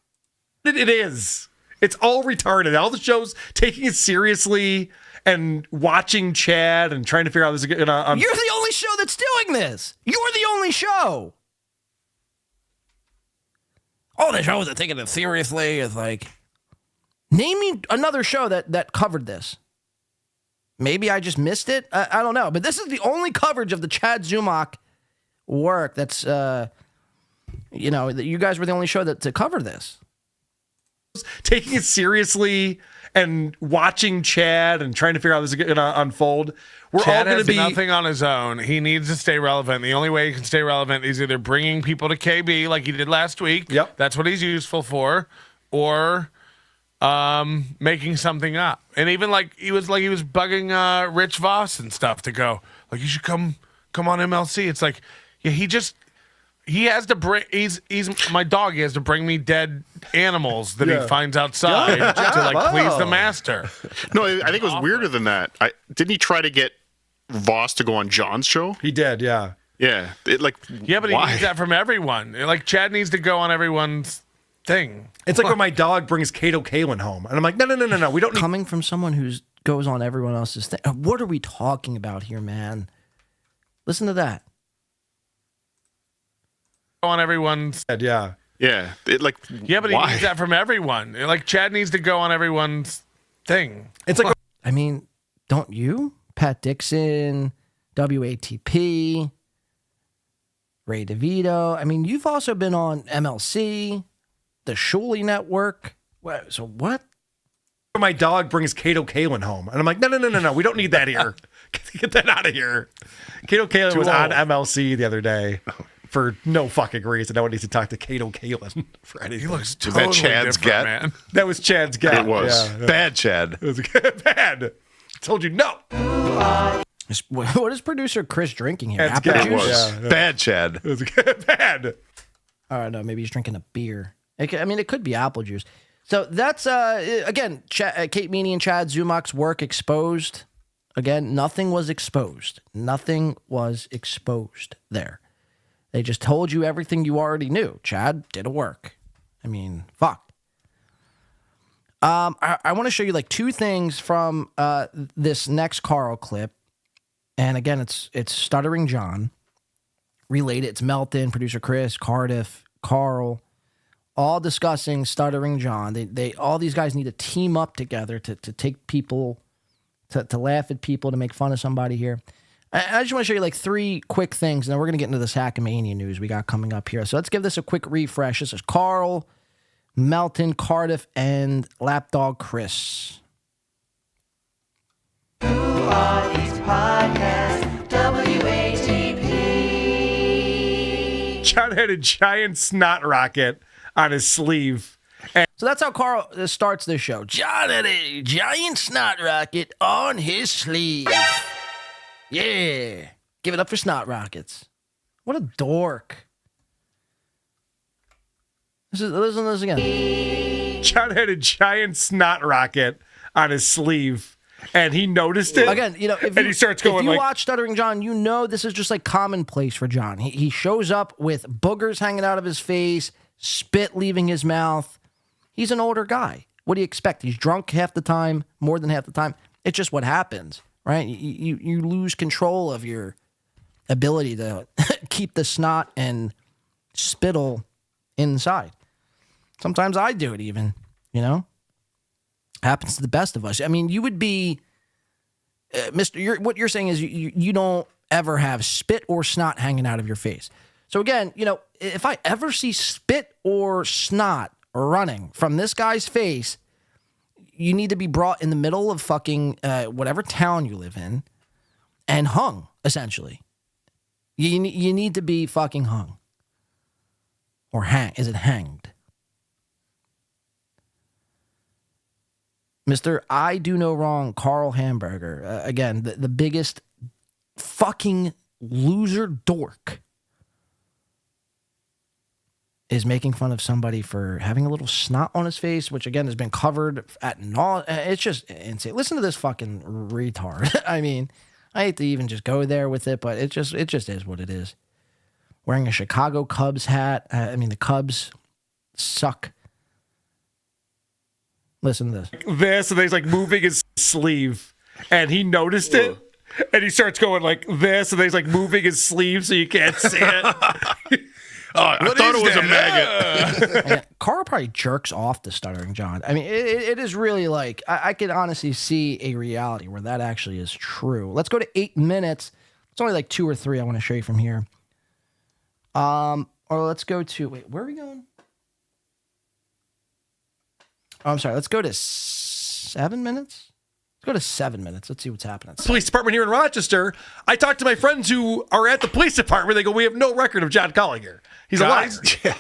It is. It's all retarded. All the shows taking it seriously and watching Chad and trying to figure out this. You're the only show that's doing this. You're the only show. All the shows are taking it seriously. Is like, name me another show that covered this. Maybe I just missed it. I don't know. But this is the only coverage of the Chad Zumock work that's, that you guys were the only show to cover this. Taking it seriously and watching Chad and trying to figure out how this is going to unfold. Chad has nothing on his own. He needs to stay relevant. The only way he can stay relevant is either bringing people to KB like he did last week. Yep. That's what he's useful for. Or making something up. And even he was bugging Rich Voss and stuff to go, like, you should come on MLC. It's like, yeah, he has to bring. He's my dog. He has to bring me dead animals that he finds outside to please the master. No, I think it was weirder than that. Didn't he try to get Voss to go on John's show? He did, yeah. Yeah, but why? He needs that from everyone. Like Chad needs to go on everyone's thing. It's like when my dog brings Kato Kalin home, and I'm like, no, we don't. Coming from someone who goes on everyone else's thing. What are we talking about here, man? Listen to that. On everyone's but he needs that from everyone. Like Chad needs to go on everyone's thing. It's like I mean, don't you? Pat Dixon, WATP, Ray DeVito. I mean, you've also been on MLC, the Shuli Network. So what? My dog brings Kato Kalin home, and I'm like, no, we don't need that here. Get that out of here. Kato Kalin was on MLC the other day. For no fucking reason. No one needs to talk to Kato Kalin for anything. He looks totally was that Chad's get? Man. That was Chad's get. It was. Yeah. Bad Chad. It was bad. I told you no. What is producer Chris drinking here? That's Apple good. juice? Yeah. Bad, Chad. It was bad. I don't know. Maybe he's drinking a beer. It could be apple juice. So that's, again, Kate Meany and Chad Zumach's work exposed. Again, nothing was exposed. Nothing was exposed there. They just told you everything you already knew. Chad did a work. I mean, fuck. I want to show you like two things from this next Carl clip. And again, it's Stuttering John. Related. It's Melton, producer Chris, Cardiff, Carl, all discussing Stuttering John. They all these guys need to team up together to take people, to laugh at people, to make fun of somebody here. I just want to show you like three quick things, and then we're going to get into this Hackamania news we got coming up here. So let's give this a quick refresh. This is Carl, Melton, Cardiff, and Lapdog Chris. Who are these podcasts? WATP. John had a giant snot rocket on his sleeve. So that's how Carl starts this show. John had a giant snot rocket on his sleeve. Yeah. Give it up for snot rockets. What a dork. Listen to this again. John had a giant snot rocket on his sleeve, and he noticed it. Again, and he starts going if you like, watch Stuttering John, you know this is just like commonplace for John. He shows up with boogers hanging out of his face, spit leaving his mouth. He's an older guy. What do you expect? He's drunk half the time, more than half the time. It's just what happens, right? You lose control of your ability to keep the snot and spittle inside. Sometimes I do it even, Happens to the best of us. I mean, you would be, what you're saying is you don't ever have spit or snot hanging out of your face. So again, if I ever see spit or snot running from this guy's face, you need to be brought in the middle of fucking whatever town you live in and hung, essentially. You need to be fucking hung. Or is it hanged? Mr. I Do No Wrong, Carl Hamburger. Again, the biggest fucking loser dork is making fun of somebody for having a little snot on his face, which again has been covered at it's just insane. Listen to this fucking retard. I mean, I hate to even just go there with it, but it just is what it is. Wearing a Chicago Cubs hat. The Cubs suck. Listen to this. And he's like moving his sleeve, and he noticed it, and he starts going like this, and he's like moving his sleeve so you can't see it. I thought it was a maggot. Carl probably jerks off to Stuttering John. I mean, it is really like, I could honestly see a reality where that actually is true. Let's go to 8 minutes. It's only like 2 or 3 I want to show you from here. Or let's go to, where are we going? Oh, I'm sorry. Let's go to 7 minutes. Let's go to 7 minutes. Let's see what's happening. Police department here in Rochester. I talked to my friends who are at the police department. They go, we have no record of John Collier. He's a liar.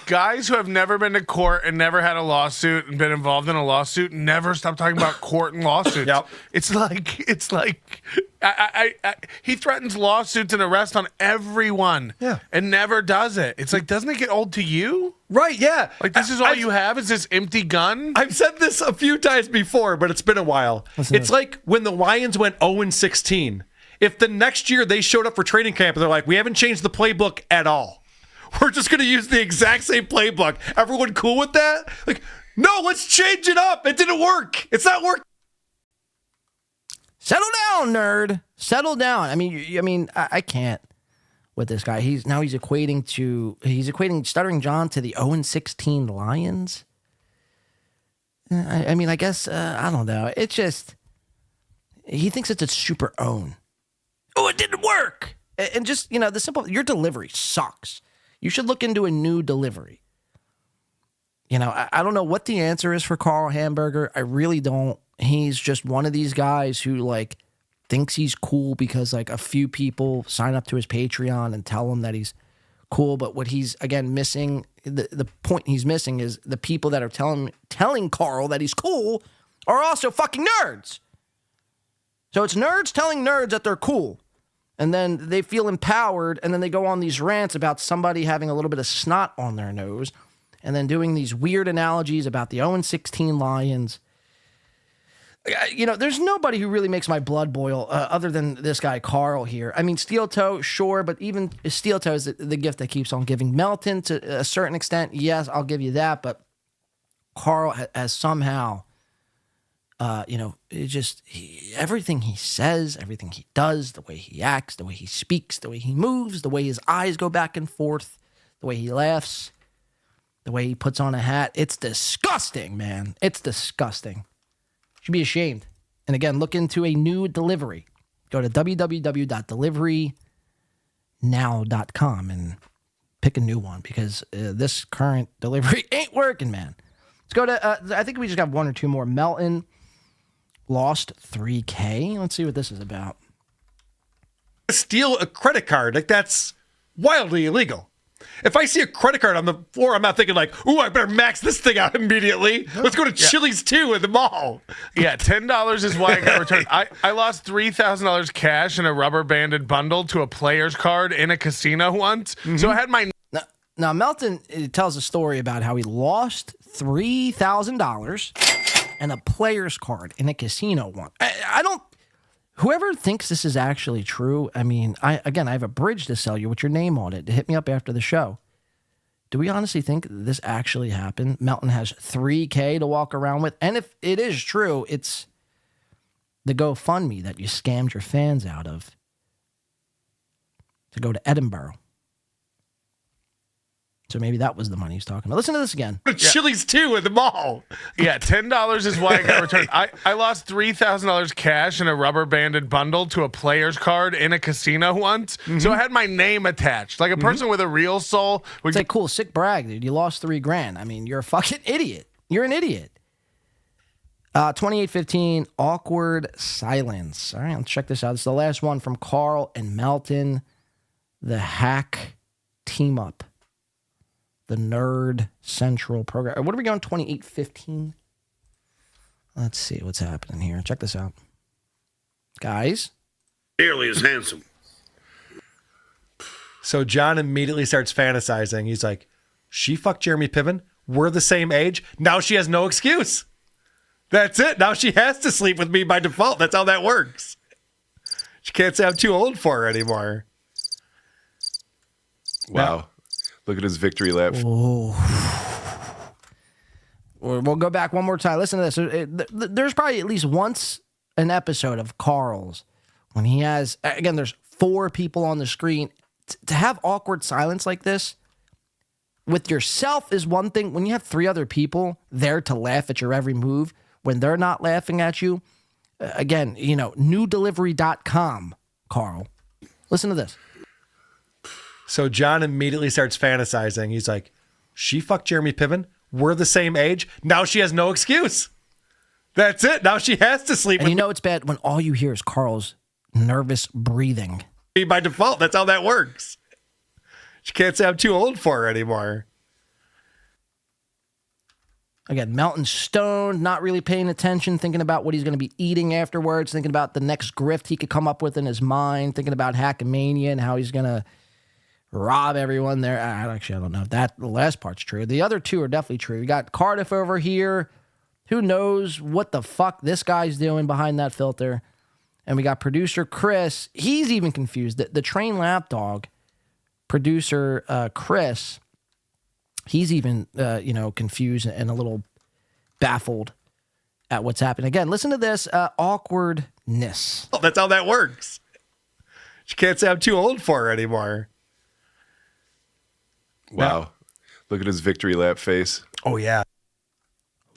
Guys who have never been to court and never had a lawsuit and been involved in a lawsuit never stop talking about court and lawsuits. Yep. It's like he threatens lawsuits and arrest on everyone. Yeah. And never does it. It's like, doesn't it get old to you? Right, yeah. Like, this is all you have is this empty gun? I've said this a few times before, but it's been a while. It's like when the Lions went 0-16. If the next year they showed up for training camp and they're like, we haven't changed the playbook at all. We're just going to use the exact same playbook. Everyone cool with that? Like, no, let's change it up. It didn't work. It's not working. Settle down, nerd. Settle down. I can't with this guy. He's equating Stuttering John to the 0-16 Lions. I guess, I don't know. It's just, he thinks it's a super own. Oh, it didn't work. And just, the simple, your delivery sucks. You should look into a new delivery. I don't know what the answer is for Carl Hamburger. I really don't. He's just one of these guys who thinks he's cool because a few people sign up to his Patreon and tell him that he's cool. But what he's again missing, the point he's missing is the people that are telling Carl that he's cool are also fucking nerds. So it's nerds telling nerds that they're cool. And then they feel empowered, and then they go on these rants about somebody having a little bit of snot on their nose, and then doing these weird analogies about the 0-16 Lions. There's nobody who really makes my blood boil other than this guy, Carl, here. I mean, Steel Toe, sure, but even Steel Toe is the gift that keeps on giving. Melton, to a certain extent, yes, I'll give you that, but Carl has somehow, everything he says, everything he does, the way he acts, the way he speaks, the way he moves, the way his eyes go back and forth, the way he laughs, the way he puts on a hat, it's disgusting, man. It's disgusting. Should be ashamed. And again, look into a new delivery. Go to www.deliverynow.com and pick a new one because this current delivery ain't working, man. Let's go to, I think we just got one or two more. Melton lost $3K. Let's see what this is about. Steal a credit card. Like, that's wildly illegal. If I see a credit card on the floor, I'm not thinking like, ooh, I better max this thing out immediately. Let's go to Chili's too at the mall. Yeah, $10 is why I got returned. I lost $3,000 cash in a rubber banded bundle to a player's card in a casino once. Mm-hmm. So I had my... Now Melton tells a story about how he lost $3,000 and a player's card in a casino once. I don't... Whoever thinks this is actually true, I mean, I have a bridge to sell you with your name on it. Hit me up after the show. Do we honestly think this actually happened? Melton has $3K to walk around with. And if it is true, it's the GoFundMe that you scammed your fans out of to go to Edinburgh. So maybe that was the money he's talking about. Listen to this again. Chili's too at the mall. Yeah, $10 is why I got returned. I lost $3,000 cash in a rubber banded bundle to a player's card in a casino once. Mm-hmm. So I had my name attached. Like a person with a real soul. It's like, cool, sick brag, dude. You lost $3,000. I mean, you're a fucking idiot. You're an idiot. 2815, awkward silence. All right, let's check this out. This is the last one from Carl and Melton. The hack team up. The Nerd Central program. What are we going? 2815. Let's see what's happening here. Check this out, guys. Nearly as handsome. So John immediately starts fantasizing. He's like, "She fucked Jeremy Piven. We're the same age. Now she has no excuse. That's it. Now she has to sleep with me by default. That's how that works. She can't say I'm too old for her anymore." Wow. Look at his victory lap. We'll go back one more time. Listen to this. There's probably at least once an episode of Carl's when he has, again, there's 4 people on the screen. To have awkward silence like this with yourself is one thing. When you have 3 other people there to laugh at your every move, when they're not laughing at you, again, newdelivery.com, Carl. Listen to this. So John immediately starts fantasizing. He's like, "She fucked Jeremy Piven. We're the same age. Now she has no excuse. That's it. Now she has to sleep with me." It's bad when all you hear is Carl's nervous breathing. By default, that's how that works. She can't say I'm too old for her anymore. Again, Melton stoned, not really paying attention, thinking about what he's going to be eating afterwards, thinking about the next grift he could come up with in his mind, thinking about Hackamania and how he's going to rob everyone there. I don't know if the last part's true. The other 2 are definitely true. We got Cardiff over here. Who knows what the fuck this guy's doing behind that filter? And we got producer Chris. He's even confused. The train lapdog, producer Chris, he's even confused and a little baffled at what's happening. Again, listen to this awkwardness. That's how that works. She can't say I'm too old for her anymore. Wow. Look at his victory lap face. Oh, yeah.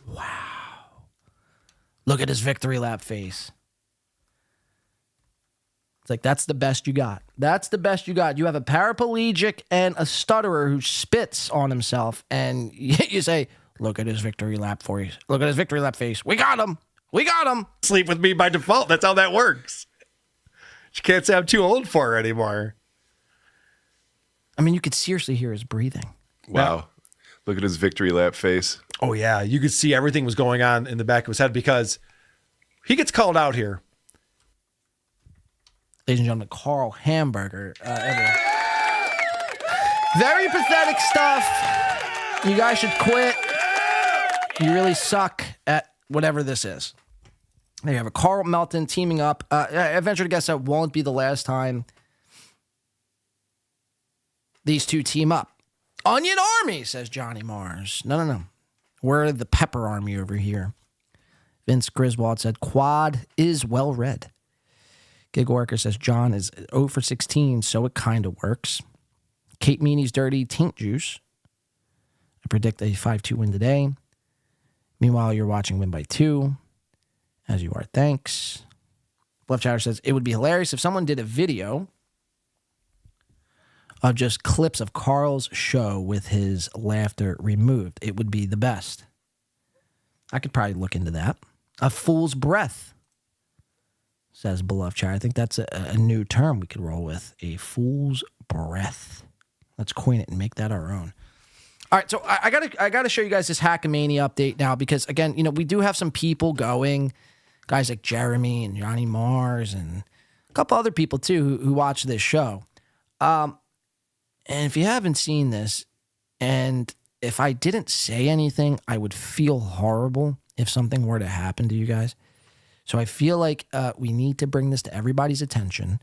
Wow. Look at his victory lap face. It's like, that's the best you got. That's the best you got. You have a paraplegic and a stutterer who spits on himself, and you say, "Look at his victory lap for you. Look at his victory lap face. We got him. We got him." Sleep with me by default. That's how that works. She can't say I'm too old for her anymore. I mean, you could seriously hear his breathing. Wow. Look at his victory lap face. Oh, yeah. You could see everything was going on in the back of his head because he gets called out here. ladies and gentlemen, Carl Hamburger. Very pathetic stuff. You guys should quit. You really suck at whatever this is. There you have a Carl Melton teaming up. I venture to guess that won't be the last time these two team up. Onion Army, says Johnny Mars. No. We're the Pepper Army over here. Vince Griswold said, Quad is well read. Gig Worker says, John is 0 for 16, so it kind of works. Kate Meany's Dirty Taint Juice. I predict a 5-2 win today. Meanwhile, you're watching Win by 2. As you are, thanks. Bluff Chatter says, it would be hilarious if someone did a video of just clips of Carl's show with his laughter removed. It would be the best. I could probably look into that. A fool's breath, says Beloved Chatter. I think that's a new term we could roll with. A fool's breath. Let's coin it and make that our own. All right, so I gotta show you guys this Hackamania update now because, again, we do have some people going. Guys like Jeremy and Johnny Mars and a couple other people, too, who watch this show. And if you haven't seen this, and if I didn't say anything, I would feel horrible if something were to happen to you guys. So I feel like we need to bring this to everybody's attention.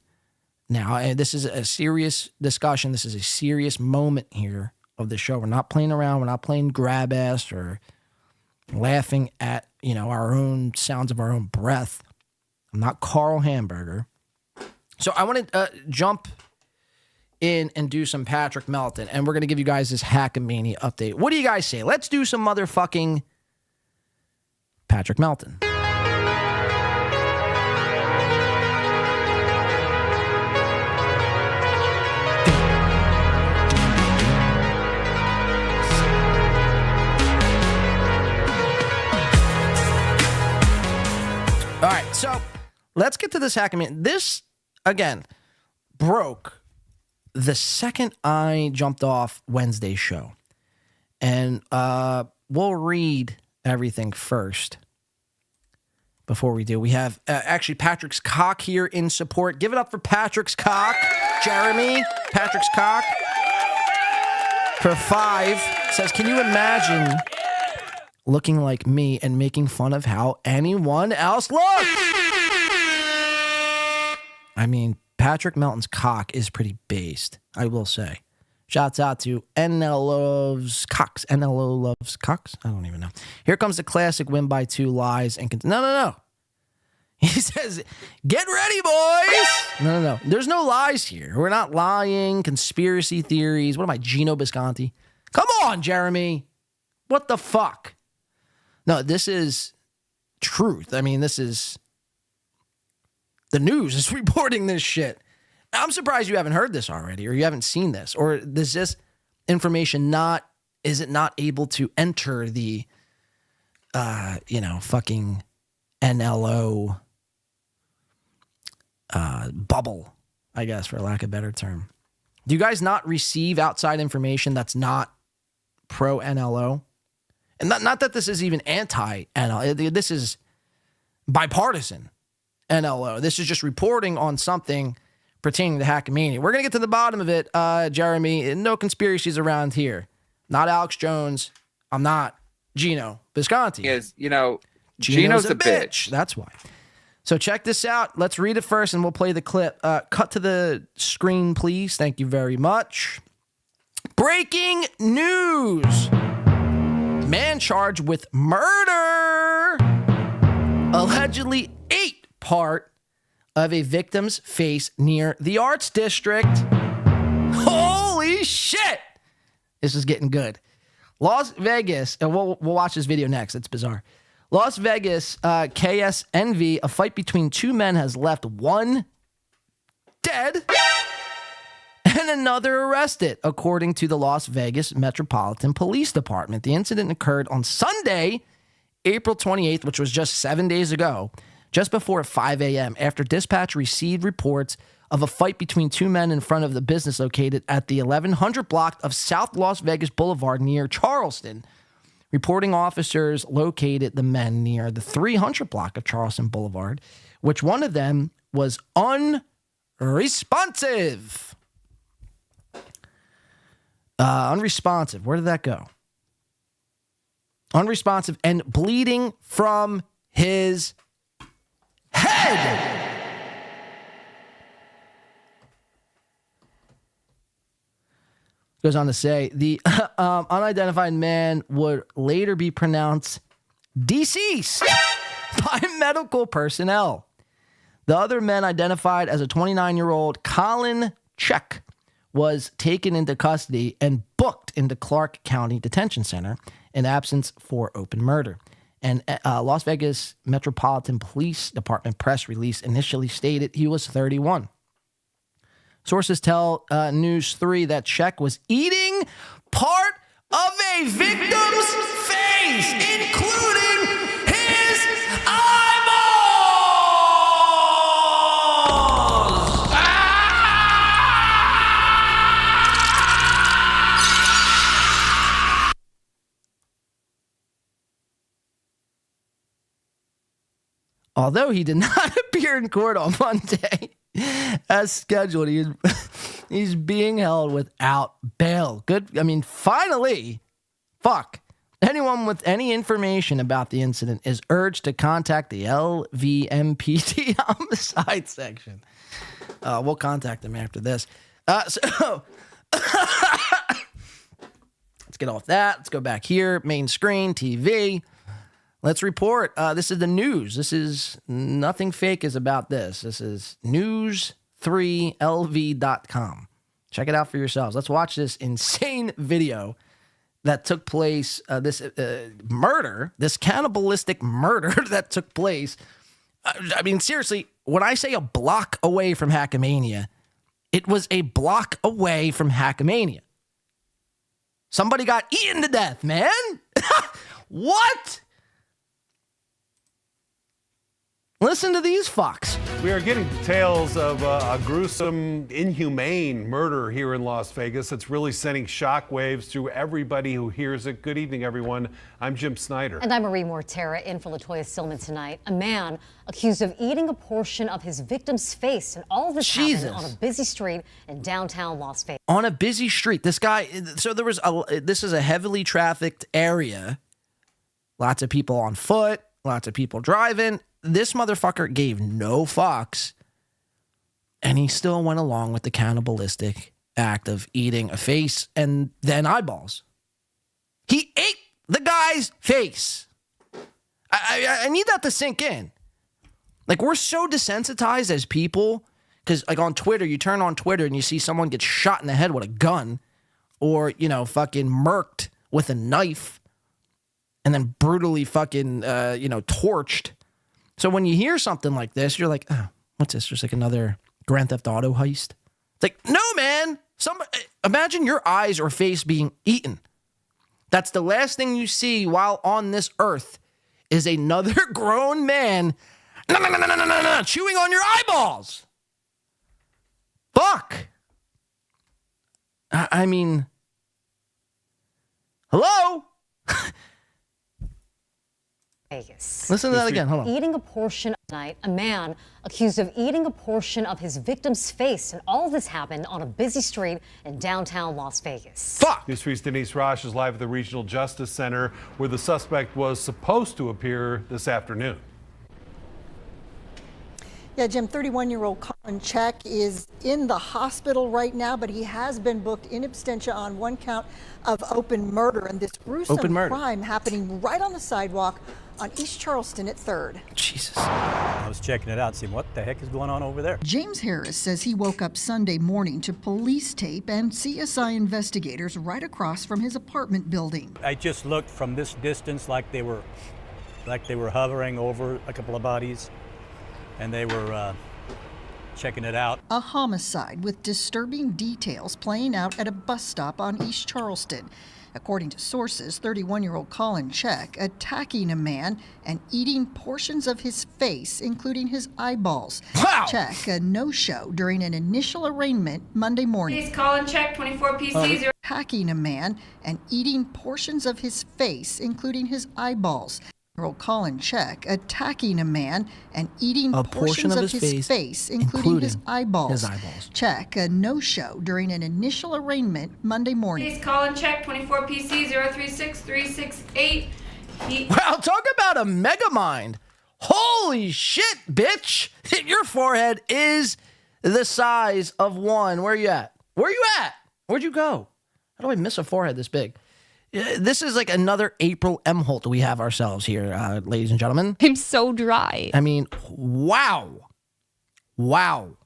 Now, and this is a serious discussion. This is a serious moment here of the show. We're not playing around. We're not playing grab ass or laughing at, our own sounds of our own breath. I'm not Carl Hamburger. So I want to jump in and do some Patrick Melton, and we're going to give you guys this Hackamania update. What do you guys say? Let's do some motherfucking Patrick Melton. All right, so let's get to this Hackamania. This, again, broke the second I jumped off Wednesday's show. And we'll read everything first before we do. We have actually Patrick's cock here in support. Give it up for Patrick's cock. Jeremy, Patrick's cock. For 5, says, can you imagine looking like me and making fun of how anyone else looks? I mean, Patrick Melton's cock is pretty based, I will say. Shouts out to NL Loves Cox. NLO Loves Cox? I don't even know. Here comes the classic Win by 2 lies and... No. He says, get ready, boys. No. There's no lies here. We're not lying, conspiracy theories. What am I, Gino Bisconti? Come on, Jeremy. What the fuck? No, this is truth. I mean, this is... The news is reporting this shit. I'm surprised you haven't heard this already, or you haven't seen this, or is this information is it not able to enter the, fucking NLO bubble, I guess, for lack of a better term. Do you guys not receive outside information that's not pro NLO? And not that this is even anti-NLO. This is bipartisan NLO. This is just reporting on something pertaining to Hackamania. We're going to get to the bottom of it, Jeremy. No conspiracies around here. Not Alex Jones. I'm not Gino Bisconti. Gino's a bitch. That's why. So check this out. Let's read it first and we'll play the clip. Cut to the screen, please. Thank you very much. Breaking news. Man charged with murder allegedly ate part of a victim's face near the Arts District. Holy shit! This is getting good. Las Vegas, and we'll watch this video next. It's bizarre. Las Vegas, KSNV, a fight between two men has left one dead and another arrested, according to the Las Vegas Metropolitan Police Department. The incident occurred on Sunday, April 28th, which was just 7 days ago, just before 5 a.m., after dispatch received reports of a fight between two men in front of the business located at the 1100 block of South Las Vegas Boulevard near Charleston. Reporting officers located the men near the 300 block of Charleston Boulevard, which one of them was unresponsive. Unresponsive. Where did that go? Unresponsive and bleeding from his head. Goes on to say the unidentified man would later be pronounced deceased by medical personnel. The other men identified as a 29-year-old Colin Check was taken into custody and booked into Clark County Detention Center in absence for open murder. And Las Vegas Metropolitan Police Department press release initially stated he was 31. Sources tell News 3 that Check was eating part of a victim's face, including his eyeballs! Although he did not appear in court on Monday, as scheduled, he's being held without bail. Good. I mean, finally, fuck. Anyone with any information about the incident is urged to contact the LVMPD homicide section. We'll contact them after this. So let's get off that. Let's go back here. Main screen, TV. Let's report. This is the news. This is nothing fake is about this. This is news3lv.com. Check it out for yourselves. Let's watch this insane video that took place, this murder, this cannibalistic murder that took place. I mean, seriously, when I say a block away from Hackamania, it was a block away from Hackamania. Somebody got eaten to death, man. What? Listen to these fucks. We are getting details of a gruesome, inhumane murder here in Las Vegas. It's really sending shockwaves through everybody who hears it. Good evening, everyone. I'm Jim Snyder. And I'm Marie Mortera, in for LaToya Stillman tonight. A man accused of eating a portion of his victim's face. And all of this happened on a busy street in downtown Las Vegas. On a busy street. This guy, so there was this is a heavily trafficked area. Lots of people on foot, lots of people driving. This motherfucker gave no fucks, and he still went along with the cannibalistic act of eating a face and then eyeballs. He ate the guy's face. I need that to sink in. Like, we're so desensitized as people, because, like, on Twitter, you turn on Twitter and you see someone get shot in the head with a gun, or, you know, fucking murked with a knife, and then brutally fucking, torched. So when you hear something like this, you're like, oh, what's this? Just like another Grand Theft Auto heist? It's like, no, man. Imagine your eyes or face being eaten. That's the last thing you see while on this earth is another grown man chewing on your eyeballs. Fuck. I mean, hello? Vegas. Listen to that again. Hold on. Eating a portion tonight, a man accused of eating a portion of his victim's face, and all of this happened on a busy street in downtown Las Vegas. Fuck. News 3's Denise Rosh is live at the Regional Justice Center, where the suspect was supposed to appear this afternoon. Yeah, Jim, 31-year-old Colin Check is in the hospital right now, but he has been booked in absentia on one count of open murder, and this gruesome crime happening right on the sidewalk on East Charleston at 3rd. Jesus. I was checking it out, seeing what the heck is going on over there. James Harris says he woke up Sunday morning to police tape and CSI investigators right across from his apartment building. I just looked from this distance like they were hovering over a couple of bodies, and they were checking it out. A homicide with disturbing details playing out at a bus stop on East Charleston. According to sources, 31-year-old Colin Check attacking a man and eating portions of his face, including his eyeballs. Wow. Check a no-show during an initial arraignment Monday morning. Please Colin Check, 24 PC0. Attacking a man and eating portions of his face, including his eyeballs. Colin Check attacking a man and eating A portions of his face, including his eyeballs. Check, a no-show during an initial arraignment Monday morning. Please call and check 24 PC 036368. Wow, talk about a mega mind. Holy shit, bitch. Your forehead is the size of one. Where you at? Where you at? Where'd you go? How do I miss a forehead this big? This is like another April Emholt we have ourselves here, ladies and gentlemen. I'm so dry. I mean, wow. Wow.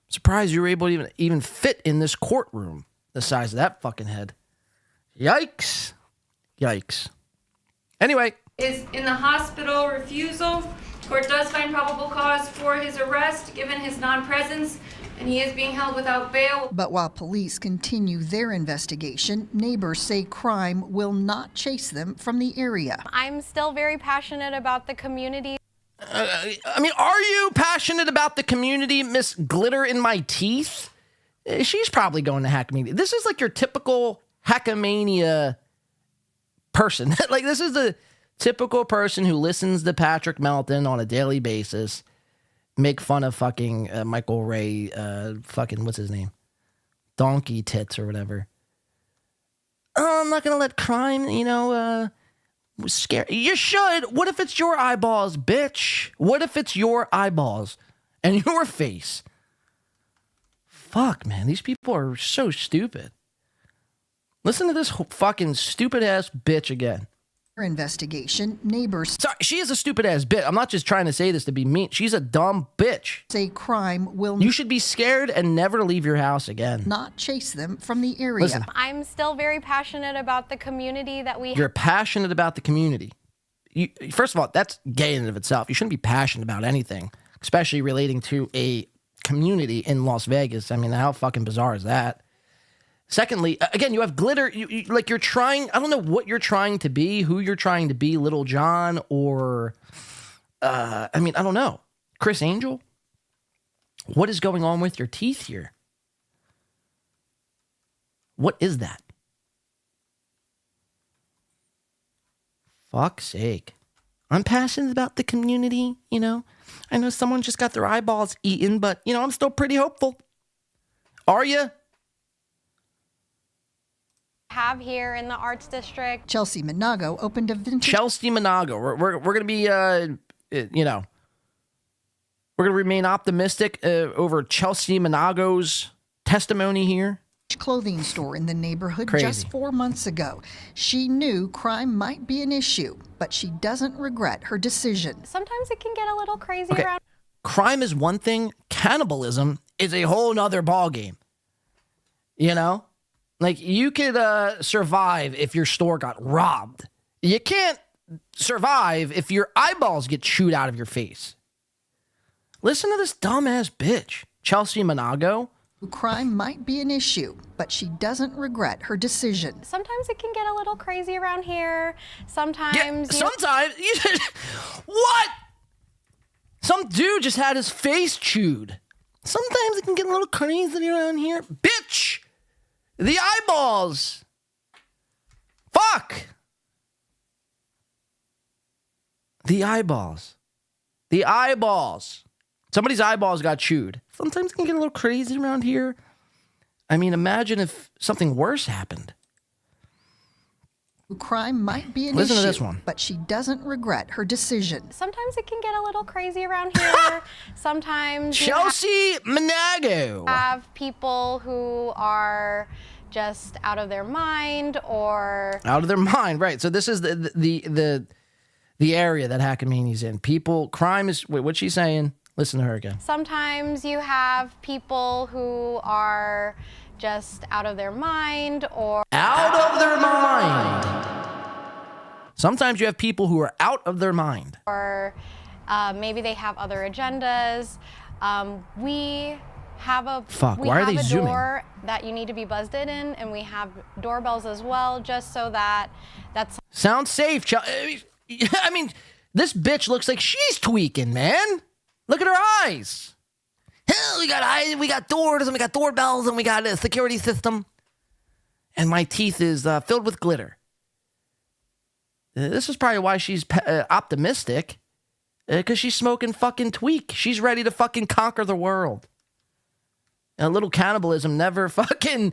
Surprised you were able to even fit in this courtroom the size of that fucking head. Yikes. Yikes. Anyway. Is in the hospital. Refusal. Court does find probable cause for his arrest given his non-presence, and he is being held without bail. But while police continue their investigation, neighbors say crime will not chase them from the area. I'm still very passionate about the community. I mean, are you passionate about the community, Miss Glitter in My Teeth? She's probably going to Hackamania. This is like your typical Hackamania person. Like, this is the typical person who listens to Patrick Melton on a daily basis, make fun of fucking Michael Ray, fucking, what's his name? Donkey Tits or whatever. Oh, I'm not going to let crime, scare. You should. What if it's your eyeballs, bitch? What if it's your eyeballs and your face? Fuck, man. These people are so stupid. Listen to this fucking stupid ass bitch again. Investigation, neighbors. Sorry, she is a stupid ass bitch. I'm not just trying to say this to be mean. She's a dumb bitch. Say crime will. You should be scared and never leave your house again. Not chase them from the area. Listen, I'm still very passionate about the community that we have. You're passionate about the community. First of all, that's gay in and of itself. You shouldn't be passionate about anything, especially relating to a community in Las Vegas. I mean, how fucking bizarre is that? Secondly, again, you have glitter. You're trying. I don't know what you're trying to be, who you're trying to be, Little John or, I don't know, Chris Angel. What is going on with your teeth here? What is that? Fuck's sake. I'm passionate about the community, I know someone just got their eyeballs eaten, but, I'm still pretty hopeful. Are you? Have here in the Arts District. Chelsea Minago opened a vintage. Chelsea Minago. We're going to be, we're going to remain optimistic over Chelsea Minago's testimony here. Clothing store in the neighborhood Crazy. Just 4 months ago. She knew crime might be an issue, but she doesn't regret her decision. Sometimes it can get a little crazy Okay. around. Crime is one thing. Cannibalism is a whole nother ballgame. Like, you could survive if your store got robbed. You can't survive if your eyeballs get chewed out of your face. Listen to this dumbass bitch, Chelsea Minago. Crime might be an issue, but she doesn't regret her decision. Sometimes it can get a little crazy around here. Sometimes. What? Some dude just had his face chewed. Sometimes it can get a little crazy around here. Bitch! The eyeballs! Fuck! The eyeballs. The eyeballs. Somebody's eyeballs got chewed. Sometimes it can get a little crazy around here. I mean, imagine if something worse happened. Crime might be an Listen issue, to this one. but she doesn't regret her decision. Sometimes it can get a little crazy around here. Sometimes Chelsea Minago. Have people who are just out of their mind or Out of their mind, right? So this is the area that Hackamani's in. Crime is. Wait, what's she saying? Listen to her again. sometimes you have people who are just out of their mind or Out of their mind. Sometimes you have people who are out of their mind. or maybe they have other agendas. We have a Fuck, we why are have they a zooming? door that you need to be buzzed in, and we have doorbells as well, just so that that's Sounds safe. I mean, this bitch looks like she's tweaking, man. Look at her eyes. Hell, we got doors and we got doorbells and we got a security system. And my teeth is filled with glitter. This is probably why she's optimistic. Because she's smoking fucking tweak. She's ready to fucking conquer the world. And a little cannibalism never fucking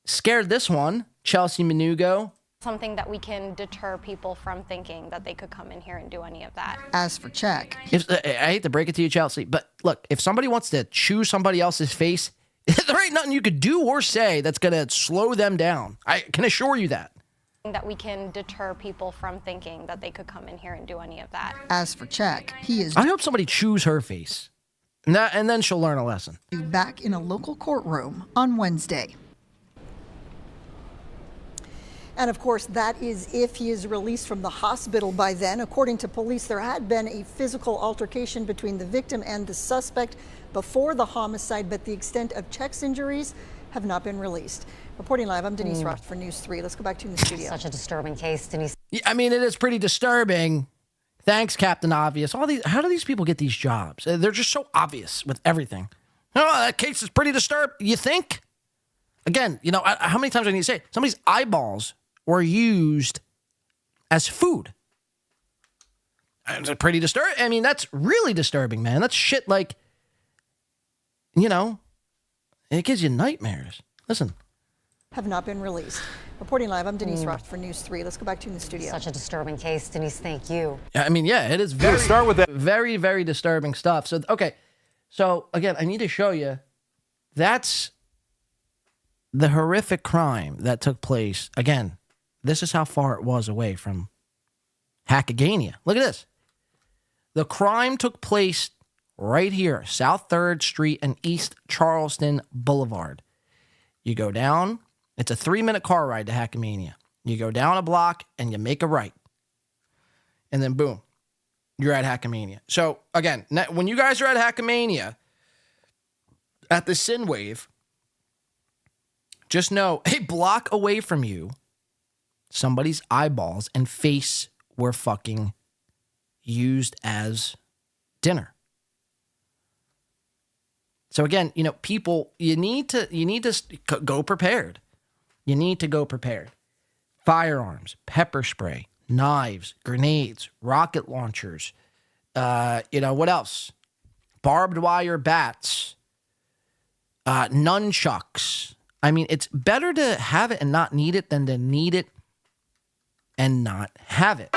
scared this one. Chelsea Minugo. Something that we can deter people from thinking that they could come in here and do any of that. As for check, I hate to break it to you, Chelsea, but look, if somebody wants to chew somebody else's face, there ain't nothing you could do or say that's going to slow them down. I can assure you that. That we can deter people from thinking that they could come in here and do any of that. As for check, he is I hope somebody chews her face. And then she'll learn a lesson. back in a local courtroom on Wednesday. And of course, that is if he is released from the hospital by then. According to police, there had been a physical altercation between the victim and the suspect before the homicide, but the extent of Check's injuries have not been released. Reporting live, I'm Denise Ross for News 3. Let's go back to the studio. Such a disturbing case, Denise. Yeah, I mean, it is pretty disturbing. Thanks, Captain Obvious. How do these people get these jobs? They're just so obvious with everything. Oh, that case is pretty disturbing. You think? Again, how many times do I need to say it? Somebody's eyeballs were used as food. It's pretty disturbing. I mean, that's really disturbing, man. That's shit like, it gives you nightmares. Listen. Have not been released. Reporting live, I'm Denise Ross for News 3. Let's go back to the studio. Such a disturbing case, Denise. Thank you. I mean, yeah, it is very, start with that. Very, very disturbing stuff. So, okay. So, again, I need to show you. That's the horrific crime that took place. Again, this is how far it was away from Hackagania. Look at this. The crime took place right here, South 3rd Street and East Charleston Boulevard. You go down. It's a 3-minute car ride to Hackagania. You go down a block and you make a right. And then boom, you're at Hackagania. So again, when you guys are at Hackagania, at the Sin Wave, just know a block away from you, somebody's eyeballs and face were fucking used as dinner. So again, people, you need to go prepared. You need to go prepared. Firearms, pepper spray, knives, grenades, rocket launchers. What else? Barbed wire bats, nunchucks. I mean, it's better to have it and not need it than to need it and not have it.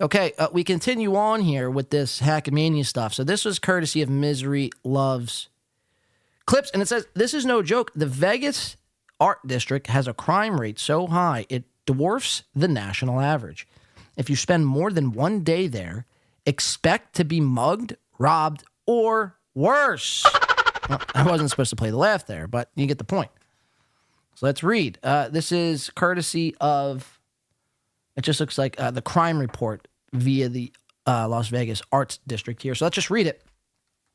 Okay, we continue on here with this Hackmania stuff. So this was courtesy of Misery Loves Clips, and it says, this is no joke. The Vegas Art District has a crime rate so high, it dwarfs the national average. If you spend more than one day there, expect to be mugged, robbed, or worse. Well, I wasn't supposed to play the laugh there, but you get the point. So let's read. This is courtesy of, it just looks like the crime report via the Las Vegas Arts District here. So let's just read it.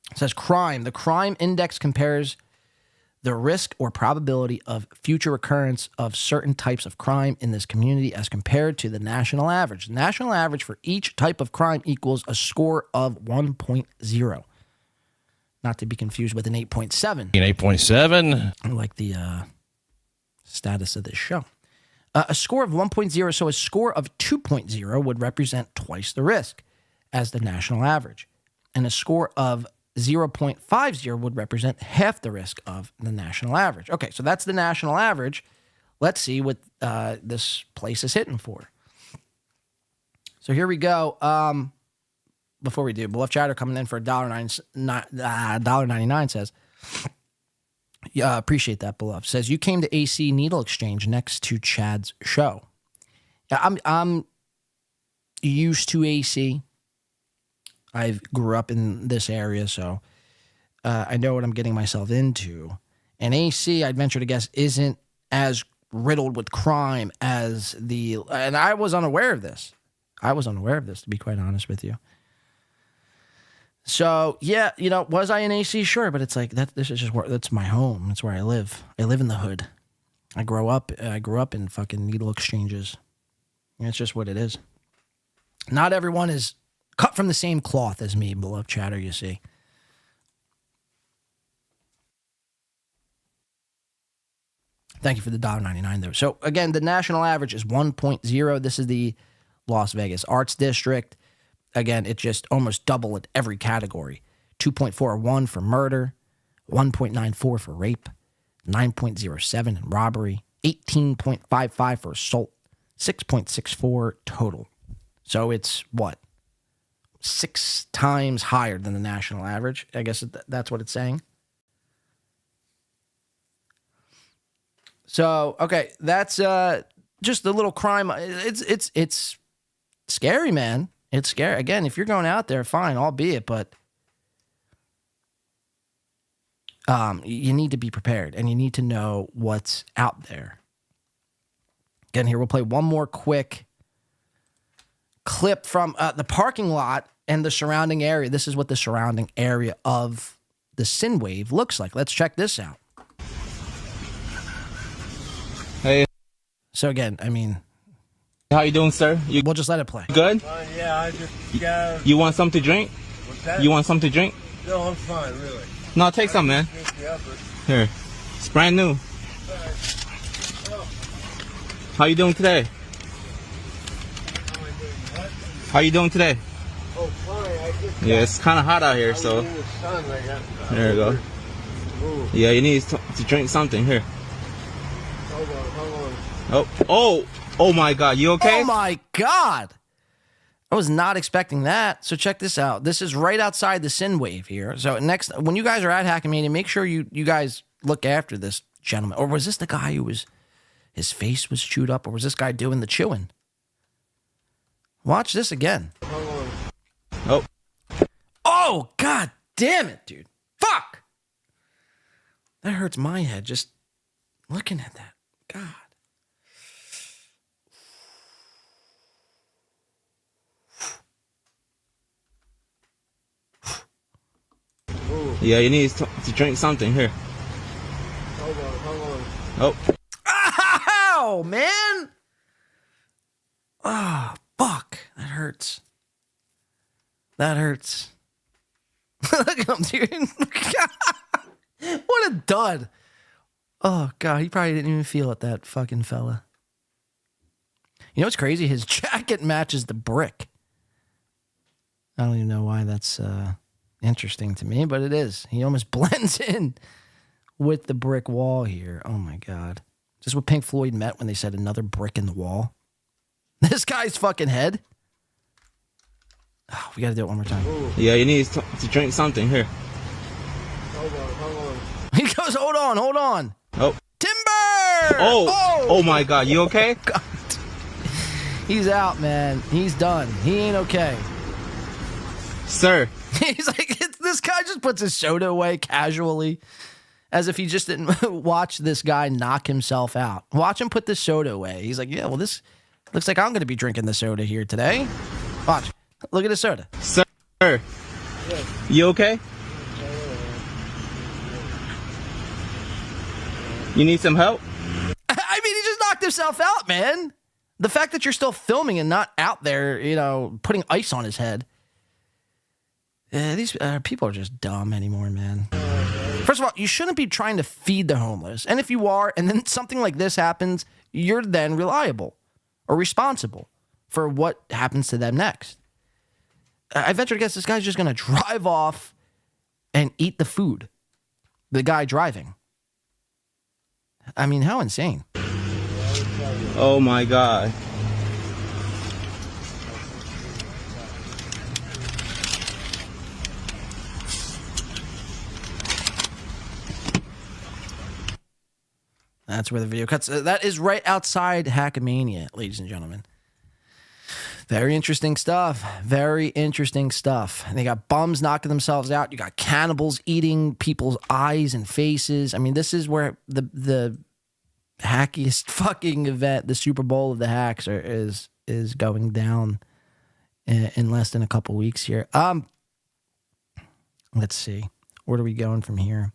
It says crime. The crime index compares the risk or probability of future occurrence of certain types of crime in this community as compared to the national average. The national average for each type of crime equals a score of 1.0. Not to be confused with an 8.7. An 8.7. Like the status of this show. A score of 1.0, so a score of 2.0 would represent twice the risk as the national average. And a score of 0.50 would represent half the risk of the national average. Okay, so that's the national average. Let's see what this place is hitting for. So here we go. Before we do, Beloved Chatter coming in for $1.99 says, yeah, appreciate that, Beloved. Says, you came to AC Needle Exchange next to Chad's show. Yeah, I'm used to AC. I grew up in this area, so I know what I'm getting myself into. And AC, I'd venture to guess, isn't as riddled with crime as the... And I was unaware of this. To be quite honest with you. So, yeah, was I in AC? Sure, but it's like, this is just where, that's my home. That's where I live. I live in the hood. I grew up in fucking needle exchanges. It's just what it is. Not everyone is cut from the same cloth as me, Beloved Chatter, you see. Thank you for the $1.99 there. So again, the national average is 1.0. This is the Las Vegas Arts District. Again, it just almost doubled at every category. 2.41 for murder, 1.94 for rape, 9.07 in robbery, 18.55 for assault, 6.64 total. So it's what? 6 times higher than the national average. I guess that's what it's saying. So, okay, that's just a little crime. It's scary, man. It's scary. Again, if you're going out there, fine, albeit, but you need to be prepared and you need to know what's out there. Again, here we'll play one more quick clip from the parking lot and the surrounding area. This is what the surrounding area of the sin wave looks like. Let's check this out. Hey. So again, I mean, how you doing, sir? We'll just let it play. Good? Yeah, I just got... You want something to drink? What's that? You want something to drink? No, I'm fine, really. No, take some, man. Here. It's brand new. How you doing today? How you doing today? Oh, fine. I just Yeah, it's kind of hot out here, so... in the sun, I got... There you go. Yeah, you need to drink something. Here. Hold on. Oh my God, you okay? Oh my God. I was not expecting that. So check this out. This is right outside the sin wave here. So next, when you guys are at Hackamania, make sure you guys look after this gentleman. Or was this the guy who his face was chewed up? Or was this guy doing the chewing? Watch this again. Oh, God damn it, dude. Fuck. That hurts my head just looking at that. God. Yeah, you need to drink something. Here. Hold on. Ow, man. Oh, fuck. That hurts. That hurts. Look at him, dude. What a dud. Oh, God. He probably didn't even feel it, that fucking fella. You know what's crazy? His jacket matches the brick. I don't even know why that's interesting to me, but it is. He almost blends in with the brick wall here. Oh, my God. Is this what Pink Floyd meant when they said another brick in the wall? This guy's fucking head. Oh, we got to do it one more time. Yeah, you need to drink something. Here. Hold on. He goes, hold on. Oh. Timber! Oh my God, you okay? God. He's out, man. He's done. He ain't okay. Sir. He's like, this guy just puts his soda away casually, as if he just didn't watch this guy knock himself out. Watch him put the soda away. He's like, yeah, well, this looks like I'm going to be drinking the soda here today. Watch. Look at the soda. Sir. You okay? You need some help? I mean, he just knocked himself out, man. The fact that you're still filming and not out there, putting ice on his head. These people are just dumb anymore, man. First of all, you shouldn't be trying to feed the homeless. And if you are, and then something like this happens, you're then reliable or responsible for what happens to them next. I venture to guess this guy's just going to drive off and eat the food. The guy driving. I mean, how insane. Oh my God. That's where the video cuts. That is right outside Hackamania, ladies and gentlemen. Very interesting stuff. Very interesting stuff. And they got bums knocking themselves out. You got cannibals eating people's eyes and faces. I mean, this is where the hackiest fucking event, the Super Bowl of the hacks, is going down in less than a couple weeks here. Let's see. Where are we going from here?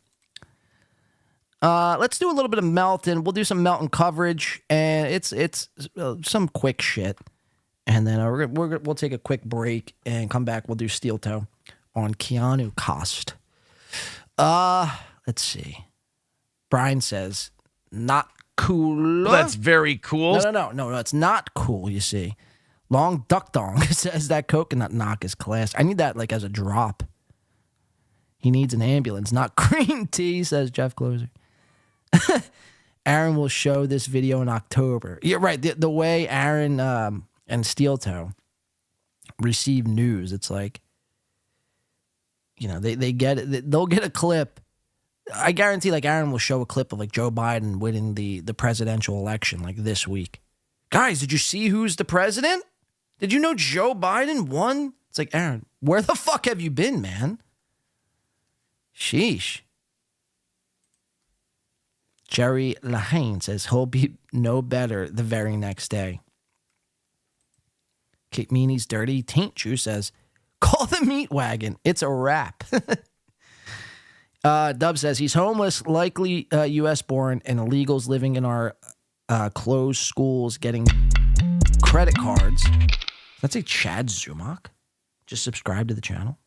Let's do a little bit of Melton. We'll do some Melton coverage, and it's some quick shit. And then we'll take a quick break and come back. We'll do Steel Toe on Keanu cost. Let's see. Brian says, not cool. cool. Well, that's very cool. No, it's not cool, you see. Long Duck Dong says that coconut knock is class. I need that like as a drop. He needs an ambulance, not green tea, says Jeff Closer. Aaron will show this video in October. Yeah, right. The way Aaron and Steel Toe receive news, it's like, you know, they get it. They'll get a clip. I guarantee, like, Aaron will show a clip of like Joe Biden winning the presidential election like this week. Guys, did you see who's the president? Did you know Joe Biden won? It's like, Aaron, where the fuck have you been, man? Sheesh. Jerry Lahane says he'll be no better the very next day. Kate Meany's Dirty Taint Juice says, call the meat wagon. It's a wrap. Dub says he's homeless, likely U.S. born, and illegals living in our closed schools getting credit cards. That's a Chad Zumach. Just subscribe to the channel.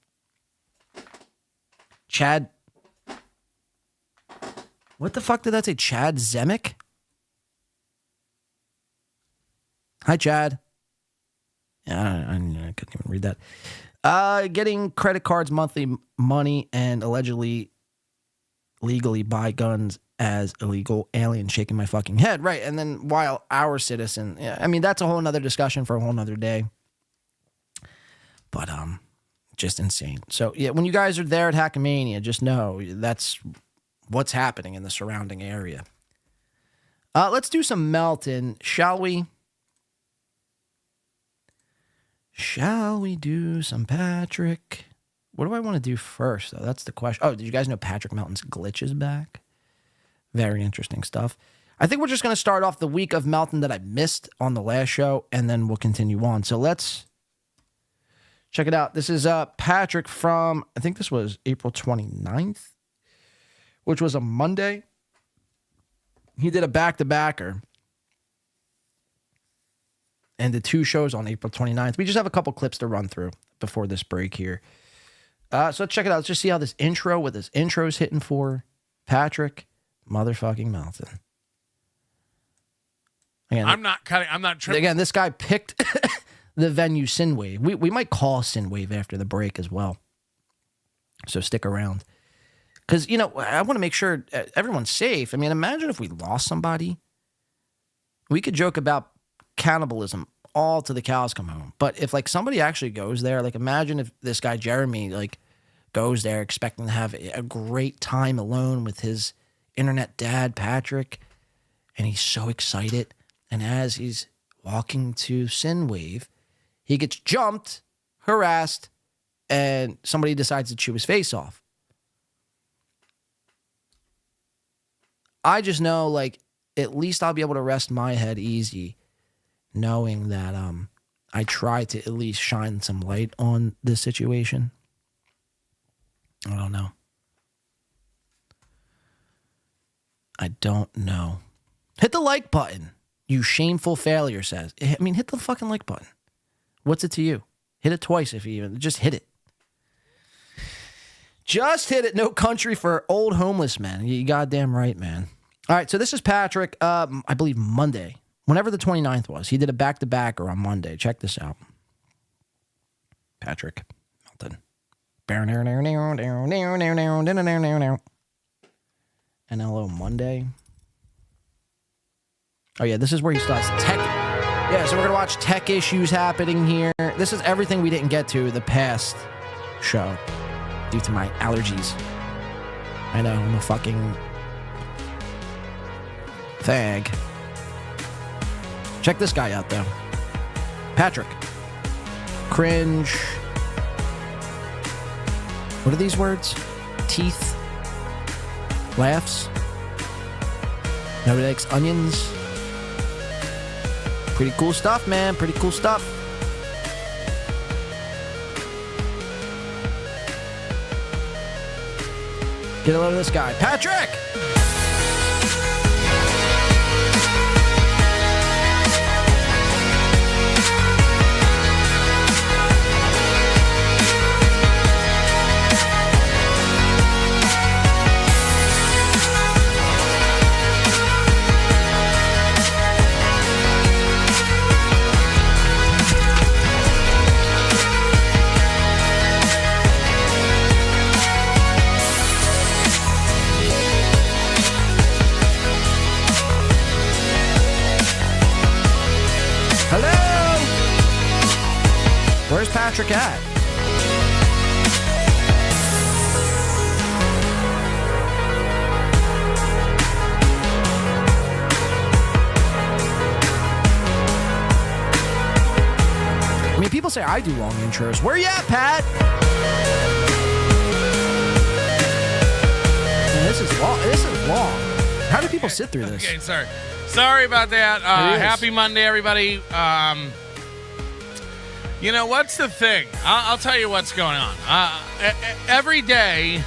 Chad. What the fuck did that say? Chad Zemek? Hi, Chad. Yeah, I couldn't even read that. Getting credit cards, monthly money, and allegedly legally buy guns as illegal alien, shaking my fucking head. Right. And then while our citizen, yeah, I mean, that's a whole nother discussion for a whole nother day. But just insane. So yeah, when you guys are there at Hackamania, just know that's what's happening in the surrounding area. Let's do some Melton, shall we? Shall we do some Patrick? What do I want to do first, though? That's the question. Oh, did you guys know Patrick Melton's glitch is back? Very interesting stuff. I think we're just going to start off the week of Melton that I missed on the last show, and then we'll continue on. So let's check it out. This is Patrick from, I think this was April 29th, which was a Monday. He did a back-to-backer and the two shows on April 29th. We just have a couple clips to run through before this break here. So let's check it out. Let's just see how this intro, what this intro is hitting for Patrick motherfucking Melton. Again, I'm not tripping. Again, this guy picked the venue Synwave. We might call Synwave after the break as well. So stick around. Because, you know, I want to make sure everyone's safe. I mean, imagine if we lost somebody. We could joke about cannibalism all to the cows come home. But if, like, somebody actually goes there, like, imagine if this guy Jeremy, like, goes there expecting to have a great time alone with his internet dad, Patrick, and he's so excited. And as he's walking to Synwave, he gets jumped, harassed, and somebody decides to chew his face off. I just know, like, at least I'll be able to rest my head easy knowing that I try to at least shine some light on this situation. I don't know. I don't know. Hit the like button, you shameful failure says. I mean, hit the fucking like button. What's it to you? Hit it twice if you even. Just hit it. Just hit it. No country for old homeless men. You goddamn right, man. All right, so this is Patrick, I believe Monday, whenever the 29th was. He did a back-to-backer on Monday. Check this out. Patrick Melton. NLO Monday. Oh, yeah, this is where he starts tech. Yeah, so we're going to watch tech issues happening here. This is everything we didn't get to the past show due to my allergies. I know, I'm a fucking fag. Check this guy out, though. Patrick. Cringe. What are these words? Teeth. Laughs. Nobody likes onions. Pretty cool stuff, man. Pretty cool stuff. Get a load of this guy. Patrick! Where's Patrick at? I mean, people say I do long intros. Where you at, Pat? Man, this is long. This is long. How do people sit through this? Okay, sorry about that. Happy Monday, everybody. You know, what's the thing? I'll tell you what's going on. Every day,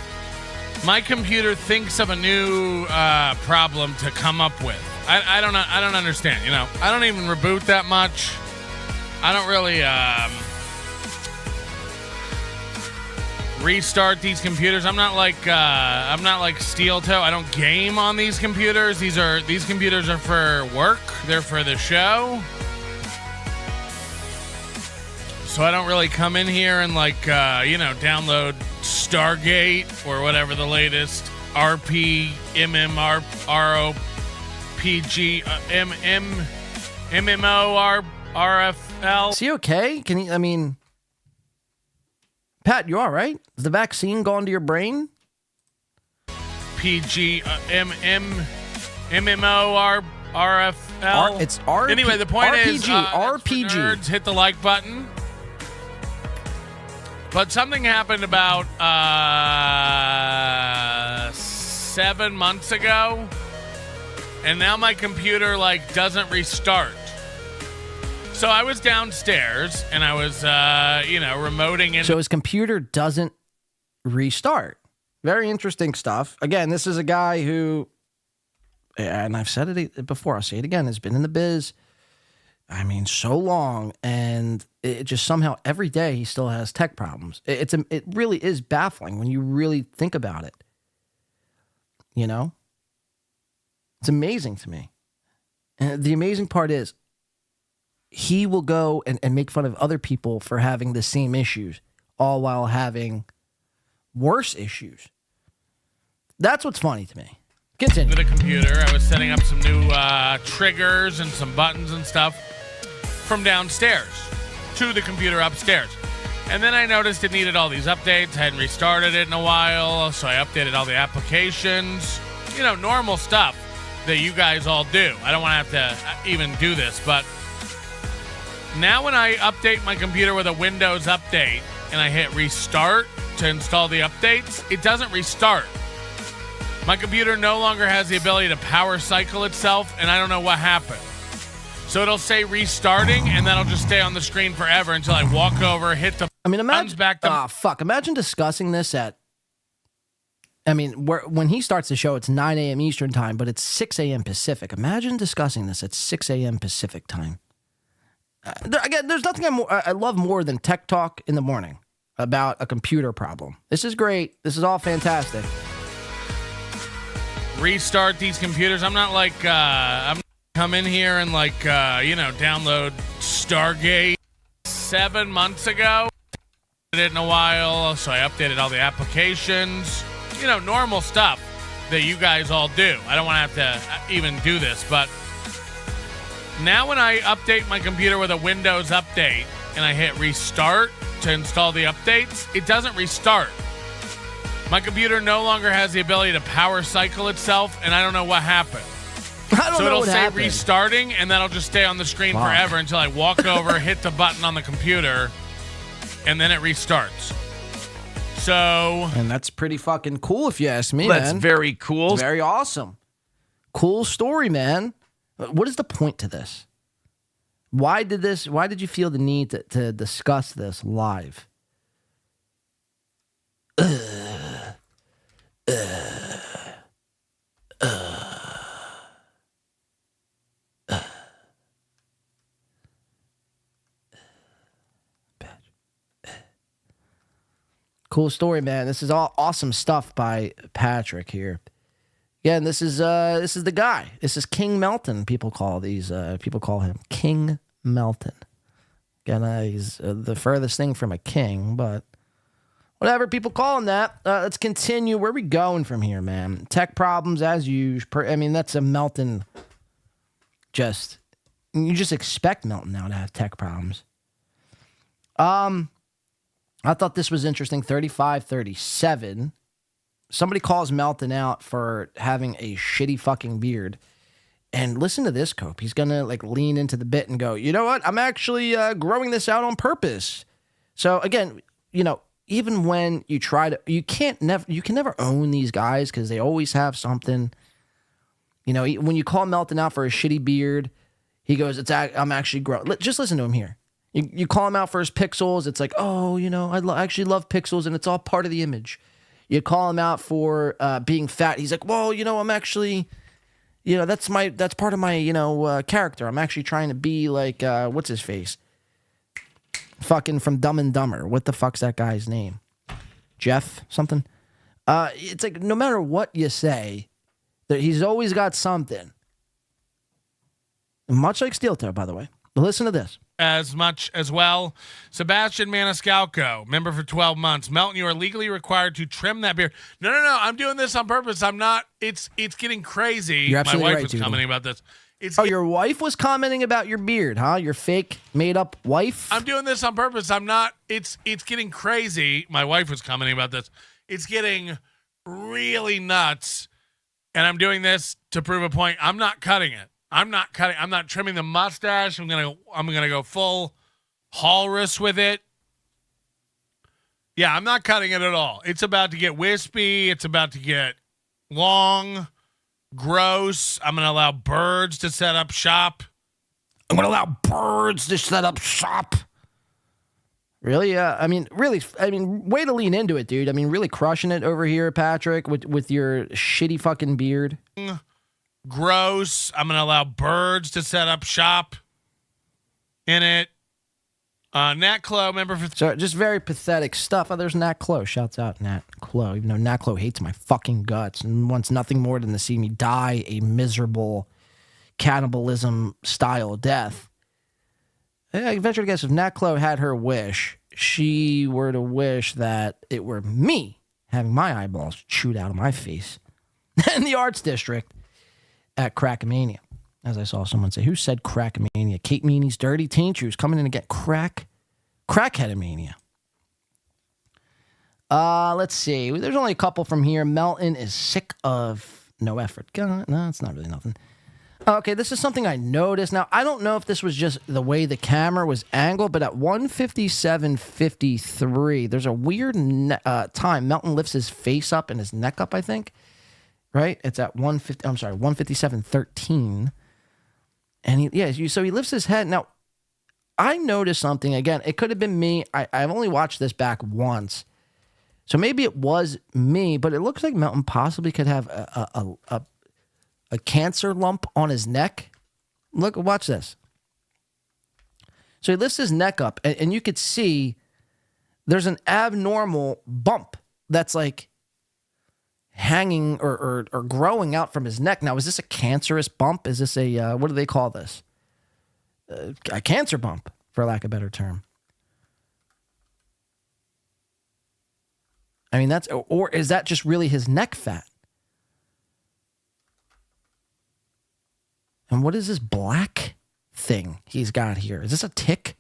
my computer thinks of a new problem to come up with. I don't understand. You know, I don't even reboot that much. I don't really restart these computers. I'm not like Steel Toe. I don't game on these computers. These computers are for work. They're for the show. So I don't really come in here and download Stargate or whatever the latest RP MMORPG RFL. Is he okay? Can he? I mean, Pat, you all right? Is the vaccine gone to your brain? PG MMORPG. It's RP. Anyway, the point is, RPG. Nerds, hit the like button. But something happened about 7 months ago, and now my computer doesn't restart. So I was downstairs and I was remoting in. So his computer doesn't restart. Very interesting stuff. Again, this is a guy who, and I've said it before, I'll say it again, has been in the biz, I mean, so long, and it just somehow every day he still has tech problems. It really is baffling when you really think about it. You know? It's amazing to me. And the amazing part is he will go and make fun of other people for having the same issues, all while having worse issues. That's what's funny to me. Continue. With a computer, I was setting up some new triggers and some buttons and stuff from downstairs to the computer upstairs. And then I noticed it needed all these updates. I hadn't restarted it in a while, so I updated all the applications. You know, normal stuff that you guys all do. I don't want to have to even do this, but now when I update my computer with a Windows update and I hit restart to install the updates, it doesn't restart. My computer no longer has the ability to power cycle itself, and I don't know what happened. So it'll say restarting, and that'll just stay on the screen forever until I walk over, hit the... I mean, imagine discussing this at... I mean, when he starts the show, it's 9 a.m. Eastern time, but it's 6 a.m. Pacific. Imagine discussing this at 6 a.m. Pacific time. Again, there's nothing I love more than tech talk in the morning about a computer problem. This is great. This is all fantastic. Restart these computers. I'm not I'm come in here and download Stargate 7 months ago. Did it in a while, so I updated all the applications. You know, normal stuff that you guys all do. I don't want to have to even do this, but now when I update my computer with a Windows update and I hit restart to install the updates, it doesn't restart. My computer no longer has the ability to power cycle itself, and I don't know what happened. So it'll say restarting, and that'll just stay on the screen forever until I walk over, hit the button on the computer, and then it restarts. So... And that's pretty fucking cool if you ask me, That's very cool. It's very awesome. Cool story, man. What is the point to this? Why did you feel the need to discuss this live? Cool story, man. This is all awesome stuff by Patrick here. Again, this is the guy. This is King Melton. People call him King Melton. Again, he's the furthest thing from a king, but whatever, people call him that. Let's continue. Where are we going from here, man? Tech problems as usual. I mean, that's a Melton. You just expect Melton now to have tech problems. I thought this was interesting. 35-37. Somebody calls Melton out for having a shitty fucking beard. And listen to this, Cope. He's going to like lean into the bit and go, you know what? I'm actually growing this out on purpose. So again, you know, even when you try to, you can never own these guys because they always have something. You know, when you call Melton out for a shitty beard, he goes, I'm actually growing. Just listen to him here. You call him out for his pixels. It's like, oh, you know, I actually love pixels and it's all part of the image. You call him out for being fat. He's like, well, you know, I'm actually, you know, that's part of my, you know, character. I'm actually trying to be like, what's his face? Fucking from Dumb and Dumber. What the fuck's that guy's name? Jeff something? It's like, no matter what you say, that he's always got something. Much like Steel Toe, by the way. Listen to this. As much as well. Sebastian Maniscalco, member for 12 months. Melton, you are legally required to trim that beard. No. I'm doing this on purpose. I'm not. It's getting crazy. You're absolutely My wife right, was dude. commenting about this. Your wife was commenting about your beard, huh? Your fake, made-up wife? I'm doing this on purpose. I'm not. It's getting crazy. My wife was commenting about this. It's getting really nuts, and I'm doing this to prove a point. I'm not cutting it. I'm not trimming the mustache. I'm gonna go full Walrus with it. Yeah, I'm not cutting it at all. It's about to get wispy. It's about to get long, gross. I'm gonna allow birds to set up shop. Really? Yeah. I mean, way to lean into it, dude. I mean, really crushing it over here, Patrick, with your shitty fucking beard. Gross. I'm going to allow birds to set up shop in it. Nat Clo, member for... So just very pathetic stuff. Oh, there's Nat Clo. Shouts out Nat Clo. Even though Nat Clo hates my fucking guts and wants nothing more than to see me die a miserable cannibalism-style death. I venture to guess if Nat Clo had her wish, she were to wish that it were me having my eyeballs chewed out of my face in the Arts District at Crackamania. As I saw someone say, who said Crackamania? Kate Meany's Dirty Tinctures coming in to get Crackheadamania. Let's see. There's only a couple from here. Melton is sick of no effort. God, no, it's not really nothing. Okay, this is something I noticed. Now, I don't know if this was just the way the camera was angled, but at 1:57:53, there's a weird time. Melton lifts his face up and his neck up, I think. Right? It's at 1:57:13. And so he lifts his head. Now, I noticed something. Again, it could have been me. I've only watched this back once. So maybe it was me, but it looks like Melton possibly could have a cancer lump on his neck. Look, watch this. So he lifts his neck up, and you could see there's an abnormal bump that's like hanging or growing out from his neck. Now, is this a cancerous bump? Is this a, what do they call this? A cancer bump, for lack of a better term. I mean, or is that just really his neck fat? And what is this black thing he's got here? Is this a tick?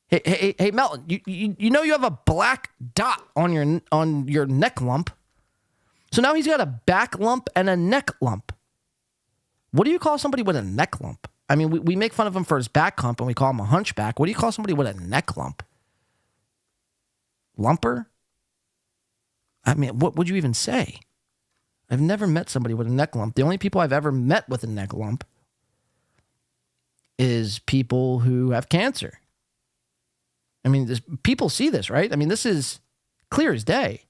Hey, Melton, you know you have a black dot on your neck lump. So now he's got a back lump and a neck lump. What do you call somebody with a neck lump? I mean, we make fun of him for his back hump and we call him a hunchback. What do you call somebody with a neck lump? Lumper? I mean, what would you even say? I've never met somebody with a neck lump. The only people I've ever met with a neck lump is people who have cancer. I mean, people see this, right? I mean, this is clear as day.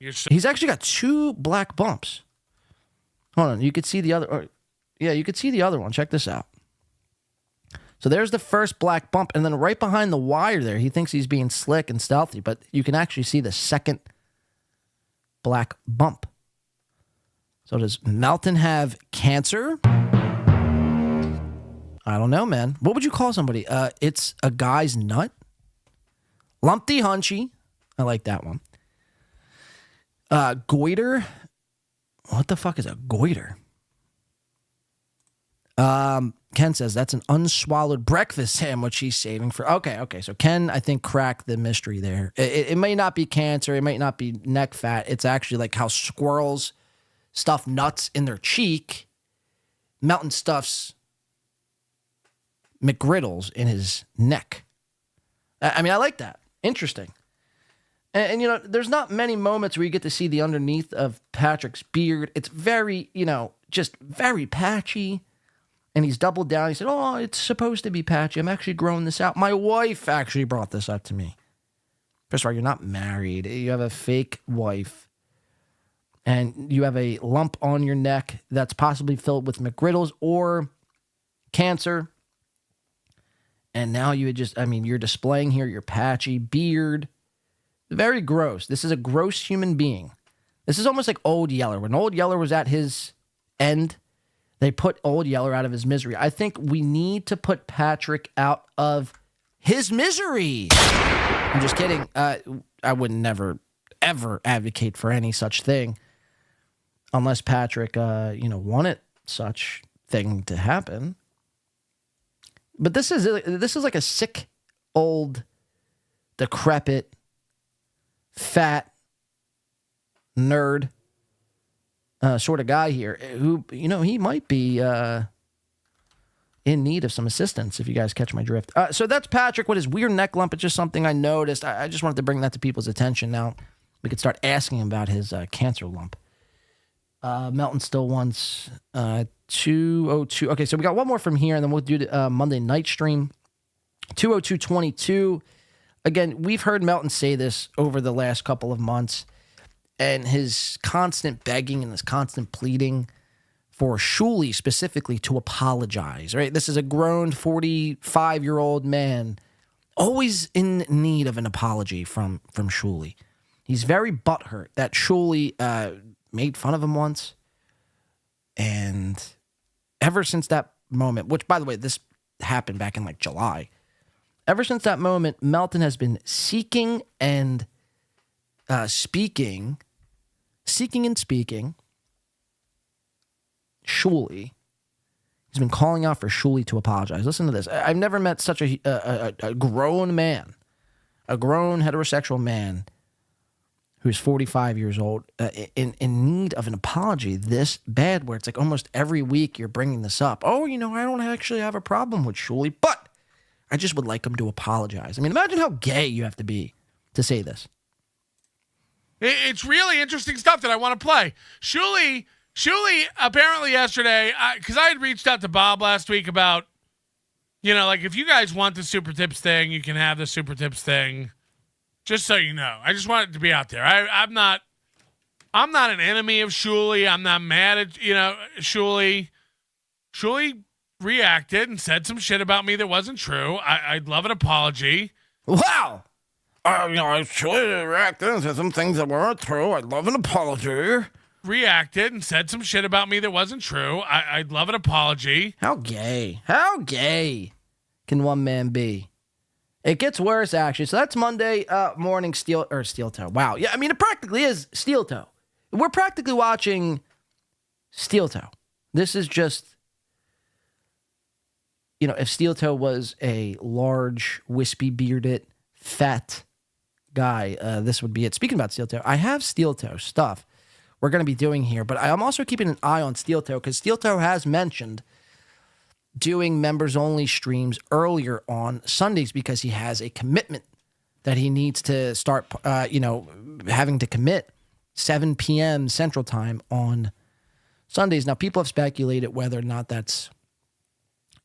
He's actually got two black bumps. Hold on, you could see the other. You could see the other one. Check this out. So there's the first black bump, and then right behind the wire there, he thinks he's being slick and stealthy, but you can actually see the second black bump. So does Melton have cancer? I don't know, man. What would you call somebody? It's a guy's nut? Lumpty hunchy. I like that one. Goiter. What the fuck is a goiter? Ken says that's an unswallowed breakfast sandwich he's saving for. Okay. So Ken, I think, cracked the mystery there. It may not be cancer. It might not be neck fat. It's actually like how squirrels stuff nuts in their cheek. Melton stuffs McGriddles in his neck. I mean, I like that. Interesting. And, there's not many moments where you get to see the underneath of Patrick's beard. It's very, just very patchy. And he's doubled down. He said, oh, it's supposed to be patchy. I'm actually growing this out. My wife actually brought this up to me. First of all, you're not married. You have a fake wife. And you have a lump on your neck that's possibly filled with McGriddles or cancer. And now you're displaying here your patchy beard. Very gross. This is a gross human being. This is almost like Old Yeller. When Old Yeller was at his end, they put Old Yeller out of his misery. I think we need to put Patrick out of his misery. I'm just kidding. I would never, ever advocate for any such thing unless Patrick, wanted such thing to happen. But this is like a sick, old, decrepit, fat, nerd sort of guy here who, he might be in need of some assistance, if you guys catch my drift. So that's Patrick with his weird neck lump. It's just something I noticed. I just wanted to bring that to people's attention. Now we could start asking him about his cancer lump. Melton still wants 202. Okay, so we got one more from here, and then we'll do the Monday night stream. 20222. Again, we've heard Melton say this over the last couple of months, and his constant begging and his constant pleading for Shuli specifically to apologize, right? This is a grown 45-year-old man, always in need of an apology from Shuli. He's very butthurt that Shuli made fun of him once. And ever since that moment, which, by the way, this happened back in July. Ever since that moment, Melton has been seeking and speaking Shuli. He's been calling out for Shuli to apologize. Listen to this. I've never met such a grown man, a grown heterosexual man who's 45 years old, in need of an apology this bad, where it's like almost every week you're bringing this up. Oh, I don't actually have a problem with Shuli, but I just would like him to apologize. I mean, imagine how gay you have to be to say this. It's really interesting stuff that I want to play. Shuli apparently yesterday, because I had reached out to Bob last week about, if you guys want the Super Tips thing, you can have the Super Tips thing. Just so you know, I just want it to be out there. I'm not an enemy of Shuli. I'm not mad at Shuli. Shuli reacted and said some shit about me that wasn't true. I'd love an apology. Wow. Shuli reacted and said some things that weren't true. I'd love an apology. Reacted and said some shit about me that wasn't true. I'd love an apology. How gay? How gay can one man be? It gets worse, actually. So that's Monday morning Steel Toe. Wow. Yeah, I mean, it practically is Steel Toe. We're practically watching Steel Toe. This is just, if Steel Toe was a large, wispy, bearded, fat guy, this would be it. Speaking about Steel Toe, I have Steel Toe stuff we're going to be doing here, but I'm also keeping an eye on Steel Toe because Steel Toe has mentioned doing members-only streams earlier on Sundays because he has a commitment that he needs to start, having to commit 7 p.m. Central Time on Sundays. Now, people have speculated whether or not that's,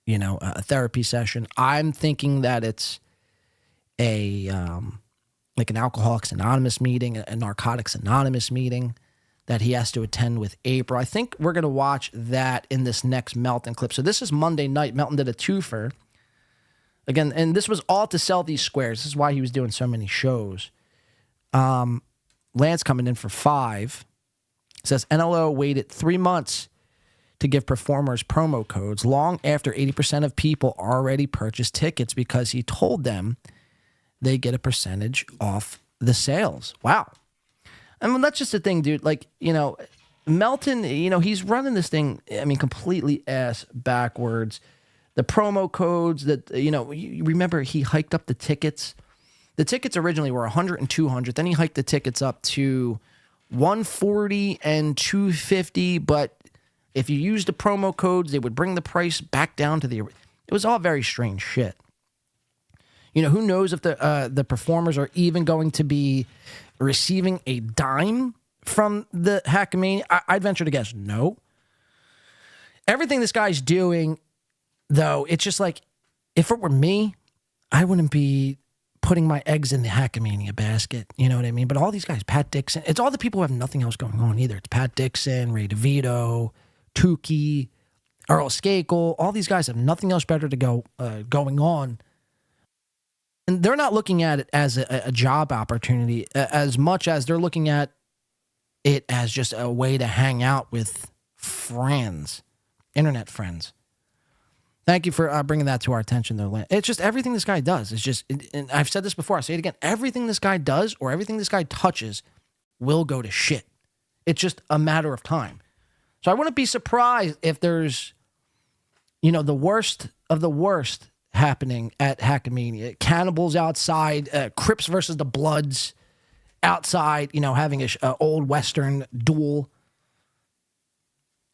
a therapy session. I'm thinking that it's an Alcoholics Anonymous meeting, a Narcotics Anonymous meeting that he has to attend with April. I think we're going to watch that in this next Melton clip. So this is Monday night. Melton did a twofer. Again, and this was all to sell these squares. This is why he was doing so many shows. Lance coming in for 5. Says, NLO waited 3 months to give performers promo codes long after 80% of people already purchased tickets because he told them they get a percentage off the sales. Wow. I mean, that's just the thing, dude. Melton, he's running this thing, completely ass backwards. The promo codes that, you remember he hiked up the tickets. The tickets originally were $100 and $200. Then he hiked the tickets up to $140 and $250. But if you used the promo codes, they would bring the price back down to it was all very strange shit. Who knows if the performers are even going to be receiving a dime from the Hackamania? I'd venture to guess no. Everything this guy's doing, though, it's just like, if it were me, I wouldn't be putting my eggs in the Hackamania basket. You know what I mean? But all these guys, Pat Dixon, it's all the people who have nothing else going on either. It's Pat Dixon, Ray DeVito, Tukey, Earl Skakel. All these guys have nothing else better to going on. And they're not looking at it as a job opportunity as much as they're looking at it as just a way to hang out with friends, internet friends. Thank you for bringing that to our attention, though. It's just everything this guy does. It's just, and I've said this before, I'll say it again. Everything this guy does or everything this guy touches will go to shit. It's just a matter of time. So I wouldn't be surprised if there's, the worst of the worst happening at Hackamania. Cannibals outside, Crips versus the Bloods outside, having a old Western duel.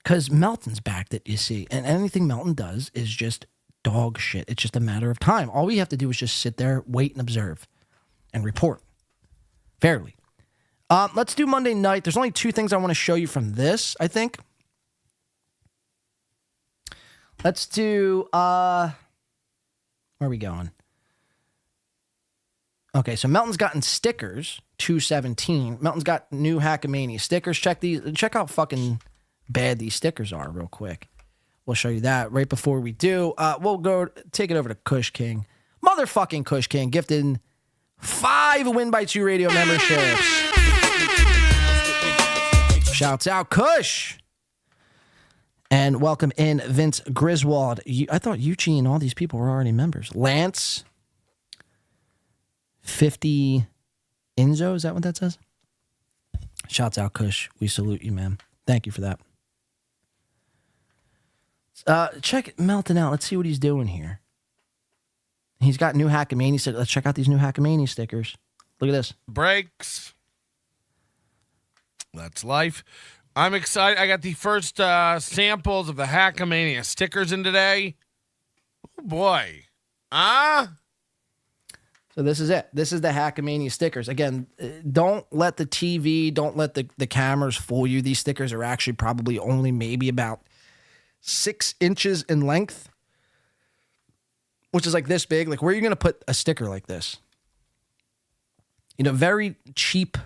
Because Melton's backed it, you see. And anything Melton does is just dog shit. It's just a matter of time. All we have to do is just sit there, wait and observe, and report fairly. Let's do Monday night. There's only two things I want to show you from this, I think. Let's do, where are we going? Okay, so Melton's gotten stickers, 217. Melton's got new Hackamania stickers. Check out fucking bad these stickers are real quick. We'll show you that right before we do. We'll go take it over to Kush King. Motherfucking Kush King gifted 5 Win by 2 radio memberships. Shouts out Kush. And welcome in Vince Griswold. I thought Yuchi and all these people were already members. Lance, 50 Enzo, is that what that says? Shouts out Kush. We salute you, man. Thank you for that. Check Melton out. Let's see what he's doing here. He's got new Hackamania stickers. Let's check out these new Hackamania stickers. Look at this. Breaks. That's life. I'm excited. I got the first samples of the Hackamania stickers in today. Oh, boy. So this is it. This is the Hackamania stickers. Again, don't let the TV, don't let the cameras fool you. These stickers are actually probably only maybe about 6 inches in length, which is like this big. Like, where are you going to put a sticker like this? Very cheap.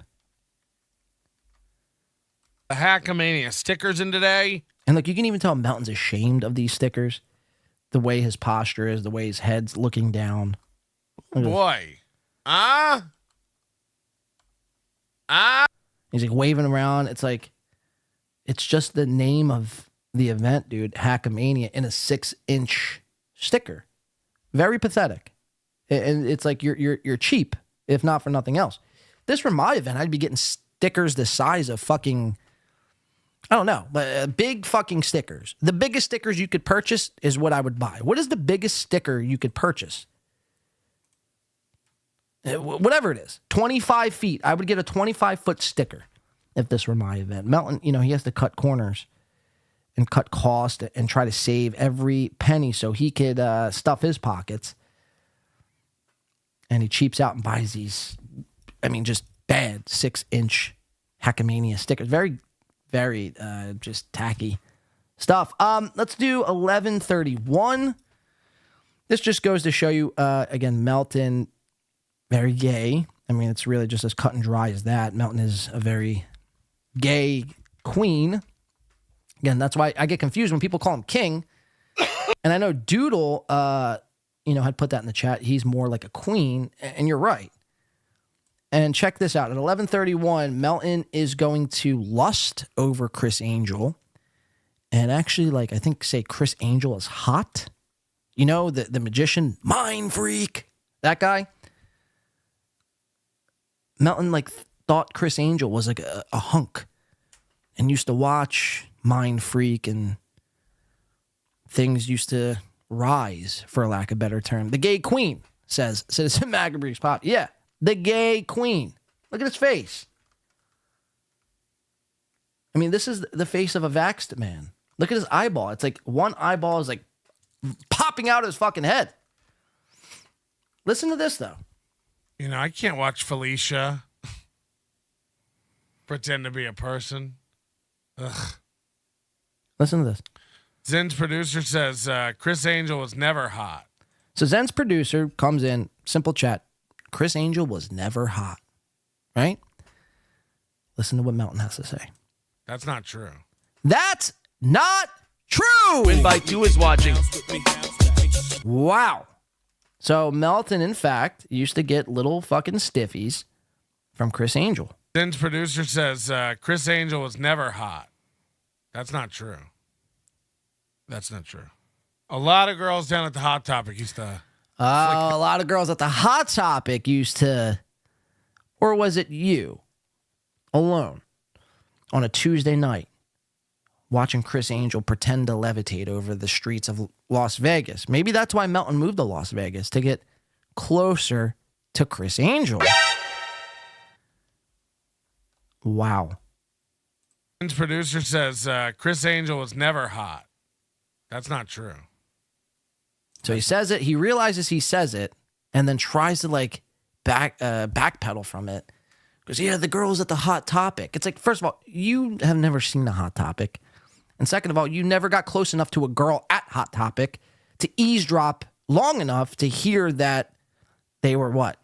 The Hackamania stickers in today. And look, you can even tell Melton's ashamed of these stickers. The way his posture is, the way his head's looking down. Boy. He's like waving around. It's like, it's just the name of the event, dude. Hackamania in a 6-inch sticker. Very pathetic. And it's like you're cheap, if not for nothing else. This for my event, I'd be getting stickers the size of fucking, I don't know, but big fucking stickers. The biggest stickers you could purchase is what I would buy. What is the biggest sticker you could purchase? Whatever it is, 25 feet. I would get a 25-foot sticker if this were my event. Melton, he has to cut corners and cut cost and try to save every penny so he could stuff his pockets. And he cheaps out and buys these, just bad 6-inch Hackamania stickers. Very, very just tacky stuff. Let's do 1131. This just goes to show you, again, Melton, very gay. It's really just as cut and dry as that. Melton is a very gay queen. Again, that's why I get confused when people call him king. And I know Doodle, had put that in the chat. He's more like a queen, and you're right. And check this out. At 11:31, Melton is going to lust over Chris Angel. And actually, I think say Chris Angel is hot. The magician, mind freak, that guy. Melton thought Chris Angel was like a hunk. and used to watch Mind Freak, and things used to rise, for lack of a better term. The gay queen, says Citizen Magabreeze Pop. Yeah, the gay queen. Look at his face. I mean, this is the face of a vaxxed man. Look at his eyeball. It's like one eyeball is like popping out of his fucking head. Listen to this, though. You know, I can't watch Felicia pretend to be a person. Ugh. Listen to this. Zen's producer says Chris Angel was never hot. So Zen's producer comes in, simple chat. Chris Angel was never hot, right? Listen to what Melton has to say. That's not true. That's not true. Win by 2 is watching. Wow. So Melton, in fact, used to get little fucking stiffies from Chris Angel. Zen's producer says Chris Angel was never hot. That's not true. That's not true. A lot of girls down at the Hot Topic used to. A lot of girls at the Hot Topic used to, or was it you, alone, on a Tuesday night, watching Chris Angel pretend to levitate over the streets of Las Vegas? Maybe that's why Melton moved to Las Vegas, to get closer to Chris Angel. Wow. Zen's producer says Chris Angel was never hot. That's not true. So he says it, he realizes he says it, and then tries to like backpedal from it. Because, yeah, the girls at the Hot Topic. It's like, first of all, you have never seen the Hot Topic. And second of all, you never got close enough to a girl at Hot Topic to eavesdrop long enough to hear that they were what?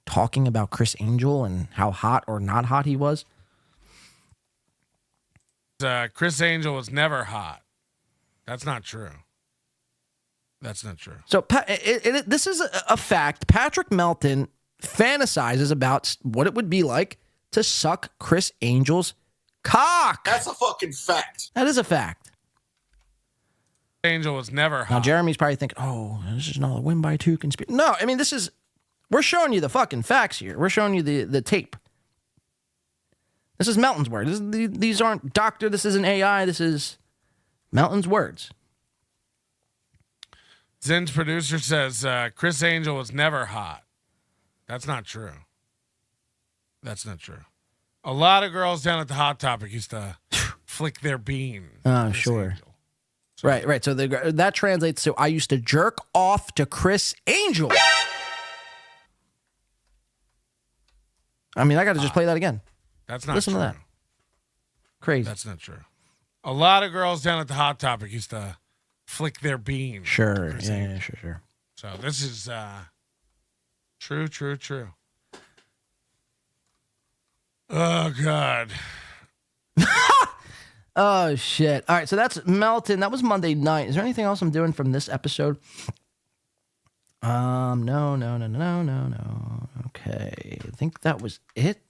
Talking about Chris Angel and how hot or not hot he was? Chris Angel was never hot. That's not true. That's not true. So this is a fact. Patrick Melton fantasizes about what it would be like to suck Chris Angel's cock. That's a fucking fact. That is a fact. Angel was never hot. Now, Jeremy's probably thinking, oh, this is another win by 2 conspiracy. No, I mean, we're showing you the fucking facts here. We're showing you the tape. This is Melton's word. These aren't doctor. This isn't AI. This is Melton's words. Zen's producer says Chris Angel was never hot. That's not true. That's not true. A lot of girls down at the Hot Topic used to flick their bean. Oh, sure. So, right. So that translates to I used to jerk off to Chris Angel. I mean, I got to just play that again. That's not Listen true. to that. Crazy. That's not true. A lot of girls down at the Hot Topic used to flick their bean. Sure. Yeah, sure. So this is true. Oh, God. Oh, shit. All right, so that's Melton. That was Monday night. Is there anything else I'm doing from this episode? No. Okay. I think that was it.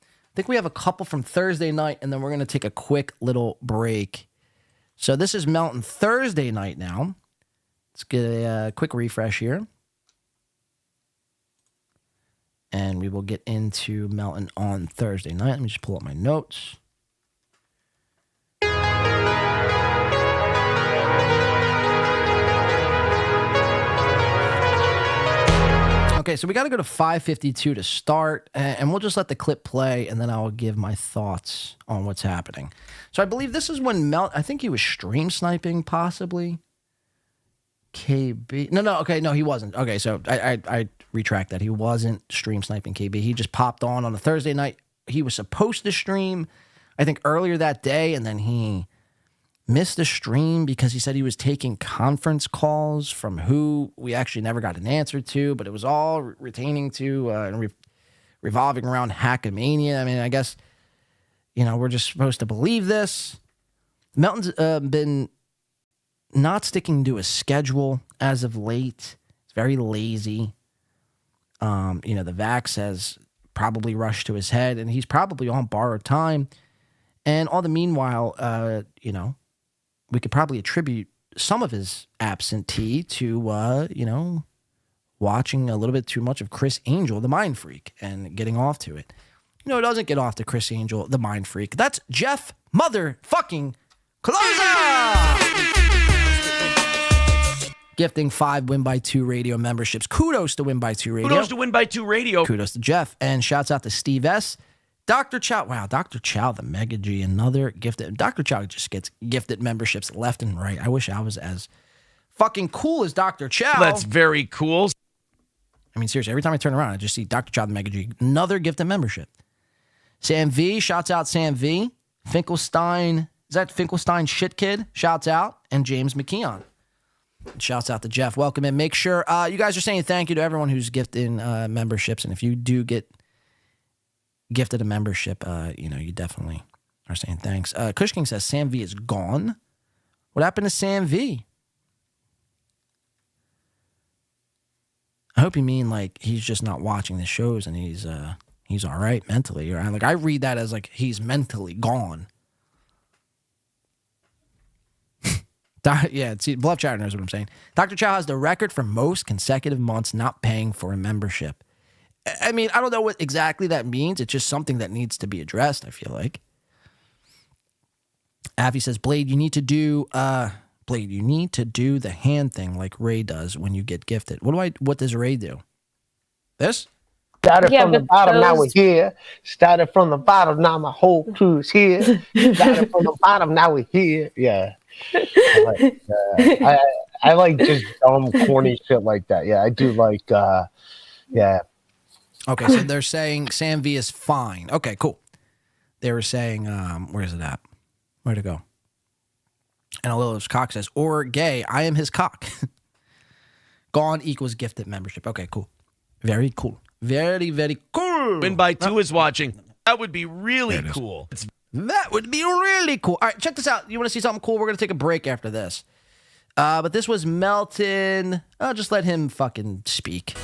I think we have a couple from Thursday night, and then we're going to take a quick little break. So this is Melton Thursday night now. Let's get a quick refresh here. And we will get into Melton on Thursday night. Let me just pull up my notes. Okay, so we got to go to 5:52 to start, and we'll just let the clip play, and then I'll give my thoughts on what's happening. So I believe this is when I think he was stream sniping, possibly. KB. No, he wasn't. Okay, so I retract that. He wasn't stream sniping KB. He just popped on a Thursday night. He was supposed to stream, I think, earlier that day, and then he missed the stream because he said he was taking conference calls from who we actually never got an answer to, but it was all retaining to and revolving around Hackamania. I mean, I guess, we're just supposed to believe this. Melton's been not sticking to a schedule as of late. It's very lazy. The vax has probably rushed to his head, and he's probably on borrowed time. And all the meanwhile, we could probably attribute some of his absentee to, watching a little bit too much of Chris Angel, the Mind Freak, and getting off to it. You know, doesn't get off to Chris Angel, the mind freak. That's Jeff motherfucking Closer! Gifting 5 Win by 2 radio memberships. Kudos to Win by 2 Radio. Kudos to Win by 2 Radio. Kudos to Jeff. And shouts out to Steve S. Dr. Chow. Wow, Dr. Chow, the Mega G, another gifted. Dr. Chow just gets gifted memberships left and right. I wish I was as fucking cool as Dr. Chow. That's very cool. I mean, seriously, every time I turn around, I just see Dr. Chow, the Mega G, another gifted membership. Sam V, shouts out Sam V. Finkelstein, is that Finkelstein Shit Kid? Shouts out. And James McKeon. Shouts out to Jeff. Welcome in. Make sure you guys are saying thank you to everyone who's gifting memberships. And if you do get gifted a membership, you definitely are saying thanks. Kush King says Sam V is gone. What happened to Sam V? I hope you mean like he's just not watching the shows and he's all right mentally. Or like I read that as like he's mentally gone. Yeah, see, Bluff Chatter knows what I'm saying. Dr. Chow has the record for most consecutive months not paying for a membership. I mean, I don't know what exactly that means. It's just something that needs to be addressed, I feel like. Avi says, Blade, you need to do the hand thing like Ray does when you get gifted. What does Ray do? This? Started from the bottom, now we're here. Started from the bottom, now my whole crew's here. Started from the bottom, now we're here. Yeah. I like just dumb, corny shit like that. Yeah, I do like, yeah. Okay, so they're saying Sam V is fine. Okay, cool. They were saying, where's it at? Where'd it go? And Alila's cock says, or gay, I am his cock. Gone equals gifted membership. Okay, cool. Very cool. Very, very cool. Win by 2 is watching. That would be really cool. That would be really cool. All right, check this out. You want to see something cool? We're going to take a break after this. But this was Melton. I'll just let him fucking speak.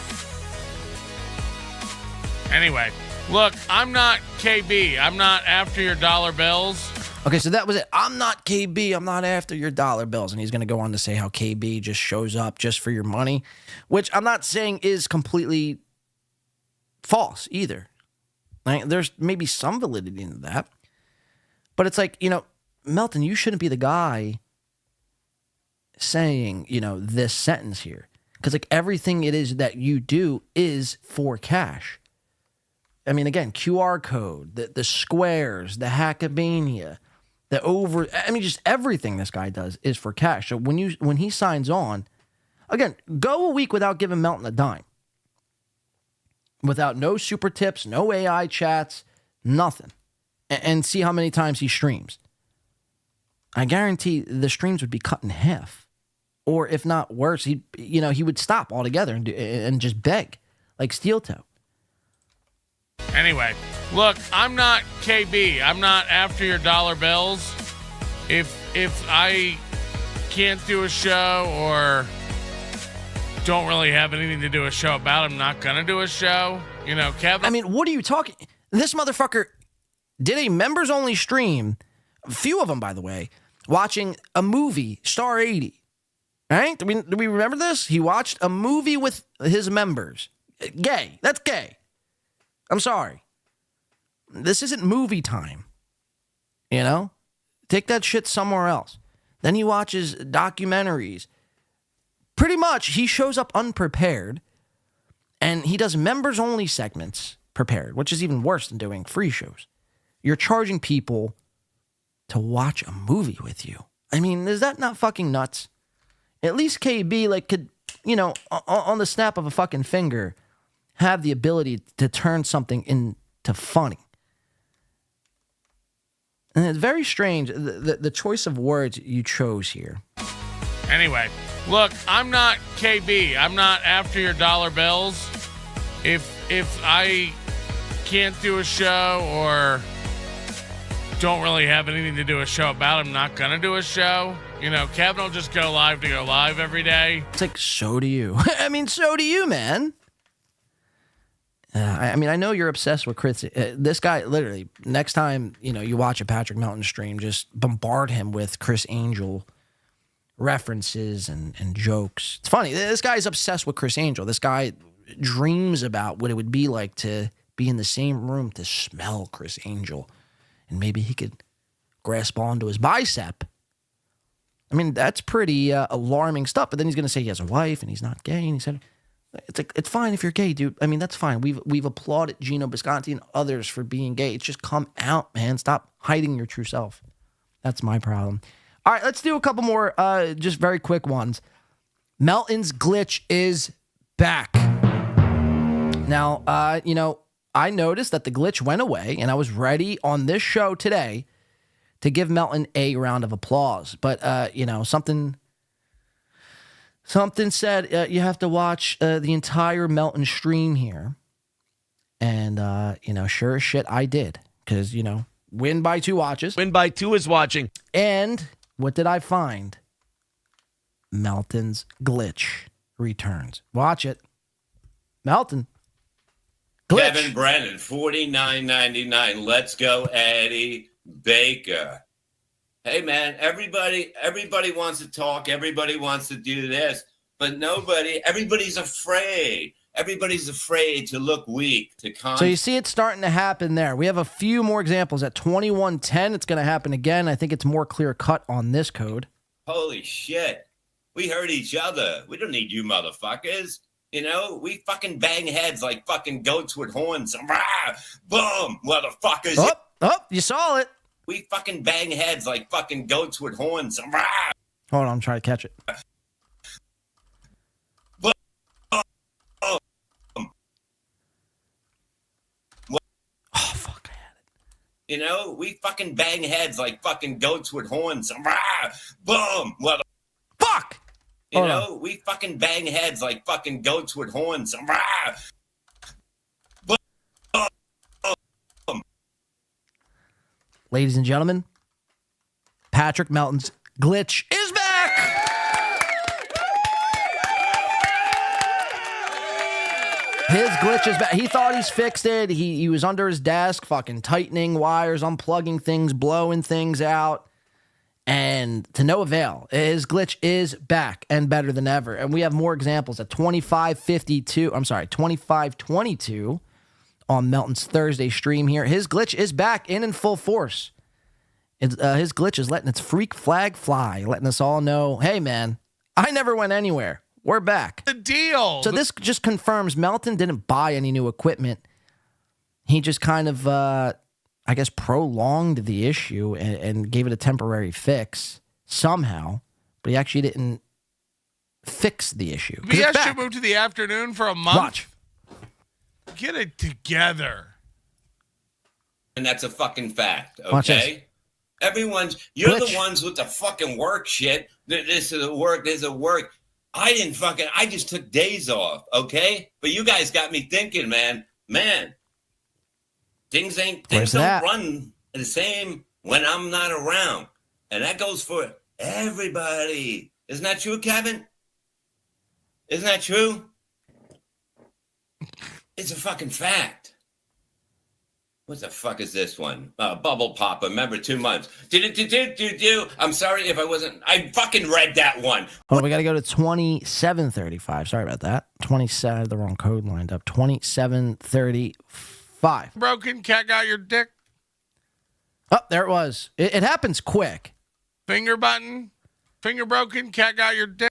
Anyway, look, I'm not KB. I'm not after your dollar bills. Okay, so that was it. I'm not KB. I'm not after your dollar bills. And he's going to go on to say how KB just shows up just for your money, which I'm not saying is completely false either. Like, there's maybe some validity in that. But it's like, Melton, you shouldn't be the guy saying, this sentence here. Because, like, everything it is that you do is for cash. I mean, again, QR code, the squares, the hackabania, just everything this guy does is for cash. So when he signs on, again, go a week without giving Melton a dime. Without no super tips, no AI chats, nothing. And see how many times he streams. I guarantee the streams would be cut in half. Or if not worse, he would stop altogether and just beg, like Steel Toe. Anyway, look, I'm not KB. I'm not after your dollar bills. If I can't do a show or don't really have anything to do a show about, I'm not gonna do a show. Kevin. I mean, what are you talking? This motherfucker did a members only stream, a few of them, by the way, watching a movie, Star 80. Right? Do we remember this? He watched a movie with his members. Gay. That's gay. I'm sorry. This isn't movie time. Take that shit somewhere else. Then he watches documentaries. Pretty much, he shows up unprepared, and he does members only segments prepared, which is even worse than doing free shows. You're charging people to watch a movie with you. I mean, is that not fucking nuts? At least KB could, on the snap of a fucking finger, have the ability to turn something into funny. And it's very strange, the choice of words you chose here. Anyway, look, I'm not KB. I'm not after your dollar bills. If I can't do a show or don't really have anything to do a show about, I'm not gonna do a show. Kevin will just go live to go live every day. It's like, so do you. I mean, so do you, man. I know you're obsessed with Chris. This guy, literally, next time, you watch a Patrick Melton stream, just bombard him with Chris Angel references and jokes. It's funny. This guy's obsessed with Chris Angel. This guy dreams about what it would be like to be in the same room to smell Chris Angel, and maybe he could grasp onto his bicep. I mean, that's pretty alarming stuff. But then he's going to say he has a wife and he's not gay. And he said, it's fine if you're gay, dude. I mean, that's fine. We've applauded Gino Bisconti and others for being gay. It's just come out, man. Stop hiding your true self. That's my problem. All right, let's do a couple more just very quick ones. Melton's glitch is back. Now, I noticed that the glitch went away, and I was ready on this show today to give Melton a round of applause. But, something said you have to watch the entire Melton stream here. And, sure as shit, I did. Because, win by 2 watches. Win by 2 is watching. And what did I find? Melton's glitch returns. Watch it. Melton. Glitch. Kevin Brennan, $49.99. Let's go, Eddie Baker. Hey, man, everybody wants to talk. Everybody wants to do this, but everybody's afraid. Everybody's afraid to look weak, So you see it starting to happen there. We have a few more examples. At 2110, it's going to happen again. I think it's more clear cut on this code. Holy shit. We hurt each other. We don't need you motherfuckers. We fucking bang heads like fucking goats with horns. Rah! Boom, motherfuckers. Oh, you saw it. We fucking bang heads like fucking goats with horns. Rah! Hold on, I'm trying to catch it. Oh, fuck, I had it. We fucking bang heads like fucking goats with horns. Rah! Boom, mother. Fuck! We fucking bang heads like fucking goats with horns. Rah! Ladies and gentlemen, Patrick Melton's glitch is back! His glitch is back. He thought he's fixed it. He was under his desk fucking tightening wires, unplugging things, blowing things out. And to no avail. His glitch is back and better than ever. And we have more examples at 2522 on Melton's Thursday stream here. His glitch is back in full force. His glitch is letting its freak flag fly, letting us all know, hey, man, I never went anywhere. We're back. The deal. So this just confirms Melton didn't buy any new equipment. He just kind of, prolonged the issue and gave it a temporary fix somehow. But he actually didn't fix the issue. We should move to the afternoon for a month. Watch. Get it together. And that's a fucking fact, Watch okay? You're the ones with the fucking work shit. This is a work, this is a work. I just took days off, okay? But you guys got me thinking, man, things don't run the same when I'm not around. And that goes for everybody. Isn't that true, Kevin? Isn't that true? It's a fucking fact. What the fuck is this one? Bubble Pop, remember 2 months. I'm sorry if I fucking read that one. Hold on, we got to go to 2735. Sorry about that. 27, the wrong code lined up. 2735. Broken cat got your dick. Oh, there it was. It happens quick. Finger button. Finger broken, cat got your dick.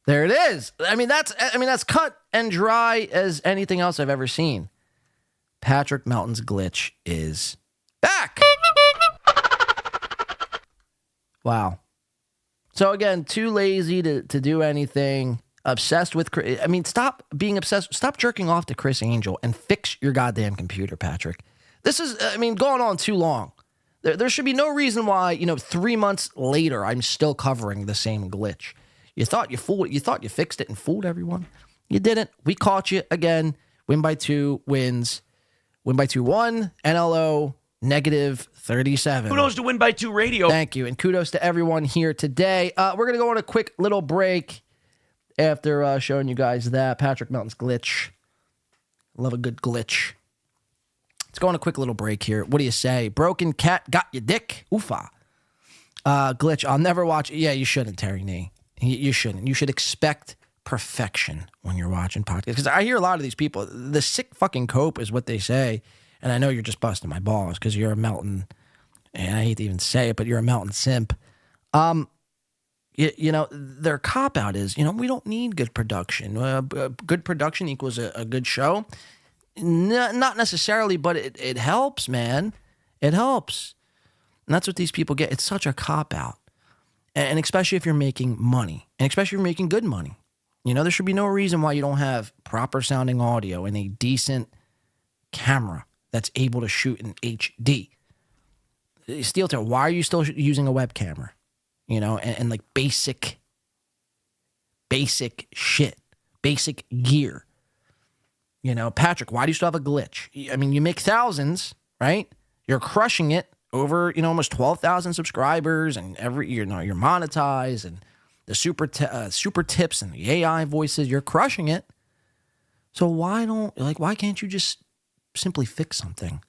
There it is. That's cut and dry as anything else I've ever seen. Patrick Melton's glitch is back. Wow. So again, too lazy to do anything. Obsessed with Chris. Stop being obsessed. Stop jerking off to Chris Angel and fix your goddamn computer, Patrick. This is, going on too long. There should be no reason why, 3 months later, I'm still covering the same glitch. You thought you fixed it and fooled everyone. You didn't. We caught you again. Win by 2 wins. Win by 2-1. NLO -37. Kudos to Win by 2 Radio. Thank you. And kudos to everyone here today. We're going to go on a quick little break after showing you guys that. Patrick Melton's glitch. Love a good glitch. Let's go on a quick little break here. What do you say? Broken cat got your dick? Oofa. Glitch. I'll never watch it. Yeah, you shouldn't, Terry Nee. You shouldn't. You should expect perfection when you're watching podcasts. Because I hear a lot of these people, the sick fucking cope is what they say. And I know you're just busting my balls because you're a Melton, and I hate to even say it, but you're a Melton simp. You know, their cop-out is, you know, we don't need good production. Good production equals a good show. Not necessarily, but it helps, man. It helps. And that's what these people get. It's such a cop-out. And especially if you're making money. And especially if you're making good money. You know, there should be no reason why you don't have proper sounding audio and a decent camera that's able to shoot in HD. Steel toe, why are you still using a web camera? You know, and like basic shit, basic gear. You know, Patrick, why do you still have a glitch? I mean, you make thousands, right? You're crushing it over, you know, almost 12,000 subscribers, and you're monetized, and the super tips and the AI voices, you're crushing it. So why can't you just simply fix something?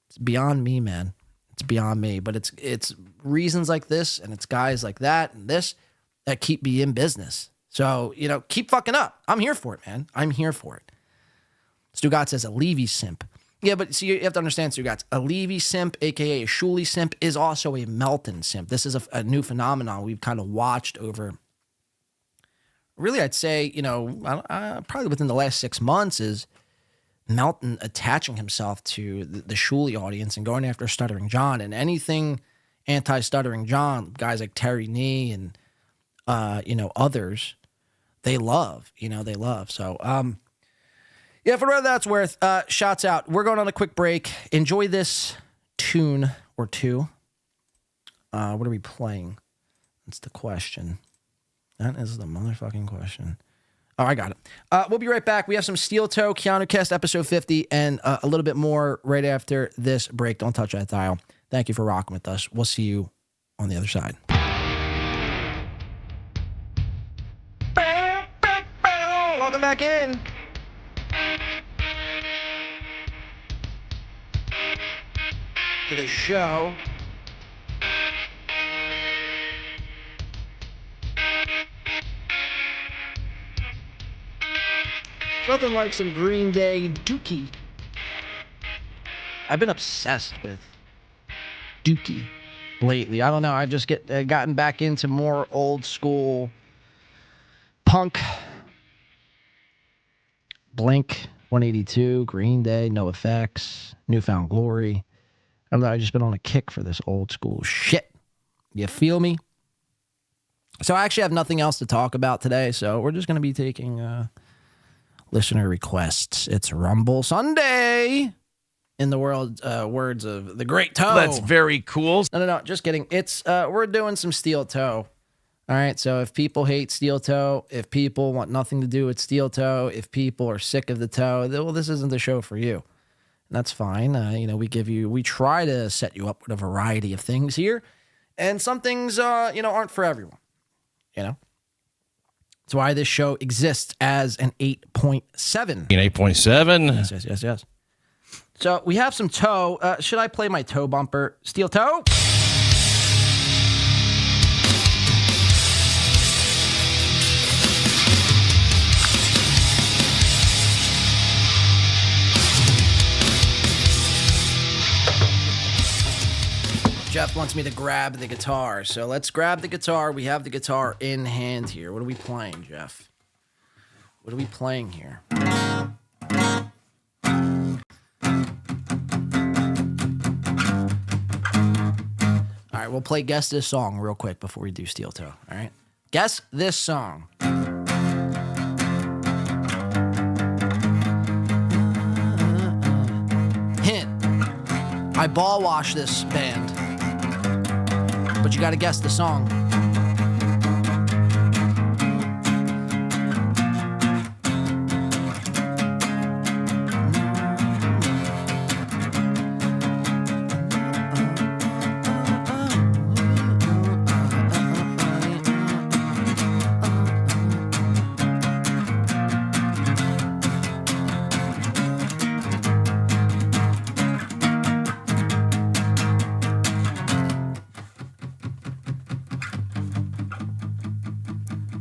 It's beyond me, man. It's beyond me, but it's reasons like this, and it's guys like that and this that keep me in business. So, you know, keep fucking up. I'm here for it, man. I'm here for it. Stugat says a Levy simp. Yeah, but see, you have to understand, Stugat, a Levy simp, aka a Shuli simp, is also a Melton simp. This is a new phenomenon we've kind of watched over. Really, I'd say, you know, probably within the last 6 months is Melton attaching himself to the Shuli audience and going after Stuttering John, and anything anti-Stuttering John, guys like Terry Nee and, you know, others, they love. So, yeah, for whatever that's worth, shots out. We're going on a quick break. Enjoy this tune or two. What are we playing? That's the question. That is the motherfucking question. Oh, I got it. We'll be right back. We have some Steel Toe, Keanu Cast, episode 50, and a little bit more right after this break. Don't touch that dial. Thank you for rocking with us. We'll see you on the other side. Welcome back in. To the show. Nothing like some Green Day Dookie. I've been obsessed with Dookie lately. I don't know. I've just gotten back into more old school punk. Blink 182, Green Day, NoFX, Newfound Glory. I don't know. I've just been on a kick for this old school shit. You feel me? So I actually have nothing else to talk about today. So we're just going to be taking listener requests. It's Rumble Sunday, in the words of the Great Toe. That's very cool. No, just kidding. It's we're doing some Steel Toe. All right, so if people hate Steel Toe, if people want nothing to do with Steel Toe, if people are sick of the toe, well, this isn't the show for you. And that's fine. You know, we try to set you up with a variety of things here, and some things, you know, aren't for everyone. You know. That's why this show exists as an 8.7. An 8.7. Yes. So we have some toe. Should I play my toe bumper? Steel Toe? Jeff wants me to grab the guitar, so let's grab the guitar. We have the guitar in hand here. What are we playing, Jeff? What are we playing here? All right, we'll play Guess This Song real quick before we do Steel Toe, all right? Guess this song. Hint. I ball wash this band. But you got to guess the song.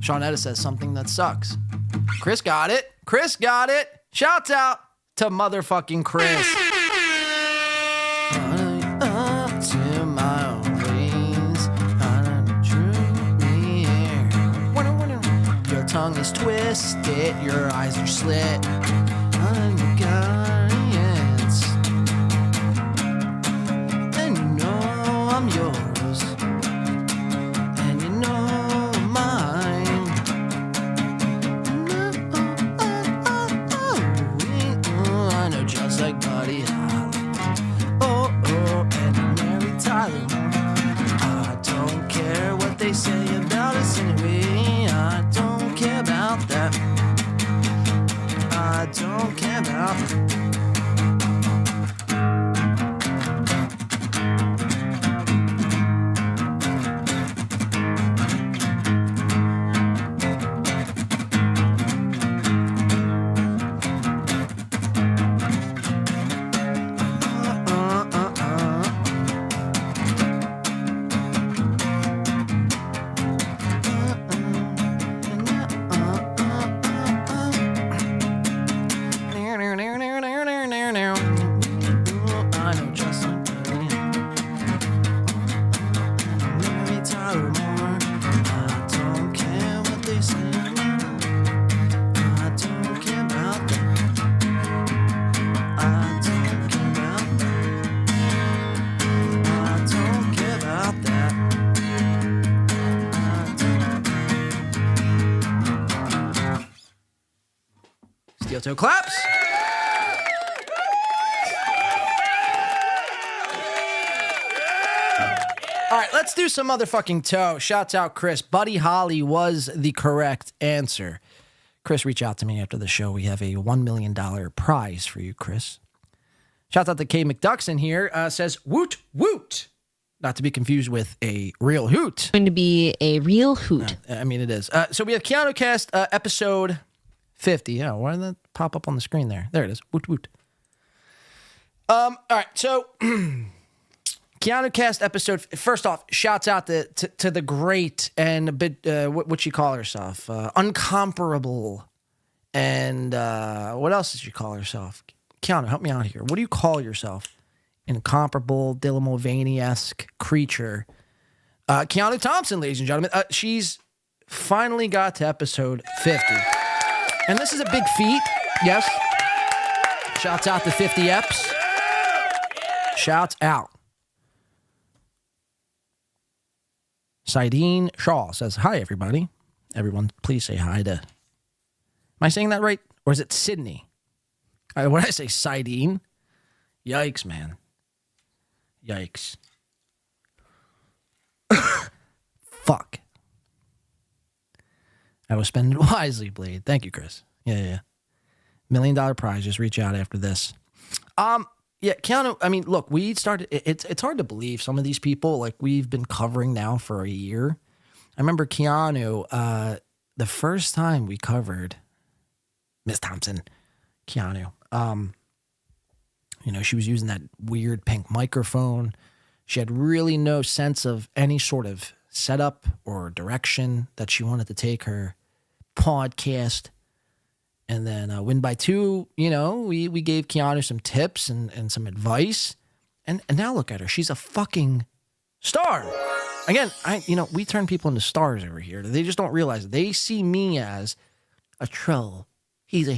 Shawnetta says something that sucks. Chris got it. Chris got it. Shouts out to motherfucking Chris. Up to my own ways. Your tongue is twisted. Your eyes are slit. And you know I'm yours. And you know I'm mine. I know just like Buddy Holly. And Mary Tyler. I don't care what they say about us anyway. I don't care about that. I don't care about that. Steel toe claps. All right, let's do some motherfucking toe. Shouts out Chris. Buddy Holly was the correct answer. Chris, reach out to me after the show. We have a $1 million prize for you, Chris. Shouts out to K McDuckson here. Says, woot, woot. Not to be confused with a real hoot. Going to be a real hoot. I mean, it is. So we have Keanu Cast episode 50. Yeah, why did that pop up on the screen there? There it is. Woot, woot. All right, so Keanu Cast episode. First off, shouts out to the great and a bit what she call herself, uncomparable, and what else did she call herself? Keanu, help me out here. What do you call yourself? Incomparable, Dylan Mulvaney-esque creature. Keanu Thompson, ladies and gentlemen. She's finally got to episode 50. And this is a big feat. Yes. Shouts out to 50 Eps. Shouts out. Sidene Shaw says, hi, everybody. Everyone, please say hi to... Am I saying that right? Or is it Sydney? What did I say? Sidene? Yikes, man. Yikes. Fuck. I was spending it wisely, Blade. Thank you, Chris. Yeah. $1 million prize. Just reach out after this. Yeah, Keanu, I mean, look, we started, it's hard to believe some of these people, like, we've been covering now for a year. I remember Keanu, the first time we covered Miss Thompson, Keanu, you know, she was using that weird pink microphone. She had really no sense of any sort of setup or direction that she wanted to take her podcast. And then Win by Two, you know, we gave Keanu some tips and some advice. And now look at her. She's a fucking star. Again, we turn people into stars over here. They just don't realize it. They see me as a troll. He's a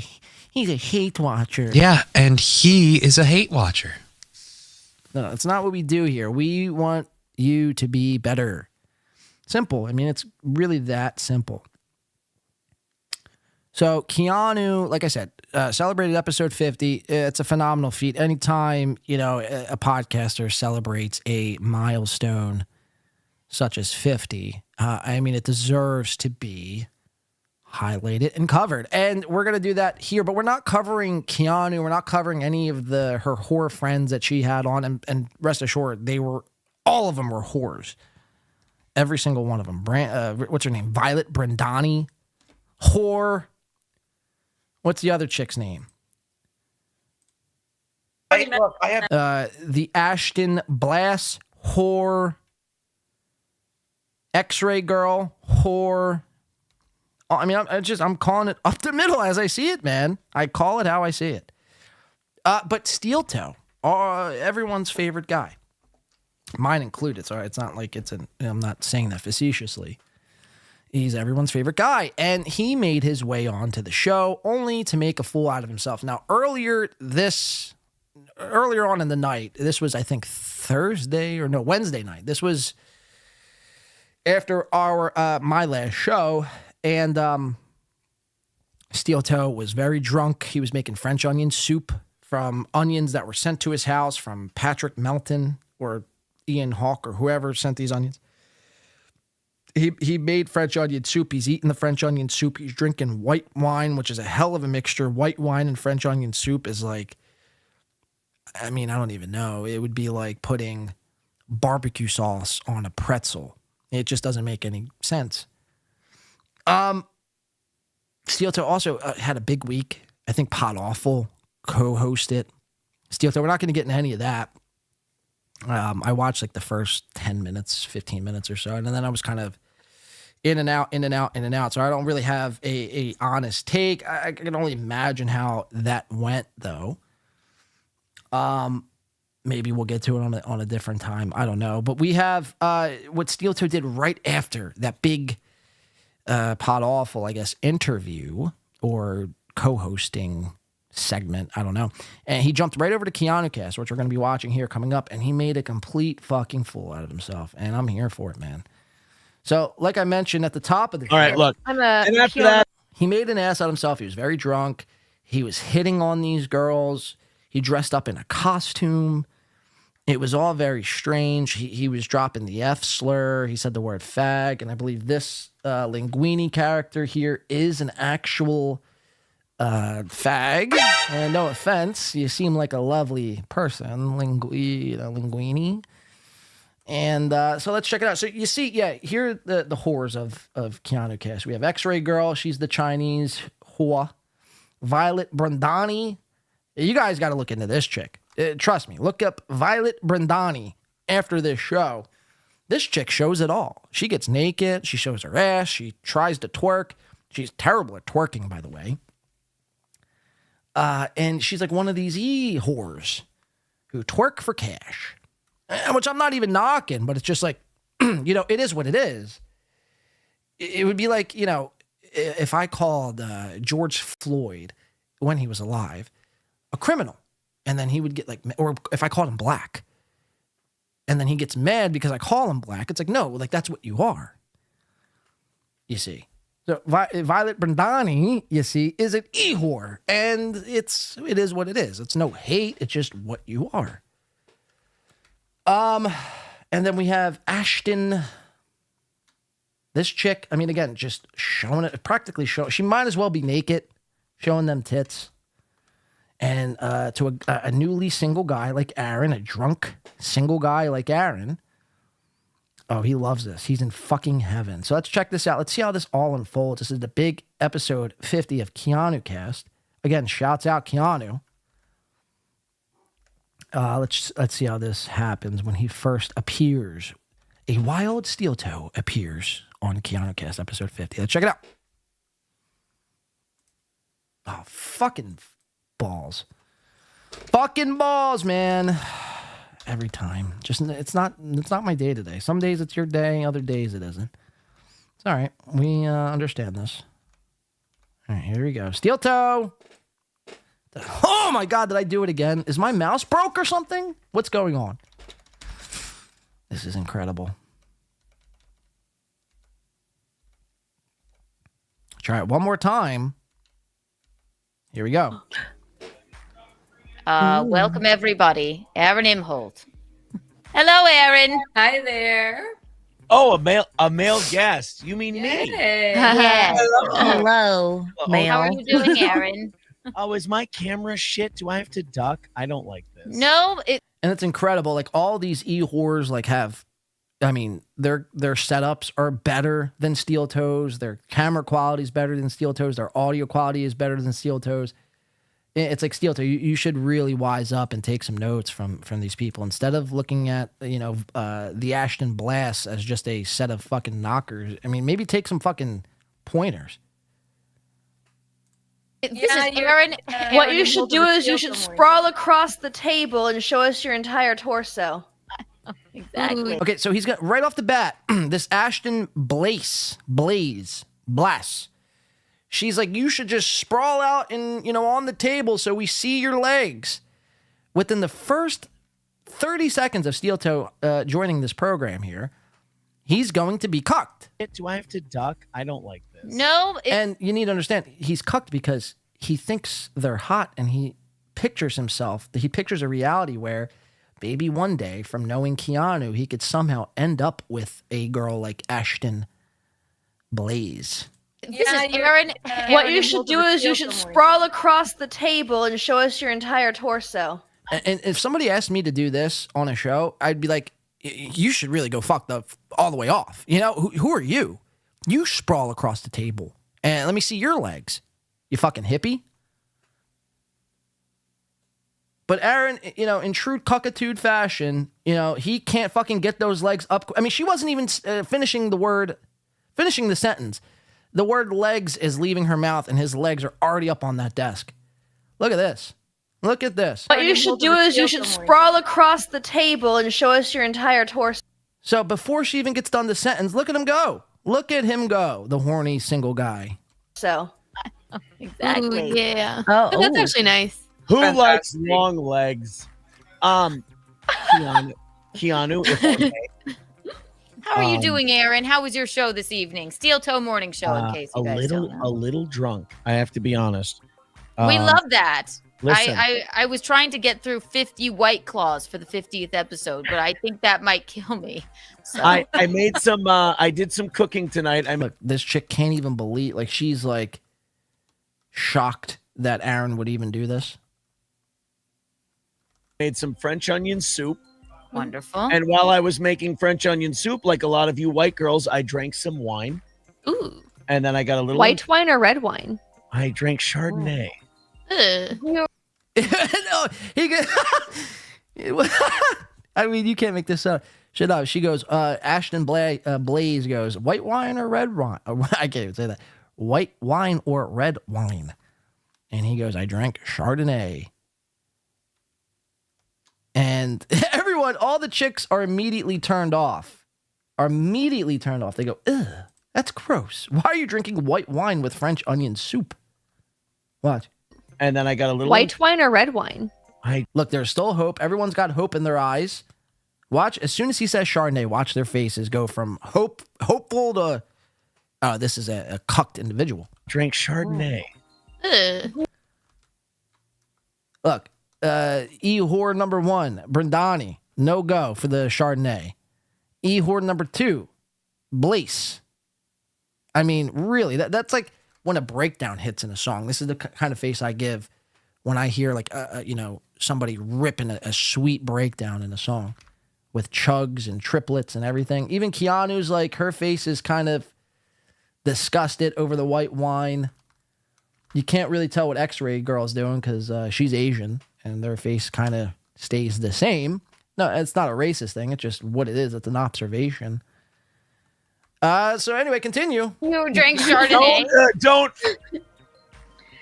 hate watcher. Yeah, and he is a hate watcher. No, it's not what we do here. We want you to be better. Simple. I mean, it's really that simple. So Keanu, like I said, celebrated episode 50. It's a phenomenal feat. Anytime, a podcaster celebrates a milestone such as 50, it deserves to be highlighted and covered. And we're going to do that here, but we're not covering Keanu. We're not covering any of her whore friends that she had on. And rest assured, all of them were whores. Every single one of them. What's her name? Violet Brandani. Whore. What's the other chick's name? The Ashton Blass. Whore. X-Ray Girl. Whore. I mean, I'm calling it up the middle as I see it, man. I call it how I see it. But Steel Toe, everyone's favorite guy, mine included. So it's not like I'm not saying that facetiously. He's everyone's favorite guy, and he made his way onto the show only to make a fool out of himself. Now, earlier on in the night, this was, I think, Wednesday night. This was after my last show, and Steel Toe was very drunk. He was making French onion soup from onions that were sent to his house from Patrick Melton or Ian Hawke or whoever sent these onions. He made French onion soup. He's eating the French onion soup. He's drinking white wine, which is a hell of a mixture. White wine and French onion soup is like, I mean, I don't even know. It would be like putting barbecue sauce on a pretzel. It just doesn't make any sense. Steel Toe also had a big week. I think Pot Awful co-hosted. Steel Toe, we're not going to get into any of that. I watched like the first 10 minutes, 15 minutes or so, and then I was kind of in and out. So I don't really have a honest take. I can only imagine how that went, though. Maybe we'll get to it on a different time. I don't know. But we have what Steel Toe did right after that big Pot Awful, I guess, interview or co-hosting segment. I don't know. And he jumped right over to Keanu Cast, which we're going to be watching here coming up, and he made a complete fucking fool out of himself. And I'm here for it, man. So, like I mentioned at the top of the show. All right, look. And after that, he made an ass out of himself. He was very drunk. He was hitting on these girls. He dressed up in a costume. It was all very strange. He was dropping the F slur. He said the word fag. And I believe this Linguini character here is an actual fag. And no offense, you seem like a lovely person, Linguini. And so let's check it out. So you see, here are the whores of Keanu Cast. We have X-Ray Girl. She's the Chinese whore. Violet Brandani. You guys got to look into this chick. Trust me. Look up Violet Brandani after this show. This chick shows it all. She gets naked. She shows her ass. She tries to twerk. She's terrible at twerking, by the way. And she's like one of these whores who twerk for cash, which I'm not even knocking, but it's just like, it is what it is. It would be like, if I called George Floyd when he was alive a criminal, and then he would get like, or if I called him black, and then he gets mad because I call him black, it's like, no, like that's what you are. You see. So Violet Brandani, you see, is an whore, and it is what it is. It's no hate. It's just what you are. And then we have Ashton. This chick, I mean, again, just showing it, practically showing. She might as well be naked, showing them tits. And to a newly single guy like Aaron, a drunk single guy like Aaron. Oh, he loves this. He's in fucking heaven. So let's check this out. Let's see how this all unfolds. This is the big episode 50 of Keanu Cast. Again, shouts out Keanu. Let's see how this happens when he first appears. A wild Steel Toe appears on Keanu Cast episode 50. Let's check it out. Oh, fucking balls. Fucking balls, man. Every time. Just it's not my day today. Some days it's your day, other days it isn't. It's all right. We understand this. All right, here we go. Steel Toe. Oh my God, did I do it again? Is my mouse broke or something? What's going on? This is incredible. Try it one more time. Here we go. Welcome, everybody. Aaron Imholt. Hello, Aaron. Hi there. Oh, a male guest. You mean me? Yes. Hello, male. How are you doing, Aaron? Oh, is my camera shit? Do I have to duck? I don't like this. No. And it's incredible. Like all these whores like have, I mean, their setups are better than Steel Toes. Their camera quality is better than Steel Toes. Their audio quality is better than Steel Toes. It's like Steel Toe. You should really wise up and take some notes from these people instead of looking at the Ashton Blasts as just a set of fucking knockers. I mean, maybe take some fucking pointers. This is Aaron. What you should do is you should sprawl across the table and show us your entire torso. Exactly. Okay, so he's got right off the bat, this Ashton Blaze. She's like, you should just sprawl out and, on the table so we see your legs. Within the first 30 seconds of Steel Toe joining this program here, he's going to be cucked. Do I have to duck? I don't like this. No. And you need to understand, he's cucked because he thinks they're hot and he pictures a reality where maybe one day from knowing Keanu, he could somehow end up with a girl like Ashton Blaze. This is Aaron. What you should do is you should sprawl across the table and show us your entire torso. And if somebody asked me to do this on a show, I'd be like, you should really go fuck all the way off. Who are you? You sprawl across the table and let me see your legs. You fucking hippie. But Aaron, in true cuckatude fashion, he can't fucking get those legs up. I mean, she wasn't even finishing the sentence. The word legs is leaving her mouth and his legs are already up on that desk. Look at this. Look at this. What you should do is you should sprawl across the table and show us your entire torso. So before she even gets done the sentence, look at him go. Look at him go, the horny single guy. So. Exactly. Ooh, yeah. Oh, That's actually nice. Who likes long legs? Keanu, if okay. How are you doing, Aaron? How was your show this evening? Steel Toe Morning Show, in case you guys don't know. A little drunk, I have to be honest. We love that. Listen. I was trying to get through 50 White Claws for the 50th episode, but I think that might kill me. So. I made some. I did some cooking tonight. Look, this chick can't even believe. She's shocked that Aaron would even do this. Made some French onion soup. Wonderful. And while I was making French onion soup, like a lot of you white girls, I drank some wine. Ooh. And then I got a little white wine or red wine? I drank Chardonnay. No, I mean, you can't make this up. Shut up. She goes, Ashton Blaze goes, white wine or red wine? I can't even say that. White wine or red wine? And he goes, I drank Chardonnay. And everyone, all the chicks are immediately turned off. They go, ugh, that's gross. Why are you drinking white wine with French onion soup? Watch. And then I got a little white wine or red wine. Look, there's still hope. Everyone's got hope in their eyes. Watch, as soon as he says Chardonnay, watch their faces go from hopeful to, oh, this is a cucked individual. Drink Chardonnay. Look, E-whore number 1, Brindani, no go for the Chardonnay. E-whore number 2, Blaze. I mean, really, that's like when a breakdown hits in a song. This is the kind of face I give when I hear somebody ripping a sweet breakdown in a song with chugs and triplets and everything. Even Keanu's her face is kind of disgusted over the white wine. You can't really tell what X-Ray Girl's doing because she's Asian and their face kind of stays the same. No, it's not a racist thing. It's just what it is. It's an observation. So anyway, continue. You drank Chardonnay. Don't.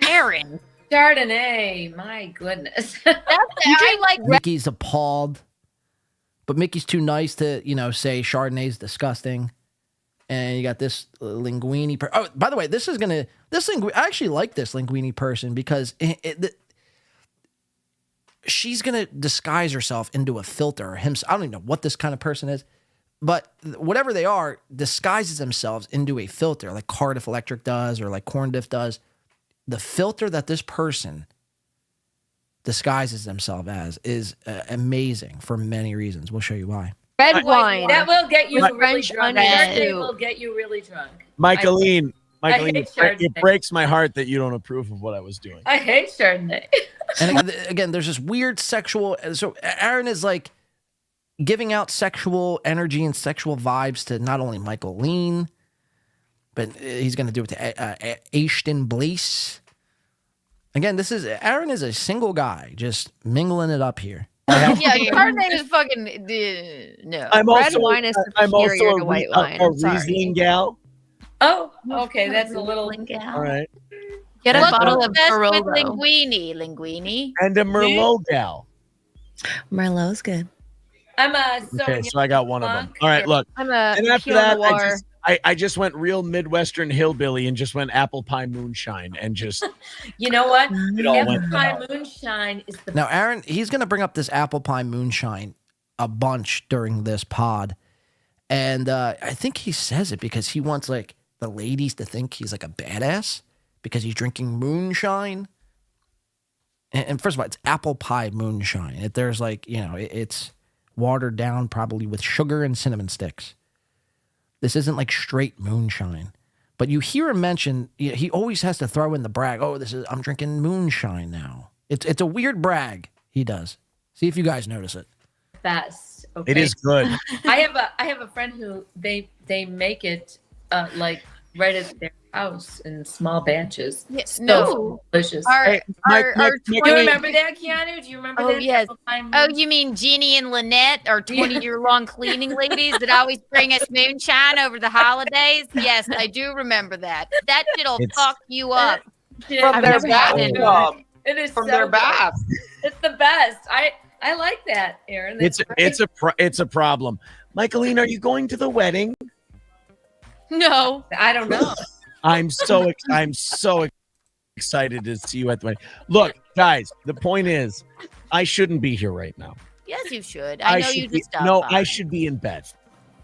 Aaron. Chardonnay. My goodness. Mickey's appalled. But Mickey's too nice to, say Chardonnay's disgusting. And you got this linguini. Oh, by the way, I actually like this linguini person because she's going to disguise herself into a filter. I don't even know what this kind of person is. But whatever they are, disguises themselves into a filter like Cardiff Electric does or like Corndiff does. The filter that this person disguises themselves as is amazing for many reasons. We'll show you why. Red wine. That will get you really French drunk. onion Chardonnay soup. will get you really drunk. Michaeline, I hate it Chardonnay. breaks my heart that you don't approve of what I was doing. I hate Chardonnay. And again, there's this weird sexual. So Aaron is giving out sexual energy and sexual vibes to not only Michaeline, but he's going to do it to Ashton Blaze. Again, Aaron is a single guy just mingling it up here. Yeah, Chardonnay is fucking no. Red wine is superior to white wine. A Riesling gal. Oh, okay, that's a little. All right. Get And a bottle of a- with linguine. And a Merlot gal. Merlot's good. I'm Okay, so I got one of them. All right, look. I'm And a after Pinot that, Noir. I just went real Midwestern hillbilly and just went apple pie moonshine and just. You know what? It all Apple went pie down. moonshine is the Now, Aaron, he's going to bring up this apple pie moonshine a bunch during this pod. And I think he says it because he wants, like, the ladies to think he's, like, a badass because he's drinking moonshine. And first of all, it's apple pie moonshine. There's, like, it's watered down probably with sugar and cinnamon sticks. This isn't, like, straight moonshine. But you hear him mention, he always has to throw in the brag. Oh, I'm drinking moonshine now. It's a weird brag he does. See if you guys notice it. best. Okay? It is good. I have a friend who they make it like right at their house in small batches. Yes, So no. delicious. Our Do you remember that, Keanu? Do you remember Oh that? yes. Oh, you mean Jeannie and Lynette, our 20-year-long cleaning ladies that always bring us moonshine over the holidays? Yes, I do remember that. That shit'll fuck you up. From their bathtub. It is From so their good. bath. It's the best. I like that, Aaron. That's It's a problem. Michaeline, are you going to the wedding? No, I don't know. I'm so excited to see you at the wedding. Look, guys, the point is, I shouldn't be here right now. Yes, you should. I know you should be, just stopped no, by. I should be in bed.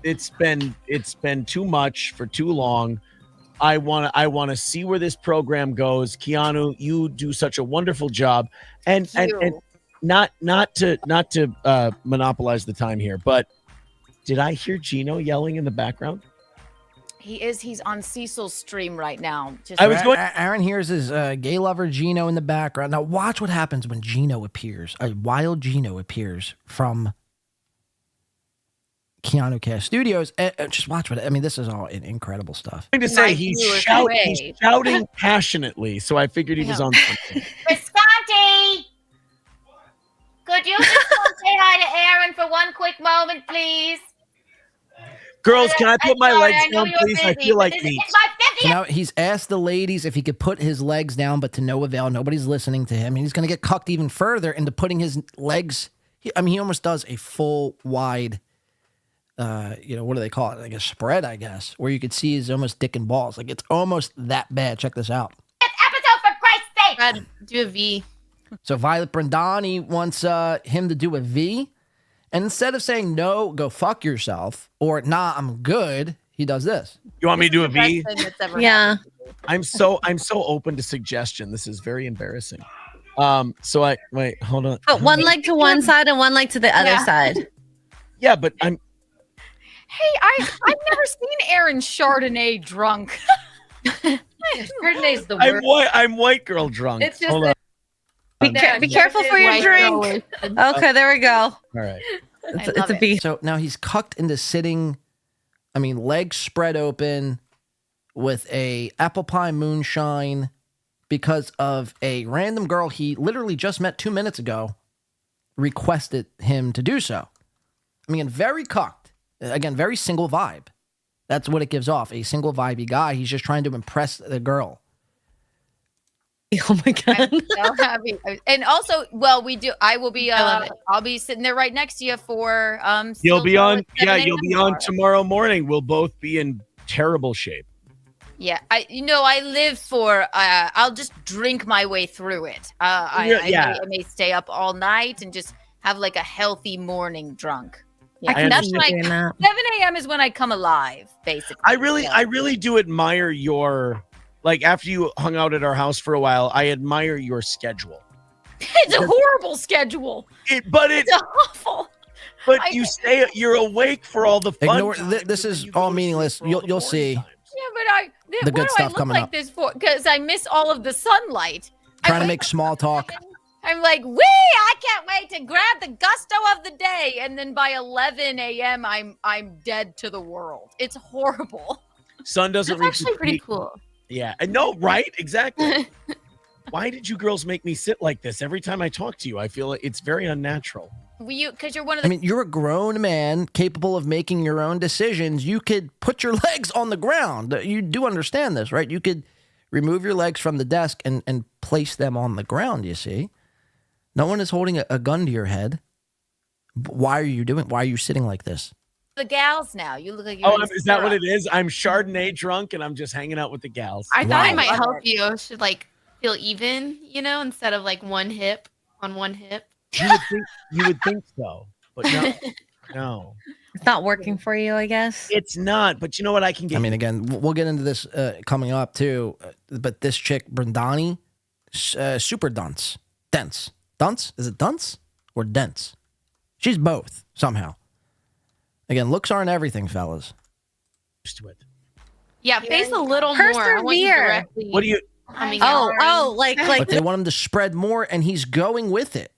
It's been too much for too long. I want to see where this program goes. Keanu, you do such a wonderful job, and not to monopolize the time here, but did I hear Gino yelling in the background? He's on Cecil's stream right now. Aaron hears his gay lover Gino in the background. Now watch what happens when Gino appears. A wild Gino appears from Keanu Cast Studios. Just watch what I mean. This is all incredible stuff. I'm going to say he's shouting passionately, so I figured he was on something. Visconti! Could you just come say hi to Aaron for one quick moment, please? Girls, can I put my sorry, legs I know down, you're please? I busy, feel but like this meat. is my 50th. So now he's asked the ladies if he could put his legs down, but to no avail. Nobody's listening to him. And he's going to get cucked even further into putting his legs. He almost does a full wide, what do they call it? Like a spread, I guess, where you could see his almost dick and balls. Like it's almost that bad. Check this out. Episode for Christ's sake! Brad, do a V. So Violet Brandani wants him to do a V. And instead of saying, no, go fuck yourself, or nah, I'm good, he does this. You want me to do a V? Yeah. I'm so open to suggestion. This is very embarrassing. So wait, hold on. Put one leg to one side and one leg to the other side. Yeah, but I'm. Hey, I've never seen Aaron Chardonnay drunk. Chardonnay's the worst. I'm white girl drunk. It's just Hold on. Be careful for your drink. Okay, there we go. All right. It's a B. So now he's cucked into sitting, legs spread open with a apple pie moonshine because of a random girl he literally just met 2 minutes ago requested him to do so. Very cucked. Again, very single vibe. That's what it gives off. A single vibey guy. He's just trying to impress the girl. Oh my God. I'm so happy. And also, well, we do. I will be. I'll be sitting there right next to you for. You'll be on. Still Yeah, 7 you'll be a.m. on tomorrow morning. We'll both be in terrible shape. Yeah, I live for. I'll just drink my way through it. I may stay up all night and just have like a healthy morning drunk. Yeah, that's like 7 a.m. is when I come alive, basically. I really do admire your. Like, after you hung out at our house for a while, I admire your schedule. It's a horrible schedule. It's awful. But you're awake for all the fun. Ignore, this is all meaningless. You'll see. Yeah, but The good what do stuff I look coming like up. this for? Because I miss all of the sunlight. Trying to make small talk. I'm like, I can't wait to grab the gusto of the day, and then by 11 a.m. I'm dead to the world. It's horrible. Sun doesn't That's reach actually its pretty peak. cool. Yeah, I know, right? Exactly. Why did you girls make me sit like this every time I talk to you? I feel it's very unnatural. Because you're one of the. You're a grown man capable of making your own decisions. You could put your legs on the ground. You do understand this, right? You could remove your legs from the desk and place them on the ground, you see. No one is holding a gun to your head. Why are you sitting like this? The gals now. You look like you're. Oh, is that what it is? I'm Chardonnay drunk and I'm just hanging out with the gals. I thought it might help you to like feel even, instead of like one hip on one hip. You would think so, but no, no. It's not working for you, I guess. It's not, but you know what I can get. I mean, again, we'll get into this coming up too. But this chick, Brindani, super dunce. Dunce? Is it dunce or dense? She's both somehow. Again, looks aren't everything, fellas. Used to it. Yeah, face a little more. Persevere. What do you? But they want him to spread more, and he's going with it.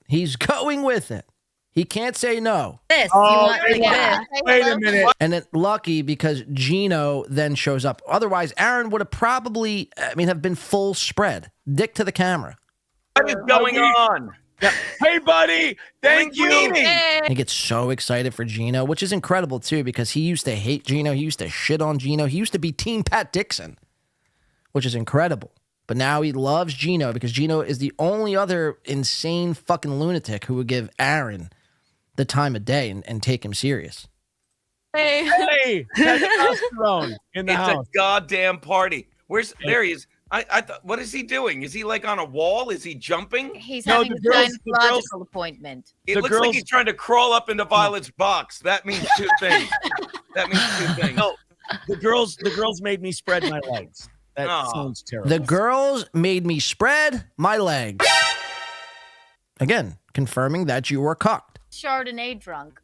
He can't say no. This. Wait a minute. And then lucky because Gino then shows up. Otherwise, Aaron would have probably, have been full spread. Dick to the camera. What is going on? Yeah. Hey, buddy. Thank you. He gets so excited for Gino, which is incredible, too, because he used to hate Gino. He used to shit on Gino. He used to be Team Pat Dixon, which is incredible. But now he loves Gino because Gino is the only other insane fucking lunatic who would give Aaron the time of day and take him serious. Hey, testosterone in the house. It's a goddamn party. There he is. I thought, what is he doing? Is he like on a wall? Is he jumping? He's having a gynecological appointment. It looks like he's trying to crawl up into Violet's box. That means two things. No, the girls made me spread my legs. That sounds terrible. The girls made me spread my legs. Again, confirming that you were cocked. Chardonnay drunk.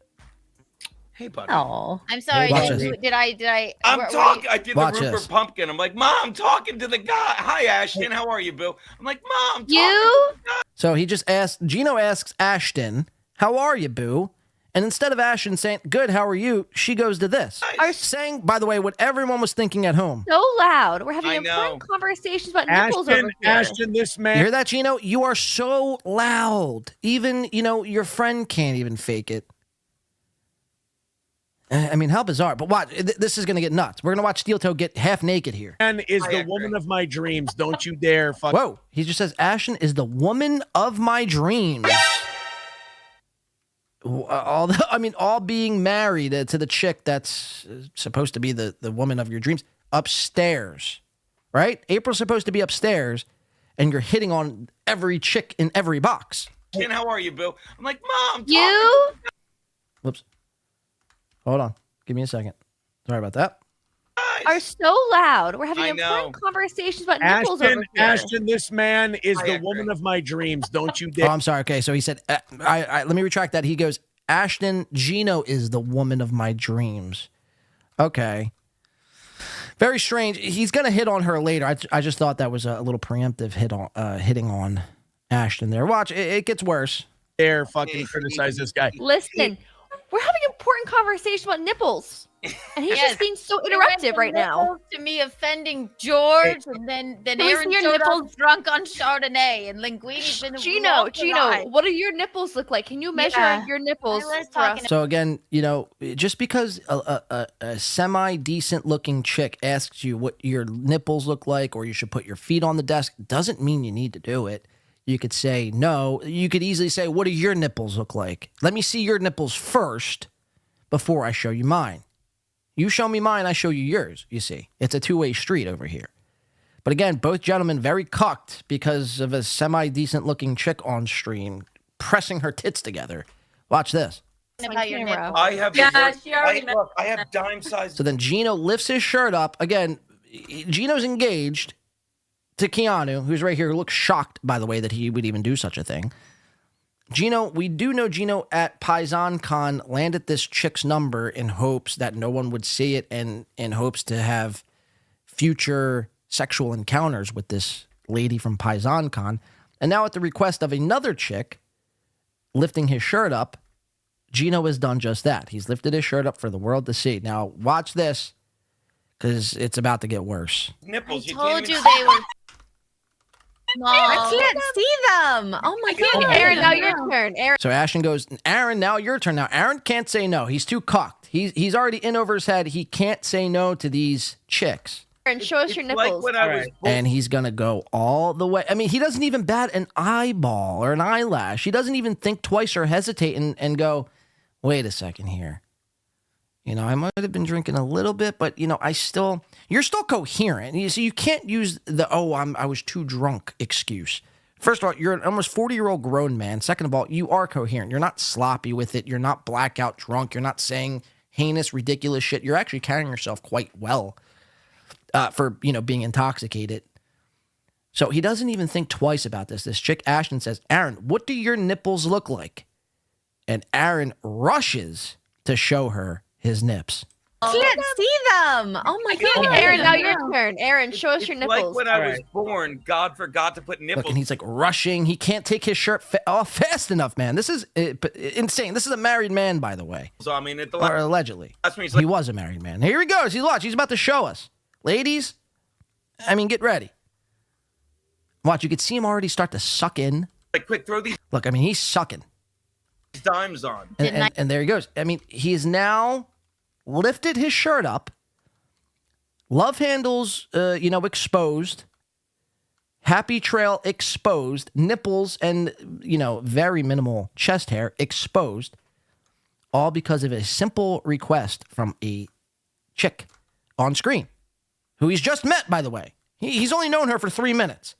Hey, buddy. Oh, I'm sorry. Did I? I'm talking. I did the Watch Rupert this. Pumpkin. I'm like, Mom, I'm talking to the guy. Hi, Ashton. How are you, Boo? I'm like, Mom, So he just asked, Gino asks Ashton, how are you, boo? And instead of Ashton saying, good, how are you? She goes to this. Saying, by the way, what everyone was thinking at home. So loud. We're having important conversations about nipples over here. Ashton, this man. You hear that, Gino? You are so loud. Even, your friend can't even fake it. I mean, how bizarre. But watch, this is going to get nuts. We're going to watch Steel Toe get half naked here. And is the woman of my dreams. Don't you dare. Whoa. He just says, Ashton is the woman of my dreams. All being married to the chick that's supposed to be the woman of your dreams upstairs, right? April's supposed to be upstairs, and you're hitting on every chick in every box. Ken, how are you, Boo? I'm like, Mom, Whoops. Hold on. Give me a second. Sorry about that. Are so loud. We're having important conversations about nipples over here. Ashton, this man is the woman of my dreams. Don't you dare. Oh, I'm sorry. Okay, so he said, let me retract that. He goes, Ashton, Gino is the woman of my dreams. Okay. Very strange. He's going to hit on her later. I just thought that was a little preemptive hitting on Ashton there. Watch, it gets worse. Dare fucking criticize this guy. Listen, we're having important conversations about nipples. And he's just being so interruptive right now. To me offending George, and then Aaron showed up drunk on Chardonnay, and Linguini's been Gino, what do your nipples look like? Can you measure your nipples for us? So again, just because a semi-decent looking chick asks you what your nipples look like, or you should put your feet on the desk, doesn't mean you need to do it. You could say no. You could easily say, what do your nipples look like? Let me see your nipples first before I show you mine. You show me mine, I show you yours, you see. It's a two-way street over here. But again, both gentlemen very cucked because of a semi-decent looking chick on stream pressing her tits together. Watch this. I have dime-sized. So then Gino lifts his shirt up. Again, Gino's engaged to Keanu, who's right here, who looks shocked, by the way, that he would even do such a thing. Gino, we do know Gino at PaisanCon landed this chick's number in hopes that no one would see it and in hopes to have future sexual encounters with this lady from PaisanCon. And now at the request of another chick lifting his shirt up, Gino has done just that. He's lifted his shirt up for the world to see. Now, watch this, because it's about to get worse. Nipples. I told you they were... I can't see them. Oh my God. Aaron, now your turn. Aaron. So Ashton goes, Aaron, now your turn. Now Aaron can't say no. He's too cocked. He's already in over his head. He can't say no to these chicks. Aaron, show us your Like nipples. when I was born. And he's going to go all the way. I mean, he doesn't even bat an eyeball or an eyelash. He doesn't even think twice or hesitate and go, wait a second here. You know, I might have been drinking a little bit, but, you know, you're still coherent. So you can't use the, I was too drunk excuse. First of all, you're an almost 40-year-old grown man. Second of all, you are coherent. You're not sloppy with it. You're not blackout drunk. You're not saying heinous, ridiculous shit. You're actually carrying yourself quite well for, you know, being intoxicated. So he doesn't even think twice about this. This chick, Ashton, says, Aaron, what do your nipples look like? And Aaron rushes to show her his nips. Can't see them. Oh my god. Aaron, now your turn. Aaron, show us your nipples. Like when I was born, God forgot to put nipples. Look, and he's like rushing. He can't take his shirt off fast enough, man. This is insane. This is a married man, by the way. So I mean, Or allegedly. That's when he's He was a married man. Here he goes. He's about to show us. Ladies, I mean, get ready. Watch, you can see him already start to suck in. Like, quick, throw these Look, I mean, he's sucking. dimes on. And there he goes. I mean, he is now lifted his shirt up. Love handles, exposed. Happy trail exposed. Nipples and, very minimal chest hair exposed. All because of a simple request from a chick on screen, who he's just met, by the way. He's only known her for 3 minutes.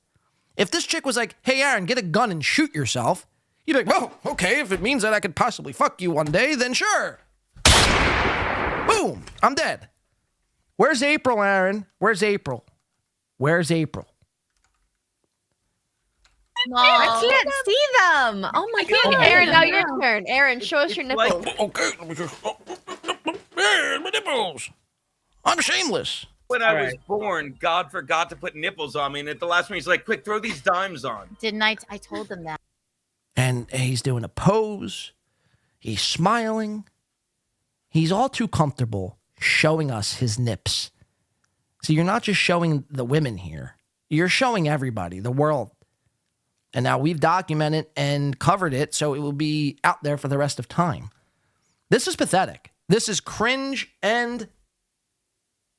If this chick was like, hey, Aaron, get a gun and shoot yourself, you'd be like, well, okay, if it means that I could possibly fuck you one day, then sure. Boom, I'm dead. Where's April, Aaron? Where's April? Where's April? I can't see them. Oh my god. Aaron, now your turn. Aaron, show us your nipples. Okay, let me just... my nipples. I'm shameless. When I was born, God forgot to put nipples on me, and at the last one, he's like, quick, throw these dimes on. Didn't I? I told them that. And he's doing a pose. He's smiling. He's all too comfortable showing us his nips. So you're not just showing the women here. You're showing everybody, the world. And now we've documented and covered it, so it will be out there for the rest of time. This is pathetic. This is cringe and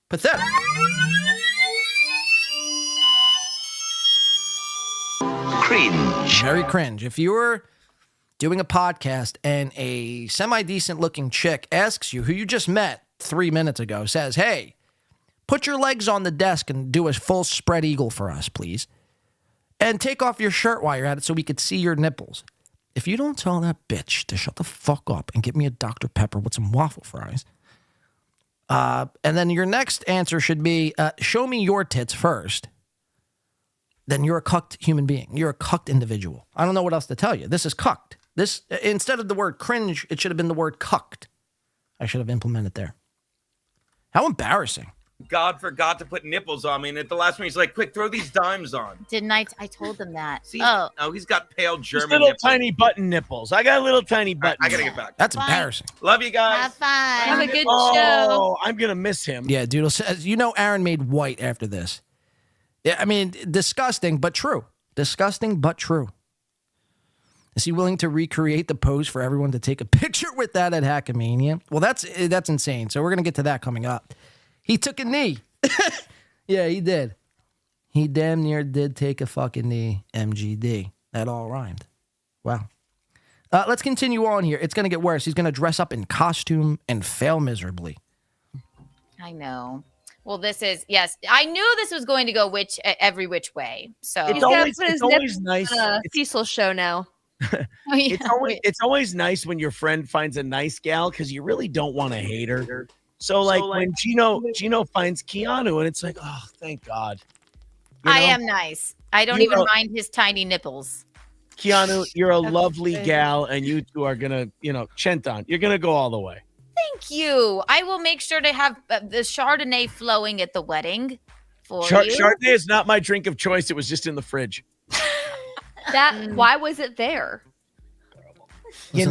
pathetic. Cringe. Very cringe. If you were doing a podcast and a semi-decent looking chick asks you, who you just met 3 minutes ago, says, hey, put your legs on the desk and do a full spread eagle for us, please. And take off your shirt while you're at it so we could see your nipples. If you don't tell that bitch to shut the fuck up and get me a Dr. Pepper with some waffle fries, and then your next answer should be, show me your tits first, then you're a cucked human being. You're a cucked individual. I don't know what else to tell you. This is cucked. This, instead of the word cringe, it should have been the word cucked. I should have implemented there. How embarrassing. God forgot to put nipples on me, and at the last one, he's like, quick, throw these dimes on. Didn't I? I told them that. See? Oh, he's got pale German little nipples. tiny button nipples. I got little tiny button. I gotta get back. That's embarrassing. Love you guys. Have fun. Have a good show. Oh, I'm going to miss him. Yeah, Doodle says, Aaron made white after this. Yeah, I mean, disgusting, but true. Disgusting, but true. Is he willing to recreate the pose for everyone to take a picture with that at Hackamania? Well, that's insane. So we're going to get to that coming up. He took a knee. Yeah, he did. He damn near did take a fucking knee, MGD. That all rhymed. Wow. Let's continue on here. It's going to get worse. He's going to dress up in costume and fail miserably. I know. Well, this is, yes. I knew this was going to go every which way. So He's got to put his nips nice. On a Cecil show now. It's always nice when your friend finds a nice gal because you really don't want to hate her. So like when Gino finds Keanu and it's like, oh, thank God. I am nice. I don't even mind his tiny nipples. Keanu, you're a lovely gal, and you two are gonna, Chenton, you're gonna go all the way. Thank you. I will make sure to have the Chardonnay flowing at the wedding for you. Chardonnay is not my drink of choice. It was just in the fridge. Why was it there? He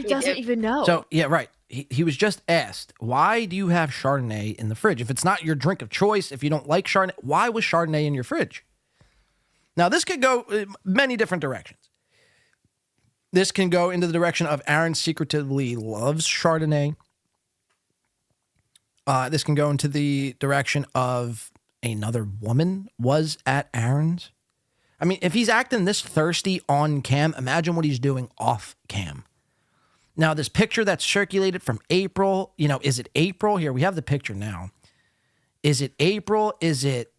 doesn't even know. So, yeah, right. He was just asked, why do you have Chardonnay in the fridge? If it's not your drink of choice, if you don't like Chardonnay, why was Chardonnay in your fridge? Now, this could go many different directions. This can go into the direction of Aaron secretively loves Chardonnay. This can go into the direction of another woman was at Aaron's. I mean, if he's acting this thirsty on cam, imagine what he's doing off cam. Now, this picture that's circulated from April, is it April? Here, we have the picture now. Is it April? Is it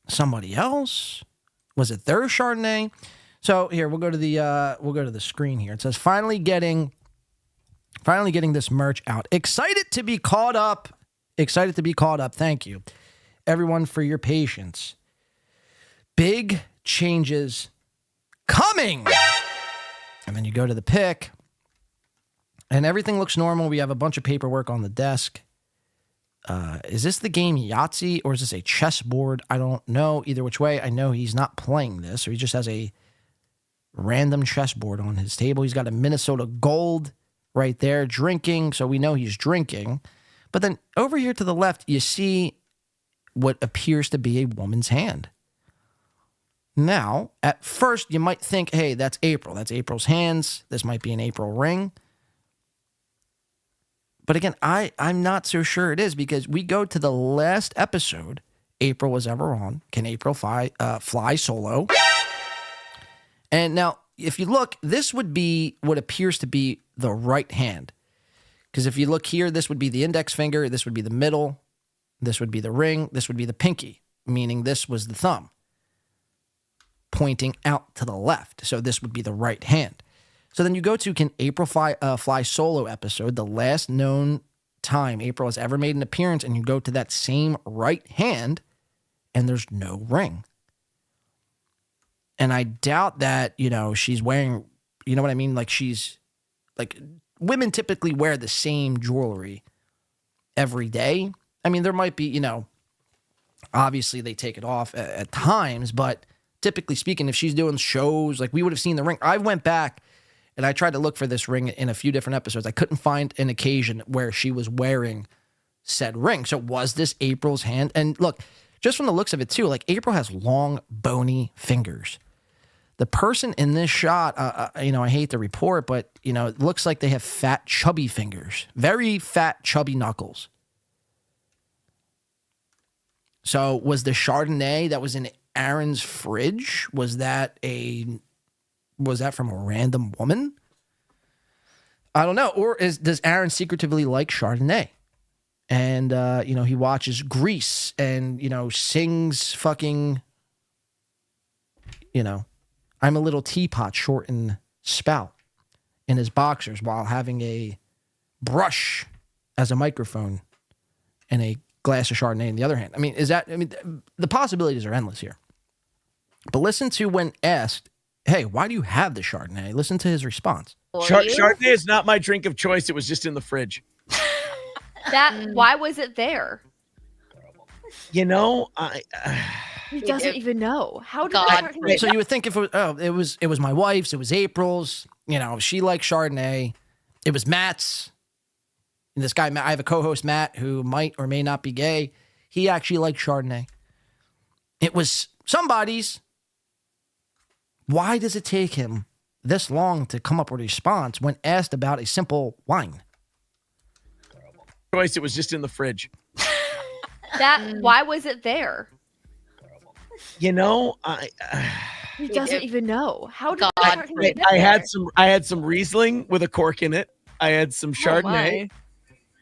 somebody else? Was it their Chardonnay? So here, we'll go to the screen here. It says finally getting this merch out. Excited to be caught up. Thank you, everyone, for your patience. Big changes coming. And then you go to the pic, and everything looks normal. We have a bunch of paperwork on the desk. Is this the game Yahtzee, or is this a chessboard? I don't know. Either which way, I know he's not playing this, or he just has a random chessboard on his table. He's got a Minnesota Gold right there, drinking, so we know he's drinking. But then over here to the left, you see what appears to be a woman's hand. Now, at first, you might think, hey, that's April. That's April's hands. This might be an April ring. But again, I'm not so sure it is, because we go to the last episode April was ever on. Can April fly solo? And now, if you look, this would be what appears to be the right hand. Because if you look here, this would be the index finger. This would be the middle. This would be the ring. This would be the pinky, meaning this was the thumb, pointing out to the left. So this would be the right hand. So then you go to Can April Fly Solo episode, the last known time April has ever made an appearance, and you go to that same right hand, and there's no ring. And I doubt that, she's wearing, you know what I mean? Like women typically wear the same jewelry every day. I mean, there might be, obviously they take it off at times, but typically speaking, if she's doing shows, like we would have seen the ring. I went back and I tried to look for this ring in a few different episodes. I couldn't find an occasion where she was wearing said ring. So was this April's hand? And look, just from the looks of it too, like April has long, bony fingers. The person in this shot, I hate to report, but, it looks like they have fat, chubby fingers. Very fat, chubby knuckles. So was the Chardonnay that was in Aaron's fridge, was that from a random woman? I don't know. Or does Aaron secretively like Chardonnay? And, he watches Grease and, sings fucking, I'm a little teapot short in spout in his boxers while having a brush as a microphone and a glass of Chardonnay in the other hand. I mean, the possibilities are endless here. But listen to when asked, hey, why do you have the Chardonnay? Listen to his response. Chardonnay is not my drink of choice. It was just in the fridge. Why was it there? He doesn't even know. How did So you would think if it was my wife's, it was April's, she liked Chardonnay. It was Matt's. And this guy, I have a co-host, Matt, who might or may not be gay. He actually liked Chardonnay. It was somebody's. Why does it take him this long to come up with a response when asked about a simple wine? Choice, it was just in the fridge. Why was it there? He doesn't even know. How did I had some Riesling with a cork in it. I had some Chardonnay.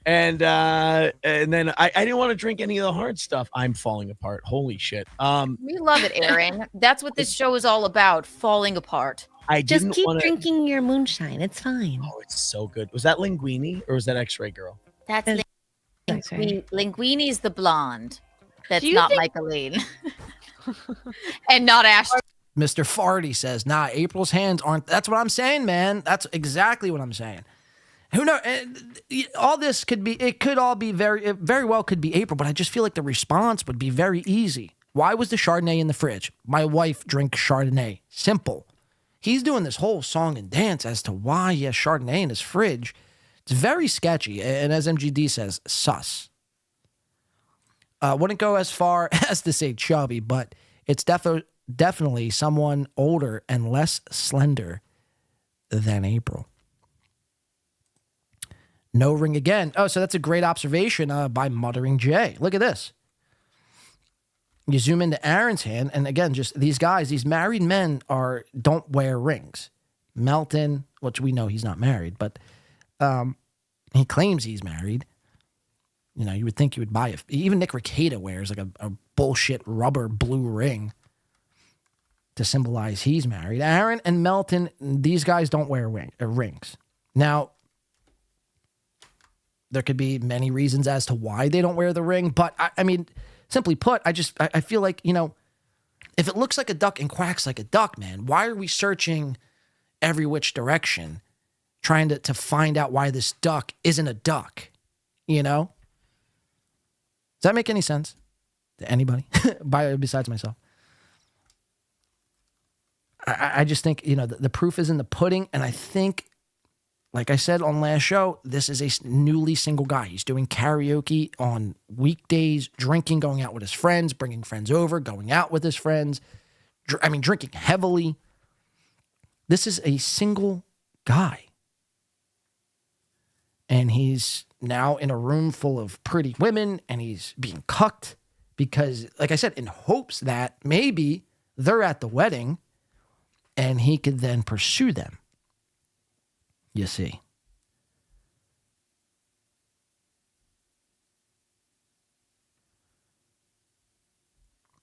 And then I didn't want to drink any of the hard stuff. I'm falling apart. Holy shit. We love it, Aaron. That's what this show is all about, falling apart. Just keep drinking your moonshine. It's fine. Oh, it's so good. Was that Linguini or was that X-Ray Girl? That's Linguini's the blonde. That's not Michaeline. And not Ashley. Mr. Farty says, nah, April's hands aren't. That's what I'm saying, man. That's exactly what I'm saying. Who knows? All this could be, it could all be it very well could be April, but I just feel like the response would be very easy. Why was the Chardonnay in the fridge? My wife drinks Chardonnay. Simple. He's doing this whole song and dance as to why he has Chardonnay in his fridge. It's very sketchy. And as MGD says, sus. Wouldn't go as far as to say chubby, but it's definitely someone older and less slender than April. No ring again. Oh, so that's a great observation by Muttering Jay. Look at this. You zoom into Aaron's hand, and again, just these guys, these married men don't wear rings. Melton, which we know he's not married, but he claims he's married. You know, you would think you would buy it. Even Nick Rekieta wears like a bullshit rubber blue ring to symbolize he's married. Aaron and Melton, these guys don't wear rings. Now, there could be many reasons as to why they don't wear the ring, but I mean, simply put, I feel like, you know, if it looks like a duck and quacks like a duck, man, why are we searching every which direction trying to find out why this duck isn't a duck, you know? Does that make any sense to anybody besides myself? I just think, you know, the proof is in the pudding, and I think, like I said on last show, this is a newly single guy. He's doing karaoke on weekdays, drinking, going out with his friends, bringing friends over, going out with his friends. Drinking heavily. This is a single guy. And he's now in a room full of pretty women, and he's being cucked because, like I said, in hopes that maybe they're at the wedding and he could then pursue them. You see.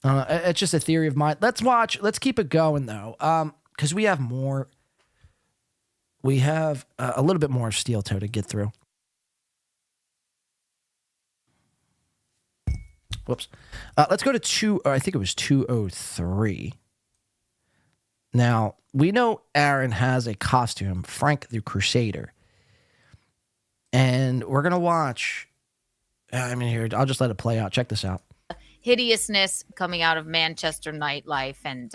It's just a theory of mine. Let's keep it going, though, because we have more. We have a little bit more steel toe to get through. Whoops. Let's go to I think it was 203. Now, we know Aaron has a costume, Frank the Crusader. And we're going to watch. Here, I'll just let it play out. Check this out. Hideousness coming out of Manchester nightlife, and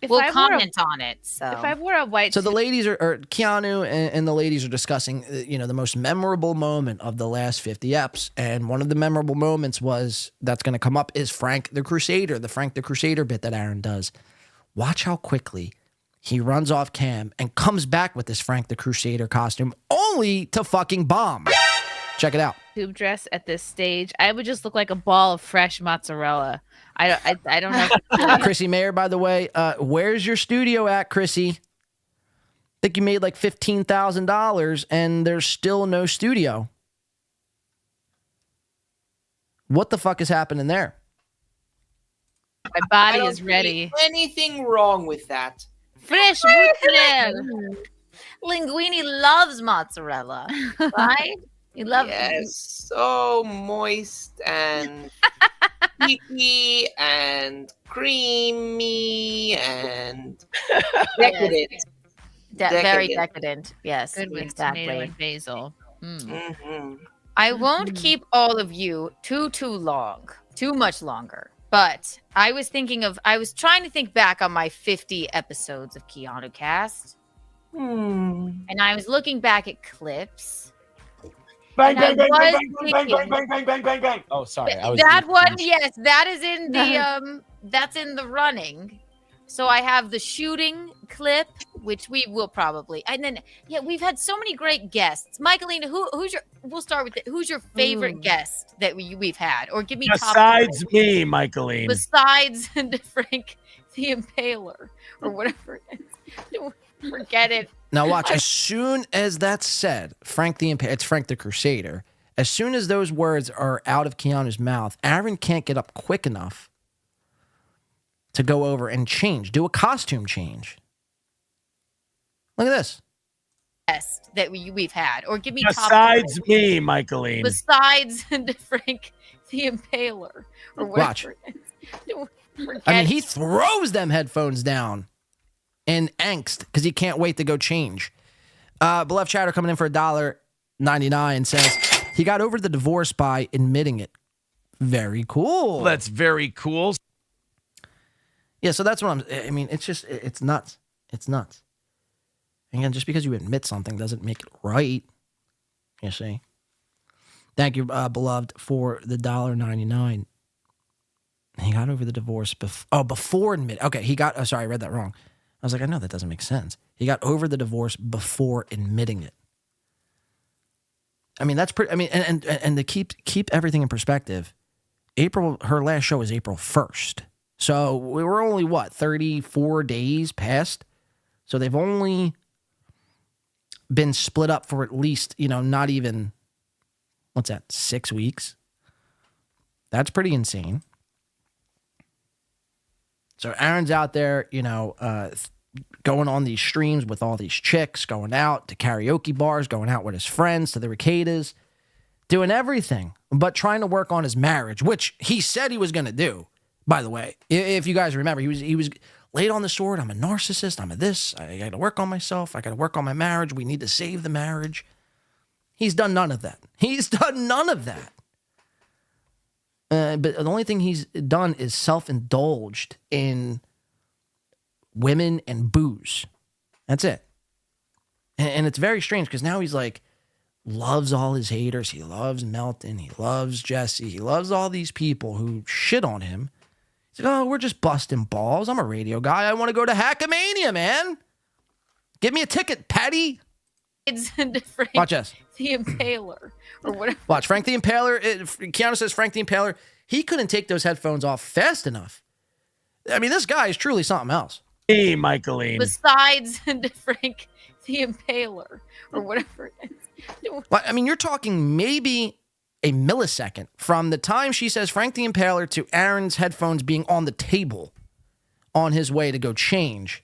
we'll comment on it. So if I wore a white So the ladies are Keanu and the ladies are discussing, the most memorable moment of the last 50 eps. And one of the memorable moments that's going to come up is Frank the Crusader, the Frank the Crusader bit that Aaron does. Watch how quickly he runs off cam and comes back with this Frank the Crusader costume only to fucking bomb. Check it out. Tube dress at this stage, I would just look like a ball of fresh mozzarella. I don't know. Chrissy Mayer, by the way, where's your studio at, Chrissy? I think you made like $15,000 and there's still no studio. What the fuck is happening there? My body is ready. Anything wrong with that? Fresh mozzarella. Linguini loves mozzarella, right? He loves it. So moist and sticky and creamy and decadent. Very decadent. Yes, good with exactly. tomato and basil. Mm-hmm. I won't keep all of you too much longer. But I was trying to think back on my 50 episodes of Keanu Cast. And I was looking back at clips. Bang, bang, bang, bang, bang, bang, bang, bang, bang, bang, bang. Oh, sorry. That one, yes, that is in the that's in the running. So I have the shooting clip, which we will probably, and then we've had so many great guests. Michaelina, we'll start with who's your favorite guest that we've had, or give me besides me, Michaeline. Besides Frank the Impaler or whatever it is. Forget it. Now watch. As soon as that's said, it's Frank the Crusader. As soon as those words are out of Keanu's mouth, Aaron can't get up quick enough to go over and do a costume change. Look at this. Best that we've had, or give me besides me, Michaeline. Besides Frank the Impaler or whatever. Watch. He throws them headphones down in angst because he can't wait to go change. Beloved chatter coming in for $1.99 says he got over the divorce by admitting it. Very cool. That's very cool. Yeah, so that's what it's nuts. It's nuts. Again, just because you admit something doesn't make it right. You see? Thank you, beloved, for the $1.99. He got over the divorce before admit. Okay, sorry, I read that wrong. I was like, I know that doesn't make sense. He got over the divorce before admitting it. I mean, that's pretty. I mean, and to keep everything in perspective, her last show was April 1st. So we were only 34 days past. So they've only been split up for at least, not even, 6 weeks. That's pretty insane. So Aaron's out there, going on these streams with all these chicks, going out to karaoke bars, going out with his friends to the Ricadas, doing everything, but trying to work on his marriage, which he said he was going to do, by the way. If you guys remember, he was laid on the sword. I'm a narcissist. I'm a this. I got to work on myself. I got to work on my marriage. We need to save the marriage. He's done none of that. But the only thing he's done is self-indulged in women and booze. That's it. And it's very strange because now he's like, loves all his haters. He loves Melton. He loves Jesse. He loves all these people who shit on him. He's like, oh, we're just busting balls. I'm a radio guy. I want to go to Hackamania, man. Give me a ticket, Patty. It's different. Watch this. The Impaler or whatever. Watch, Frank the Impaler. Keanu says Frank the Impaler. He couldn't take those headphones off fast enough. I mean, this guy is truly something else. Hey, Michaeline. Besides Frank the Impaler or whatever it is. Well, I mean, you're talking maybe a millisecond from the time she says Frank the Impaler to Aaron's headphones being on the table on his way to go change.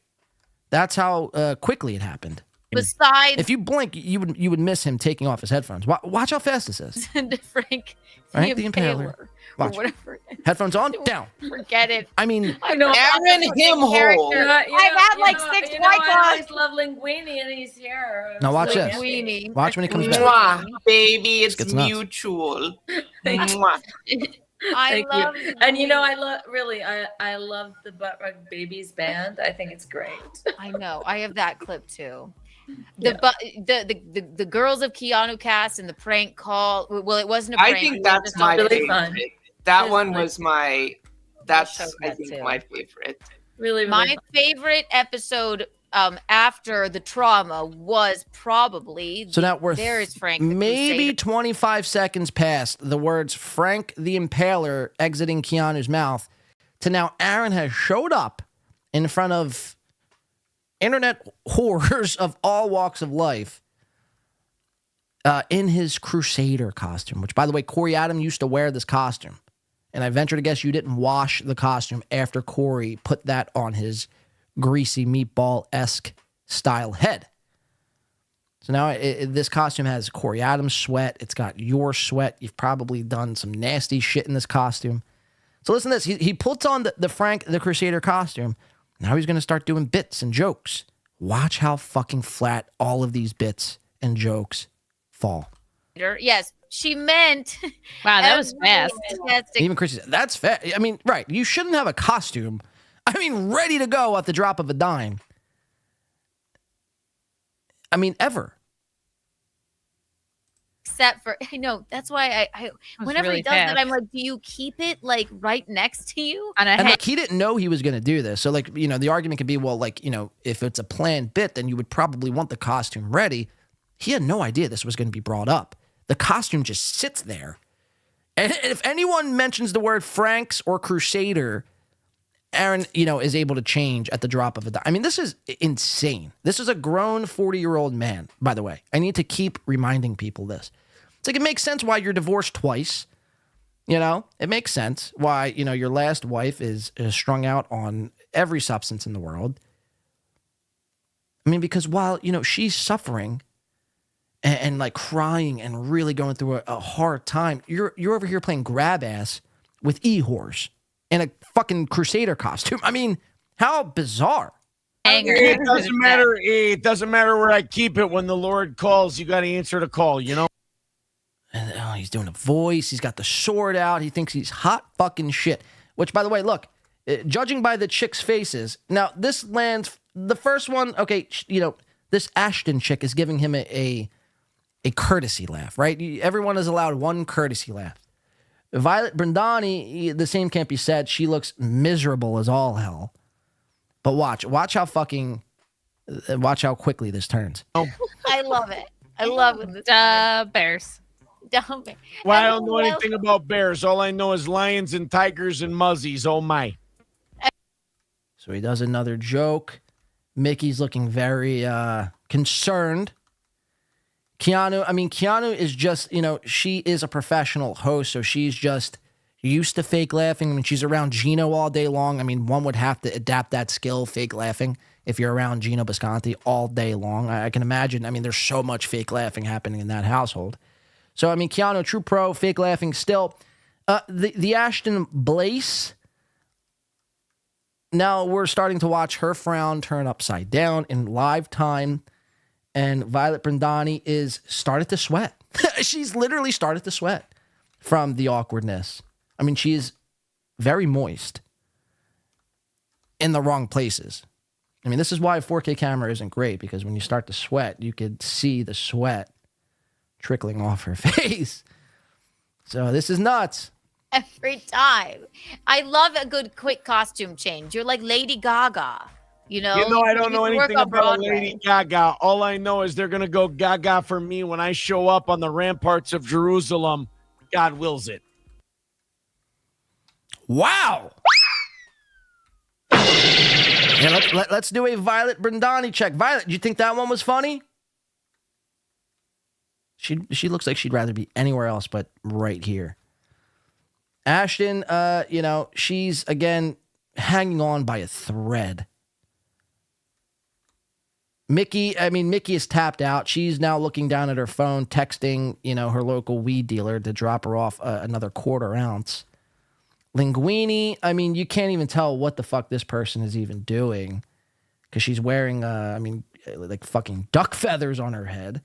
That's how quickly it happened. Besides, if you blink, you would miss him taking off his headphones. Watch how fast this is. Frank the Impaler. Or whatever. Headphones on, down. Forget it. I mean, I know. Aaron Himhole. I've had like 6 white claws. I always love Linguini, and he's here. Now watch this. Linguini. Watch when he comes back. Mwah, baby, it's Gets nuts. mutual. Mwah. Thank you. And I love the Butt Rug Babies band. I think it's great. I know. I have that clip too. The girls of Keanu cast and the prank call. Well, it wasn't a prank. I think that's my favorite. Fun. That one was my. That's I think my favorite. Really, my favorite episode after the trauma was probably. So now we're there's Frank. Maybe 25 seconds past the words Frank the Impaler exiting Keanu's mouth to now Aaron has showed up in front of internet horrors of all walks of life in his Crusader costume, which, by the way, Corey Adam used to wear this costume. And I venture to guess you didn't wash the costume after Corey put that on his greasy meatball-esque style head. So now this costume has Corey Adams' sweat. It's got your sweat. You've probably done some nasty shit in this costume. So listen to this. He puts on the Frank the Crusader costume. Now he's going to start doing bits and jokes. Watch how fucking flat all of these bits and jokes fall. Yes, she meant. Wow, that was fast. Even Chrissy said, that's fast. I mean, right. You shouldn't have a costume. I mean, ready to go at the drop of a dime. I mean, ever. Except for, I know, that's why I whenever really he does fast. that, I'm like, do you keep it like right next to you? And like, he didn't know he was going to do this. So like, the argument could be, well, like, if it's a planned bit, then you would probably want the costume ready. He had no idea this was going to be brought up. The costume just sits there. And if anyone mentions the word Franks or Crusader, Aaron, is able to change at the drop of a dime. I mean, this is insane. This is a grown 40-year-old man, by the way. I need to keep reminding people this. It's like, it makes sense why you're divorced twice. It makes sense why, your last wife is strung out on every substance in the world. I mean, because while, she's suffering and like crying and really going through a hard time, you're over here playing grab ass with e-whores in a fucking Crusader costume. I mean, how bizarre. It doesn't matter. It doesn't matter where I keep it. When the Lord calls, you got to answer the call, And he's doing a voice. He's got the sword out. He thinks he's hot fucking shit. Which, by the way, look, judging by the chicks' faces, now this lands, the first one, okay, this Ashton chick is giving him a courtesy laugh, right? Everyone is allowed one courtesy laugh. Violet Brandani, the same can't be said. She looks miserable as all hell. But watch how quickly this turns. I love it. I love it. Bears. don't. Well, I don't know anything about bears. All I know is lions and tigers and muzzies. Oh my. So he does another joke. Mickey's looking very concerned. Keanu is just, she is a professional host, so she's just used to fake laughing. I mean, she's around Gino all day long. I mean, one would have to adapt that skill, fake laughing, if you're around Gino Bisconti all day long. I can imagine. I mean, there's so much fake laughing happening in that household. So, I mean, Keanu, true pro, fake laughing still. The Ashton Blaze, now we're starting to watch her frown turn upside down in live time. And Violet Brandani is started to sweat. She's literally started to sweat from the awkwardness. I mean, she is very moist in the wrong places. I mean, this is why a 4K camera isn't great, because when you start to sweat, you could see the sweat trickling off her face. So this is nuts. Every time. I love a good quick costume change. You're like Lady Gaga. I don't know anything about Lady Gaga. All I know is they're going to go gaga for me when I show up on the ramparts of Jerusalem. God wills it. Wow. Yeah, let's do a Violet Brandani check. Violet, do you think that one was funny? She looks like she'd rather be anywhere else but right here. Ashton, she's, again, hanging on by a thread. Mickey is tapped out. She's now looking down at her phone, texting, her local weed dealer to drop her off another quarter ounce. Linguini, you can't even tell what the fuck this person is even doing, because she's wearing, like fucking duck feathers on her head.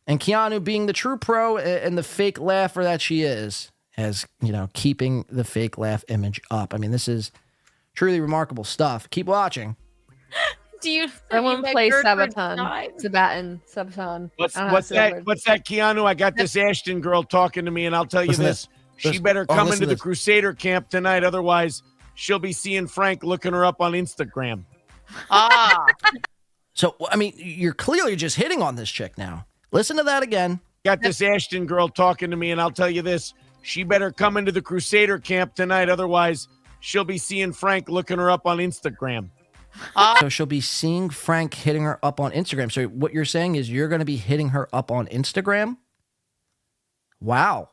And Keanu, being the true pro and the fake laugher that she is, as, keeping the fake laugh image up. I mean, this is truly remarkable stuff. Keep watching. Do you? Someone play Sabaton. What's that, Keanu? I got this Ashton girl talking to me, and I'll tell you this. She better come into the Crusader camp tonight, otherwise she'll be seeing Frank looking her up on Instagram. So, you're clearly just hitting on this chick now. Listen to that again. Got this Ashton girl talking to me, and I'll tell you this. She better come into the Crusader camp tonight, otherwise she'll be seeing Frank looking her up on Instagram. So she'll be seeing Frank hitting her up on Instagram. So what you're saying is you're going to be hitting her up on Instagram? Wow.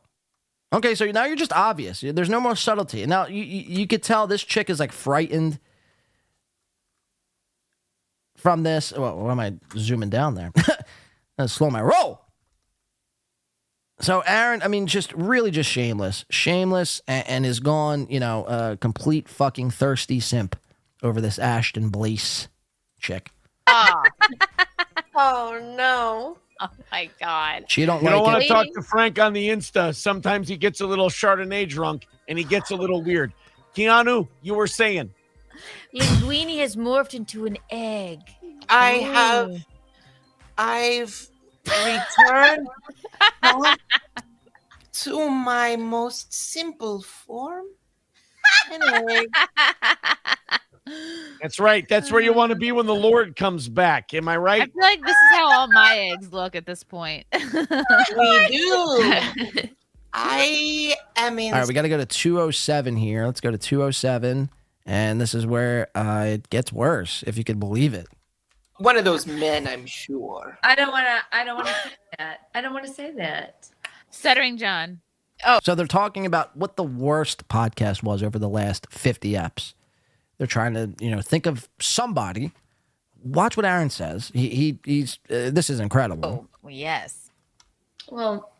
Okay, so now you're just obvious. There's no more subtlety. Now, you could tell this chick is, like, frightened from this. Well, why am I zooming down there? Let's slow my roll. So Aaron, just really just shameless. Shameless and is gone, complete fucking thirsty simp over this Ashton Blaze chick. Oh no. Oh my God. She don't you like don't want it. to talk to Frank on the Insta. Sometimes he gets a little Chardonnay drunk and he gets a little weird. Keanu, you were saying. Linguini has morphed into an egg. I've returned to my most simple form. An egg. That's right. That's where you want to be when the Lord comes back. Am I right? I feel like this is how all my eggs look at this point. We do. I am in. All right, we got to go to 207 here. Let's go to 207. And this is where it gets worse, if you can believe it. One of those men, I'm sure. I don't want to say that. I don't want to say that. Stuttering John. Oh. So they're talking about what the worst podcast was over the last 50 eps. They're trying to, think of somebody. Watch what Aaron says. He's this is incredible. Oh, yes. Well,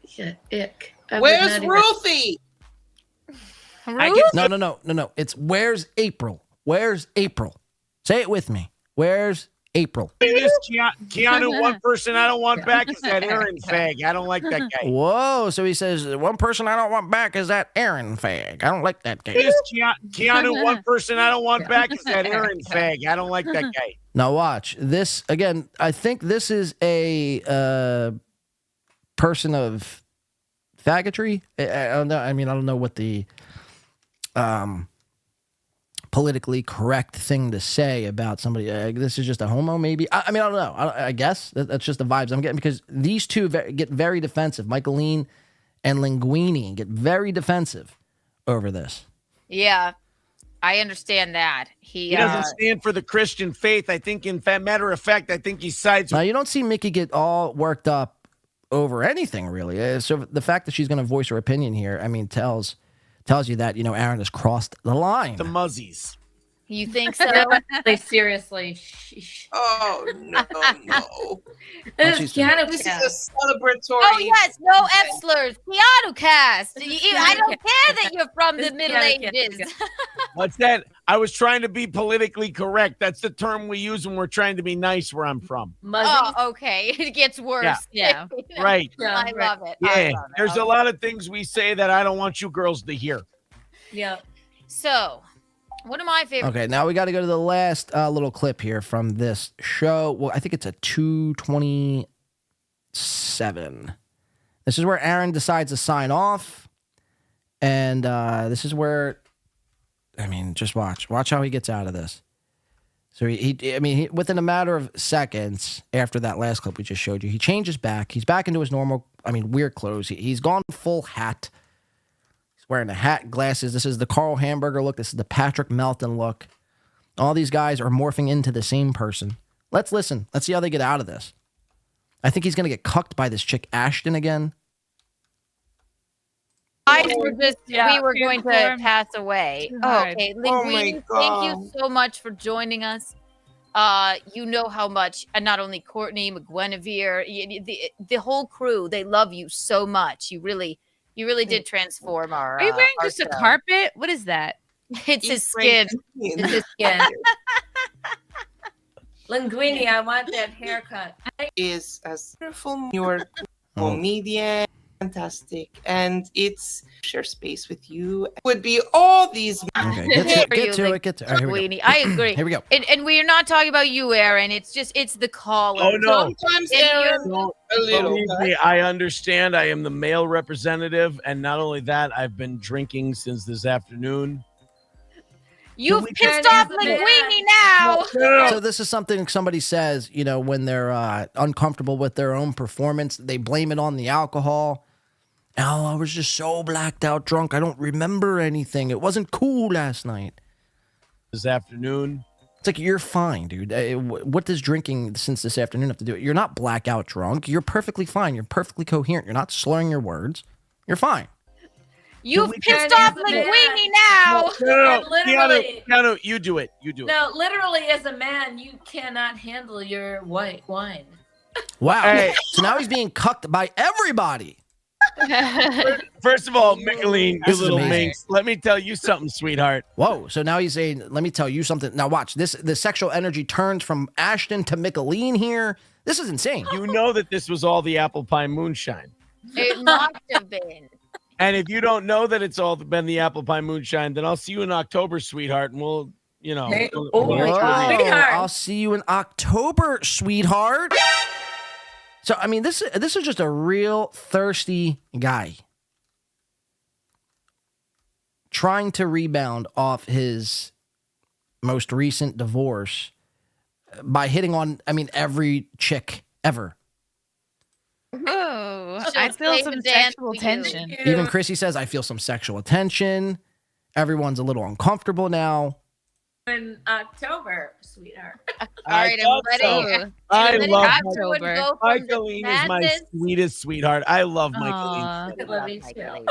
yeah, ick. Where's Ruthie? No. It's where's April? Where's April? Say it with me. Where's April? It is Keanu. One person I don't want back is that Aaron fag. I don't like that guy. Whoa. So he says, one person I don't want back is that Aaron fag. I don't like that guy. It is Keanu. One person I don't want back is that Aaron fag. I don't like that guy. Now watch this again. I think this is a person of faggotry. I don't know. I don't know what the politically correct thing to say about somebody. This is just a homo, maybe. I mean, I don't know. I guess that's just the vibes I'm getting, because these two get very defensive. Michaeline and Linguini get very defensive over this. Yeah, I understand that. He doesn't stand for the Christian faith. I think, in matter of fact, I think he sides. Now, you don't see Mickey get all worked up over anything, really. So the fact that she's going to voice her opinion here, I mean, tells you that, Aaron has crossed the line. The muzzies. You think so? Seriously. Sheesh. Oh, no. This is Keanu This cast. is a celebratory. Oh, yes. No F slurs. Keanu cast. I don't care that you're from the Middle Ages. What's that? I was trying to be politically correct. That's the term we use when we're trying to be nice where I'm from. Oh, okay. It gets worse. Yeah. Right. I love it. Yeah. There's a lot of things we say that I don't want you girls to hear. Yeah. So, one of my favorite. Okay, now we got to go to the last little clip here from this show. Well, I think it's a 227. This is where Aaron decides to sign off. And this is where, I mean, just watch. Watch how he gets out of this. So, he within a matter of seconds after that last clip we just showed you, he changes back. He's back into his normal, weird clothes. He's gone full hat. Wearing a hat, glasses. This is the Carl Hamburger look. This is the Patrick Melton look. All these guys are morphing into the same person. Let's listen. Let's see how they get out of this. I think he's going to get cucked by this chick Ashton again. We were going to pass away. Oh, okay. Linguini, thank you so much for joining us. You know how much, and not only Courtney, McGuinevere, the whole crew, they love you so much. You really did transform our. Are you wearing our just a show. carpet? What is that? It's his skin. It's his skin. Linguini, I want that haircut. Is as beautiful. You're comedian, fantastic, and it's share space with you. It would be all these. Okay, get to it. All right, here we go. I agree. Here we go. And we are not talking about you, Aaron. It's the caller. Oh, no. Sometimes Aaron, a little. Believe me, I understand. I am the male representative, and not only that, I've been drinking since this afternoon. You've pissed off Linguini now. So this is something somebody says, when they're uncomfortable with their own performance. They blame it on the alcohol. Oh, I was just so blacked out drunk. I don't remember anything. It wasn't cool last night. This afternoon. It's like, you're fine, dude. What does drinking since this afternoon have to do? You're not blackout drunk. You're perfectly fine. You're perfectly coherent. You're not slurring your words. You're fine. You've pissed off Linguini now. No, Literally. Keanu, you do it. You do it. No, literally, as a man, you cannot handle your white wine. Wow. Hey. So now he's being cucked by everybody. First of all, Micheline, you This is little amazing. minx, let me tell you something, sweetheart. Whoa. So now he's saying, let me tell you something. Now watch this. The sexual energy turns from Ashton to Micheline here. This is insane. You know that this was all the apple pie moonshine. It must have been. And if you don't know that it's all been the apple pie moonshine, then I'll see you in October, sweetheart, and we'll, Hey, we'll- oh my we'll- God. Sweetheart. I'll see you in October, sweetheart. So, this is just a real thirsty guy trying to rebound off his most recent divorce by hitting on, every chick ever. Oh, She'll I feel play some the dance sexual for you. tension. Even Chrissy says, I feel some sexual attention. Everyone's a little uncomfortable now. In October, sweetheart. All right, thought everybody. I love October. Micheline is my sweetest sweetheart. I love Micheline. I love you too.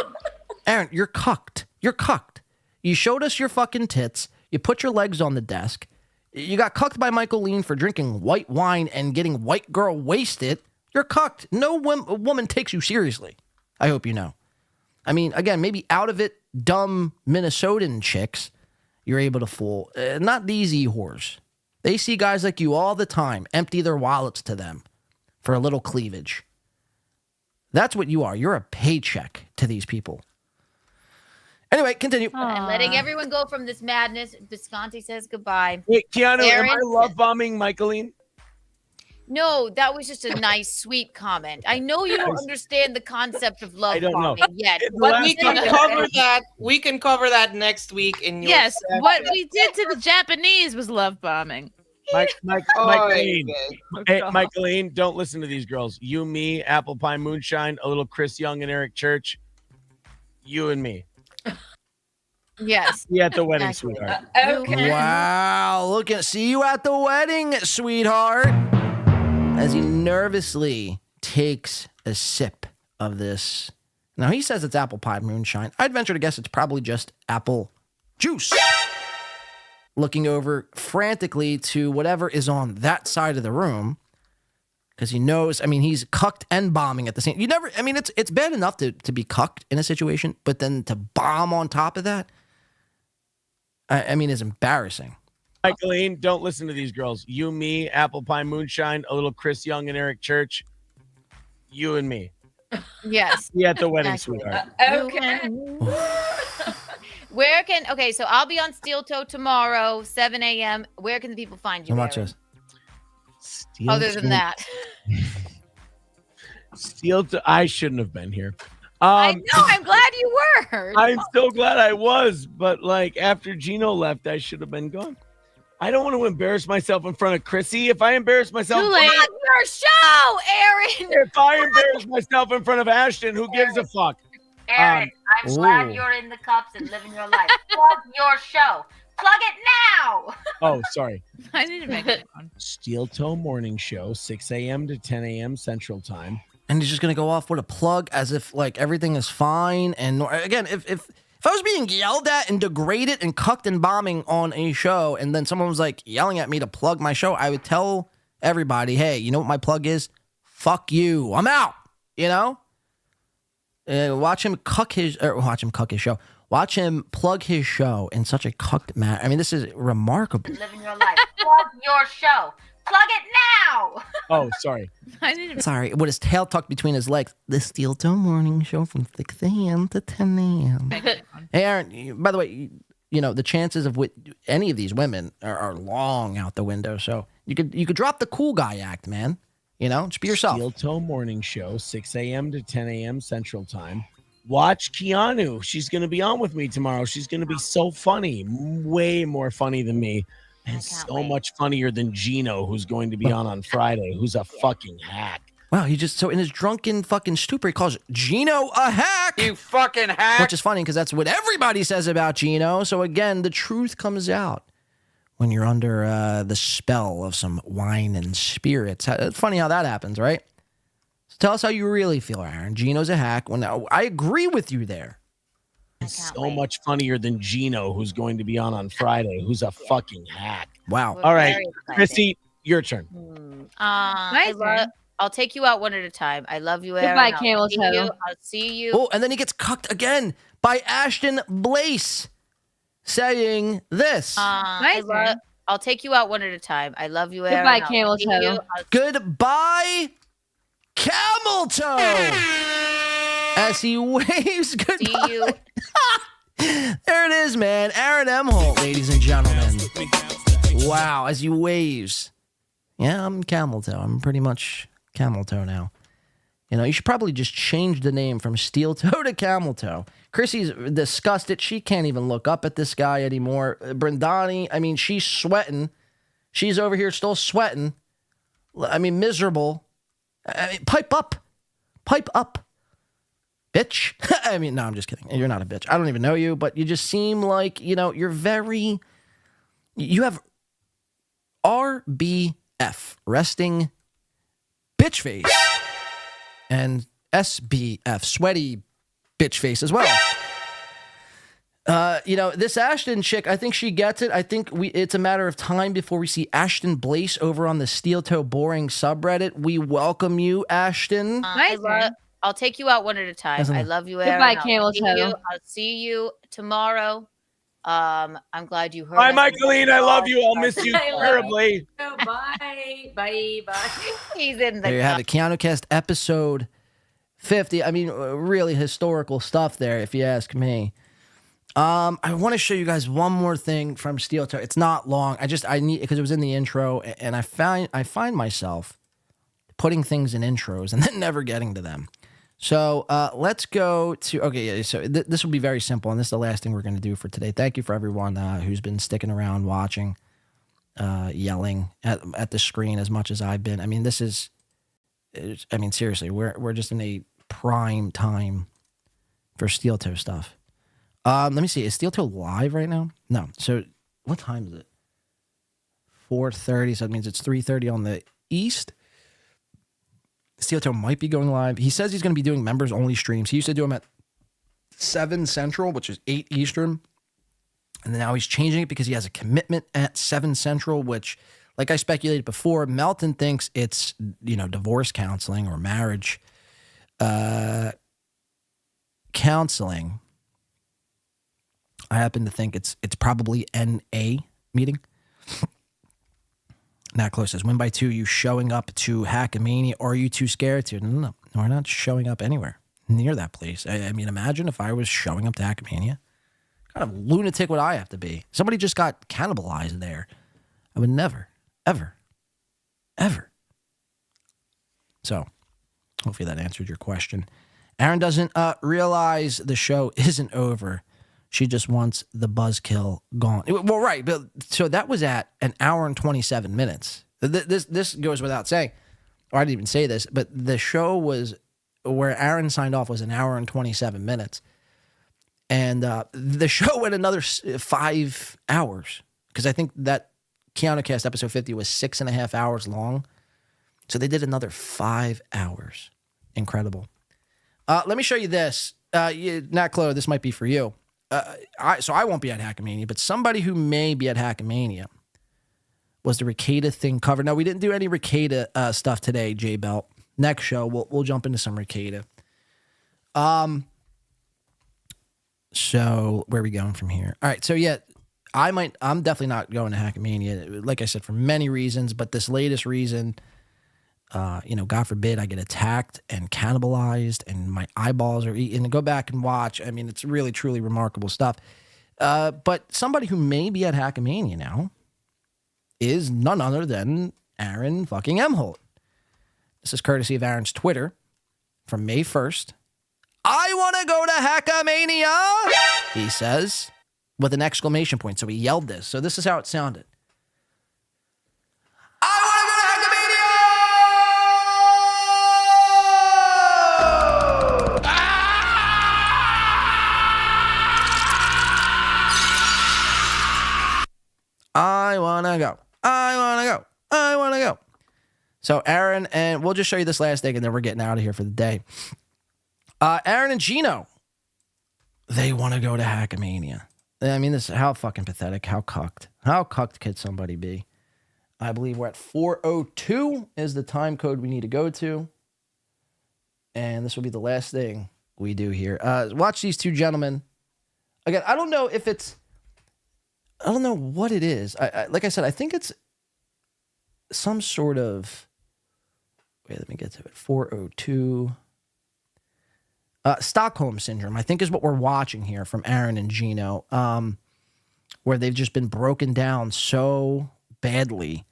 Aaron, you're cucked. You're cucked. You showed us your fucking tits. You put your legs on the desk. You got cucked by Micheline for drinking white wine and getting white girl wasted. You're cucked. No woman takes you seriously. I hope you know. Again, maybe out of it, dumb Minnesotan chicks, you're able to fool. Not these e-whores. They see guys like you all the time, empty their wallets to them for a little cleavage. That's what you are. You're a paycheck to these people. Anyway, continue. And letting everyone go from this madness. Visconti says goodbye. Wait, Keanu, Aaron am I love bombing Micheline? No, that was just a nice, sweet comment. I know you don't understand the concept of love I don't know. bombing yet. But we can cover that. We can cover that next week in your Yes, segment. what we did to the Japanese was love bombing. Michaeline, Michaeline, don't listen to these girls. You, me, Apple Pie Moonshine, a little Chris Young and Eric Church. You and me. Yes. See you at the wedding, sweetheart. Okay. Wow. See you at the wedding, sweetheart. As he nervously takes a sip of this. Now, he says it's apple pie moonshine. I'd venture to guess it's probably just apple juice. Looking over frantically to whatever is on that side of the room. Because he knows, he's cucked and bombing at the same. It's bad enough to be cucked in a situation, but then to bomb on top of that, is embarrassing. Michaeline, don't listen to these girls. You, me, Apple Pie Moonshine, a little Chris Young and Eric Church. You and me. Yes. See you at the wedding, sweetheart. Okay. So I'll be on Steel Toe tomorrow, 7 a.m. Where can the people find you? Watch this. Other than that. Steel Toe, I shouldn't have been here. I know. I'm glad you were. I'm so glad I was, but after Gino left, I should have been gone. I don't want to embarrass myself in front of Chrissy. If I embarrass myself, Too late. Your show, Aaron. If I embarrass myself in front of Ashton, who gives a fuck? Aaron, I'm glad you're in the cups and living your life. Plug your show. Plug it now. Oh, sorry. I need to make it fun. Steel Toe Morning Show, 6 a.m. to 10 a.m. Central Time. And he's just going to go off with a plug as if everything is fine. And again, if I was being yelled at and degraded and cucked and bombing on a show, and then someone was yelling at me to plug my show, I would tell everybody, hey, you know what my plug is? Fuck you. I'm out. Watch him cuck his show. Watch him plug his show in such a cucked manner. This is remarkable. Living your life. Plug your show. Plug it now. Oh, sorry. Sorry, with his tail tucked between his legs. The Steel Toe Morning Show from 6 a.m. to 10 a.m. Hey, Aaron, by the way, the chances of any of these women are long out the window. So you could drop the cool guy act, man. Just be yourself. Steel Toe Morning Show, 6 a.m. to 10 a.m. Central Time. Watch Keanu. She's going to be on with me tomorrow. She's going to be so funny, way more funny than me. And so much funnier than Gino, who's going to be on Friday, who's a fucking hack. Wow, he just, so in his drunken fucking stupor, he calls Gino a hack. You fucking hack. Which is funny because that's what everybody says about Gino. So again, the truth comes out when you're under the spell of some wine and spirits. It's funny how that happens, right? So tell us how you really feel, Aaron. Gino's a hack. I agree with you there. So much funnier than Gino, who's going to be on Friday, who's a fucking hack. Wow. All right, Chrissy, your turn. I'll take you out one at a time. I love you, Aaron. Goodbye, Camel Toe. I'll see you. Oh, and then he gets cucked again by Ashton Blaze saying this. I'll take you out one at a time. I love you, Aaron. Goodbye, Camel Toe. Goodbye, Camel Toe. As he waves goodbye. See you. There it is, man. Aaron M. Holt, ladies and gentlemen. Wow, as he waves. Yeah, I'm Camel Toe. I'm pretty much Camel Toe now. You should probably just change the name from Steel Toe to Camel Toe. Chrissy's disgusted. She can't even look up at this guy anymore. Brindani, she's sweating. She's over here still sweating. Miserable. Pipe up. Pipe up. Bitch. No, I'm just kidding. You're not a bitch. I don't even know you, but you just seem like, you're very... You have RBF, resting bitch face, and SBF, sweaty bitch face as well. This Ashton chick, I think she gets it. I think it's a matter of time before we see Ashton Blaze over on the Steel Toe Boring subreddit. We welcome you, Ashton. I'll take you out one at a time. I love you, Aaron. Goodbye, Camel Toe. I'll see you tomorrow. I'm glad you heard. Bye, Michaeline. I love you. I'll miss you terribly. Bye. Bye. He's in There you have it. Keanu Cast episode 50. Really historical stuff there, if you ask me. I want to show you guys one more thing from Steel Toe. It's not long. I need, because it was in the intro, and I find myself putting things in intros and then never getting to them. So let's go to, okay, yeah, so this will be very simple, and this is the last thing we're going to do for today. Thank you for everyone who's been sticking around, watching, yelling at the screen as much as I've been. I mean, seriously, we're just in a prime time for Steel Toe stuff. Let me see, is Steel Toe live right now? No. So what time is it? 4:30, so that means it's 3:30 on the East. Steel Toe might be going live. He says he's going to be doing members-only streams. He used to do them at 7 Central, which is 8 Eastern. And then now he's changing it because he has a commitment at 7 Central, which, like I speculated before, Melton thinks it's, divorce counseling or marriage counseling. I happen to think it's probably NA meeting. Not close says, win by 2, you showing up to Hackamania, or are you too scared to? No, we're not showing up anywhere near that place. I mean, imagine if I was showing up to Hackamania. What kind of lunatic would I have to be? Somebody just got cannibalized there. I would never, ever, ever. So, hopefully that answered your question. Aaron doesn't realize the show isn't over. She just wants the buzzkill gone. Well, right. But so that was at an hour and 27 minutes. This goes without saying. Or I didn't even say this, but the show was where Aaron signed off was an hour and 27 minutes. And the show went another 5 hours. Because I think that Keanu Cast episode 50 was 6.5 hours long. So they did another 5 hours. Incredible. Let me show you this. Nat Chloe, this might be for you. So I won't be at Hackamania, but somebody who may be at Hackamania was the Ricada thing covered. Now, we didn't do any Ricada stuff today, J Belt. Next show, we'll jump into some Ricada. So where are we going from here? All right, so yeah, I'm definitely not going to Hackamania. Like I said, for many reasons, but this latest reason, God forbid I get attacked and cannibalized and my eyeballs are eaten. And go back and watch. I mean, it's really, truly remarkable stuff. But somebody who may be at Hackamania now is none other than Aaron fucking Emholt. This is courtesy of Aaron's Twitter from May 1st. I want to go to Hackamania, he says, with an exclamation point. So he yelled this. So this is how it sounded. I want to go. I want to go. I want to go. So Aaron, and we'll just show you this last thing, and then we're getting out of here for the day. Aaron and Gino, they want to go to Hackamania. I mean, this how fucking pathetic. How cucked. How cucked could somebody be? I believe we're at 4:02 is the time code we need to go to. And this will be the last thing we do here. Watch these two gentlemen. Again, I don't know if it's... I don't know what it is. Like I said, I think it's some sort of... Wait, let me get to it. 4:02. Stockholm Syndrome, I think, is what we're watching here from Aaron and Gino, where they've just been broken down so badly.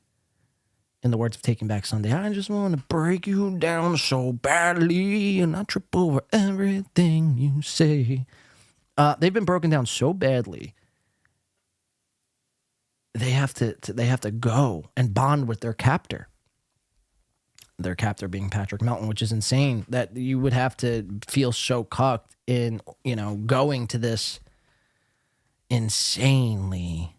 In the words of Taking Back Sunday, I just want to break you down so badly and I trip over everything you say. They've been broken down so badly. They have to go and bond with their captor. Their captor being Patrick Melton, which is insane that you would have to feel so cucked in, going to this insanely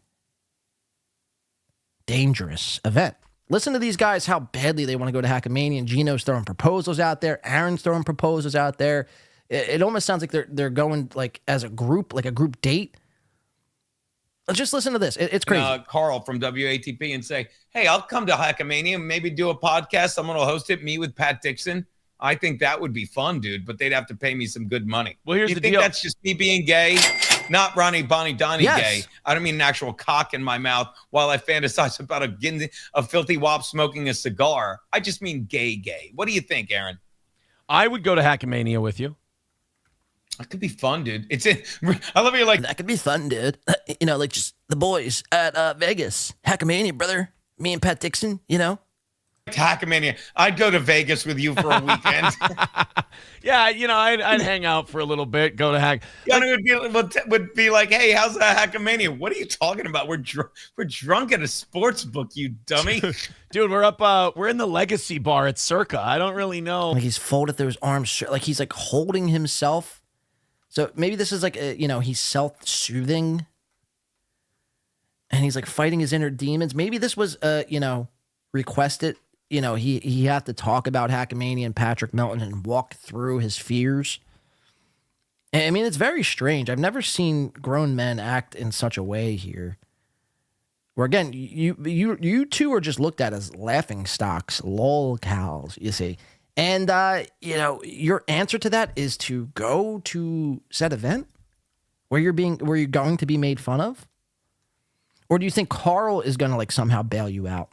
dangerous event. Listen to these guys, how badly they want to go to Hackamania, and Gino's throwing proposals out there. Aaron's throwing proposals out there. It almost sounds like they're going like as a group, like a group date. Just listen to this. It's crazy. Carl from WATP and say, hey, I'll come to Hackamania, maybe do a podcast. Someone will host it, me with Pat Dixon. I think that would be fun, dude, but they'd have to pay me some good money. Well, here's the deal. You think that's just me being gay? Not Ronnie Bonnie Donnie gay. I don't mean an actual cock in my mouth while I fantasize about a filthy wop smoking a cigar. I just mean gay. What do you think, Aaron? I would go to Hackamania with you. That could be fun, dude. I love you're like, that could be fun, dude. Like just the boys at Vegas. Hackamania, brother. Me and Pat Dixon, Hackmania. I'd go to Vegas with you for a weekend. Yeah, I'd hang out for a little bit, go to Hack. Would be like, hey, how's that Hackmania? What are you talking about? We're drunk at a sports book, you dummy. Dude, we're in the Legacy Bar at Circa. I don't really know. Like he's folded those arms, like he's like holding himself. So maybe this is like, he's self-soothing. And he's like fighting his inner demons. Maybe this was, requested. He had to talk about Hackmania and Patrick Melton and walk through his fears. I mean, it's very strange. I've never seen grown men act in such a way here. Where again, you two are just looked at as laughing stocks, lol cows, you see. And your answer to that is to go to said event where you're going to be made fun of? Or do you think Carl is going to like somehow bail you out?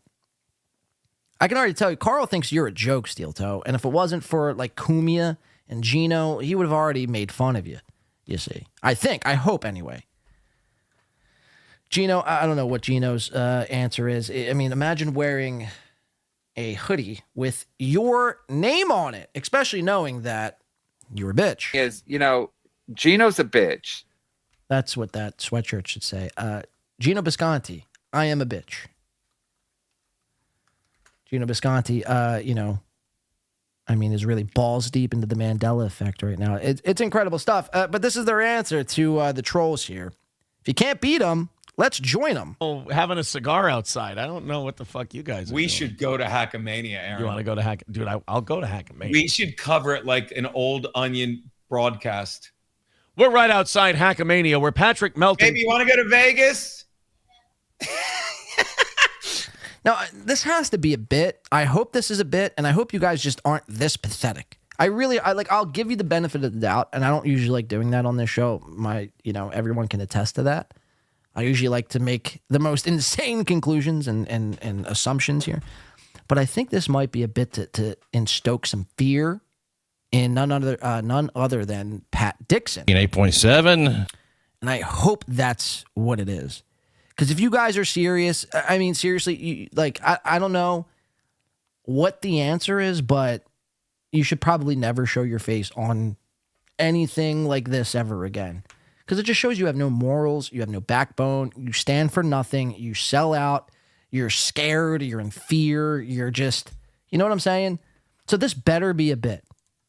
I can already tell you, Carl thinks you're a joke, Steel Toe. And if it wasn't for like Kumia and Gino, he would have already made fun of you. You see, I hope anyway. Gino, I don't know what Gino's answer is. I mean, imagine wearing a hoodie with your name on it, especially knowing that you're a bitch. Gino's a bitch. That's what that sweatshirt should say. Gino Bisconti, I am a bitch. Gino Bisconti, is really balls deep into the Mandela effect right now. It's incredible stuff. But this is their answer to the trolls here. If you can't beat them, let's join them. Oh, having a cigar outside. I don't know what the fuck you guys are doing. Should go to Hackmania, Aaron. You want to go to Dude, I'll go to Hackmania. We should cover it like an old Onion broadcast. We're right outside Hackmania where Patrick Melton... Baby, you want to go to Vegas? Now, this has to be a bit. I hope this is a bit, and I hope you guys just aren't this pathetic. I'll give you the benefit of the doubt, and I don't usually like doing that on this show. Everyone can attest to that. I usually like to make the most insane conclusions and assumptions here. But I think this might be a bit to instoke some fear in none other than Pat Dixon. 8.7. And I hope that's what it is. Because if you guys are serious, I mean, seriously, I don't know what the answer is, but you should probably never show your face on anything like this ever again. Because it just shows you have no morals, you have no backbone, you stand for nothing, you sell out, you're scared, you're in fear, you're just, you know what I'm saying? So this better be a bit.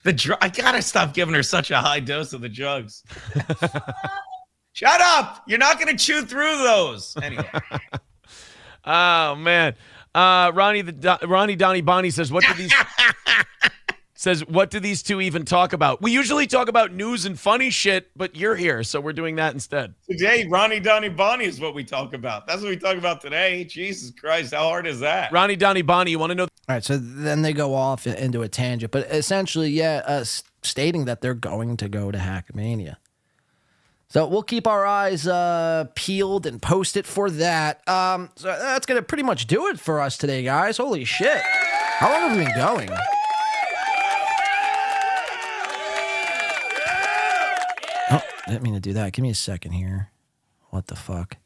I gotta stop giving her such a high dose of the drugs. Shut up! You're not going to chew through those. Anyway. Oh, man. Ronnie Donnie Bonnie says, what do these two even talk about? We usually talk about news and funny shit, but you're here, so we're doing that instead. Today, Ronnie Donnie Bonnie is what we talk about. That's what we talk about today. Jesus Christ, how hard is that? Ronnie Donnie Bonnie, you want to know? All right, so then they go off into a tangent, but essentially, stating that they're going to go to Hackmania. So we'll keep our eyes peeled and posted for that. So that's going to pretty much do it for us today, guys. Holy shit. How long have we been going? Oh, didn't mean to do that. Give me a second here. What the fuck?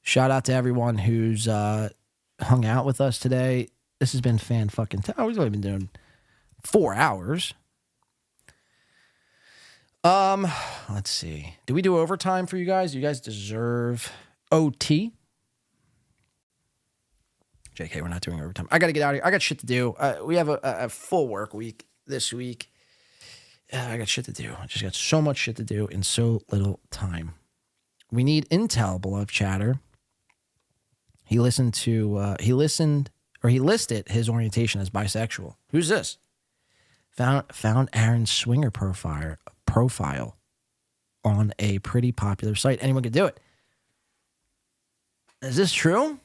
Shout out to everyone who's hung out with us today. This has been fan-fucking-tastic. We've only been doing 4 hours. Let's see. Do we do overtime for you guys? You guys deserve OT. JK, we're not doing overtime. I got to get out of here. I got shit to do. We have a full work week this week. I got shit to do. I just got so much shit to do in so little time. We need intel, beloved chatter. He listed his orientation as bisexual. Who's this? Found Aaron's swinger profile on a pretty popular site. Anyone could do it. Is this true?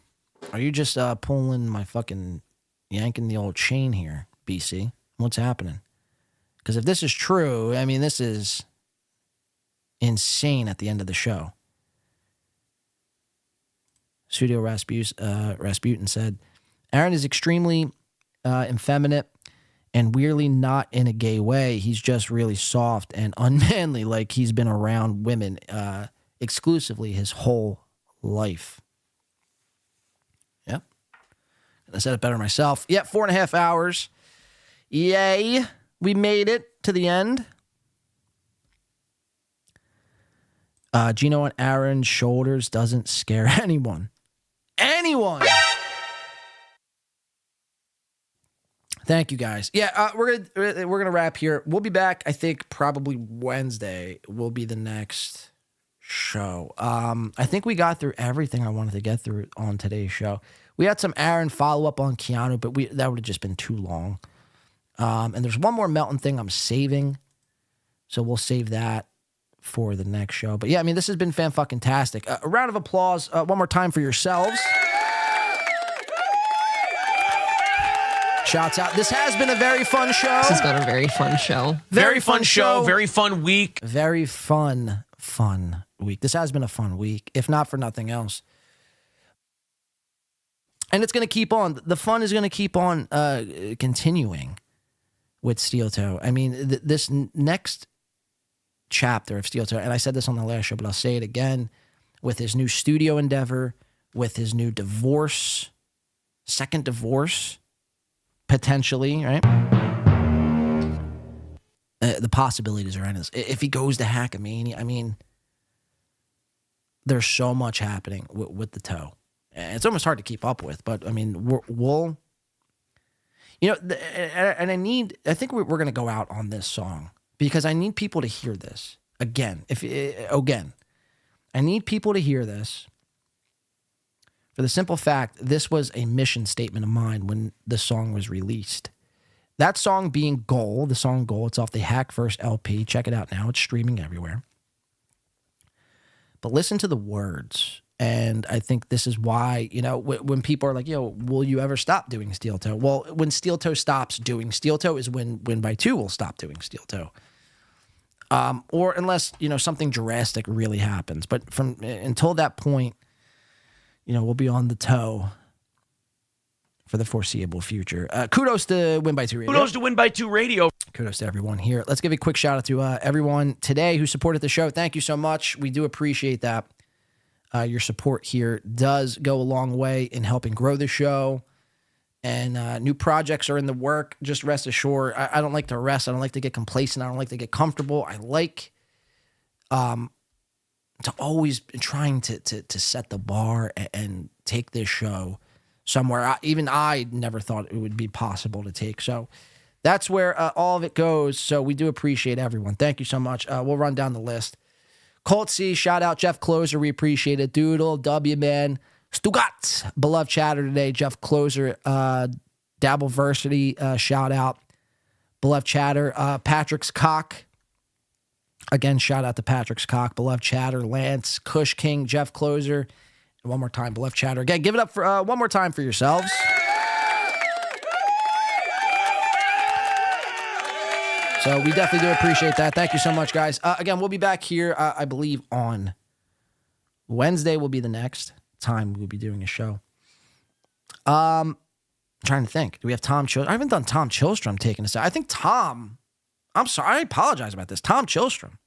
Are you just pulling my fucking yanking the old chain here, BC? What's happening? Because if this is true, I mean, this is insane at the end of the show. Studio Rasputin said, Aaron is extremely effeminate and weirdly not in a gay way. He's just really soft and unmanly, like he's been around women exclusively his whole life. Yep. I said it better myself. Yeah, 4.5 hours. Yay. We made it to the end. Gino on Aaron's shoulders doesn't scare anyone. Anyone! Thank you, guys. Yeah, we're gonna wrap here. We'll be back, I think, probably Wednesday will be the next show. I think we got through everything I wanted to get through on today's show. We had some Aaron follow-up on Keanu, but that would have just been too long. And there's one more Melton thing I'm saving, so we'll save that for the next show. But yeah, I mean, this has been fan-fucking-tastic. A round of applause one more time for yourselves. Shouts out. This has been a very fun show. This has been a very fun show. Very fun show. Very fun week. Very fun week. This has been a fun week, if not for nothing else. And it's going to keep on. The fun is going to keep on continuing with Steel Toe. I mean, this next chapter of Steel Toe, and I said this on the last show, but I'll say it again, with his new studio endeavor, with his new divorce, second divorce, potentially, right? The possibilities are endless. If he goes to Hackamania, I mean, there's so much happening with the Toe. It's almost hard to keep up with, but I mean, we'll you know, and I think we're going to go out on this song because I need people to hear this again. I need people to hear this for the simple fact this was a mission statement of mine when the song was released. That song being Goal, the song Goal, it's off the Hack First LP. Check it out now. It's streaming everywhere. But listen to the words. And I think this is why, you know, when people are like, yo, will you ever stop doing Steel Toe? Well, when Steel Toe stops doing Steel Toe is when Win by 2 will stop doing Steel Toe. Or unless, you know, something drastic really happens. But until that point, you know, we'll be on the toe for the foreseeable future. Kudos to Win by 2 Radio. Kudos to Win by 2 Radio. Kudos to everyone here. Let's give a quick shout out to everyone today who supported the show. Thank you so much. We do appreciate that. Your support here does go a long way in helping grow the show. And new projects are in the work. Just rest assured, I don't like to rest. I don't like to get complacent. I don't like to get comfortable. I like to always be trying to set the bar and take this show somewhere. Even I never thought it would be possible to take. So that's where all of it goes. So we do appreciate everyone. Thank you so much. We'll run down the list. Colt C, shout out Jeff Closer. We appreciate it. Doodle, W Man, Stugat, beloved chatter today. Jeff Closer, Dabbleversity, shout out. Beloved chatter. Patrick's Cock. Again, shout out to Patrick's Cock. Beloved chatter. Lance, Kush King, Jeff Closer. And one more time, beloved chatter. Again, give it up for one more time for yourselves. So we definitely do appreciate that. Thank you so much, guys. Again, we'll be back here, I believe, on Wednesday will be the next time we'll be doing a show. I'm trying to think. Do we have Tom Chilstrom? I haven't done Tom Chilstrom taking us out. I think Tom, I'm sorry, I apologize about this. Tom Chilstrom,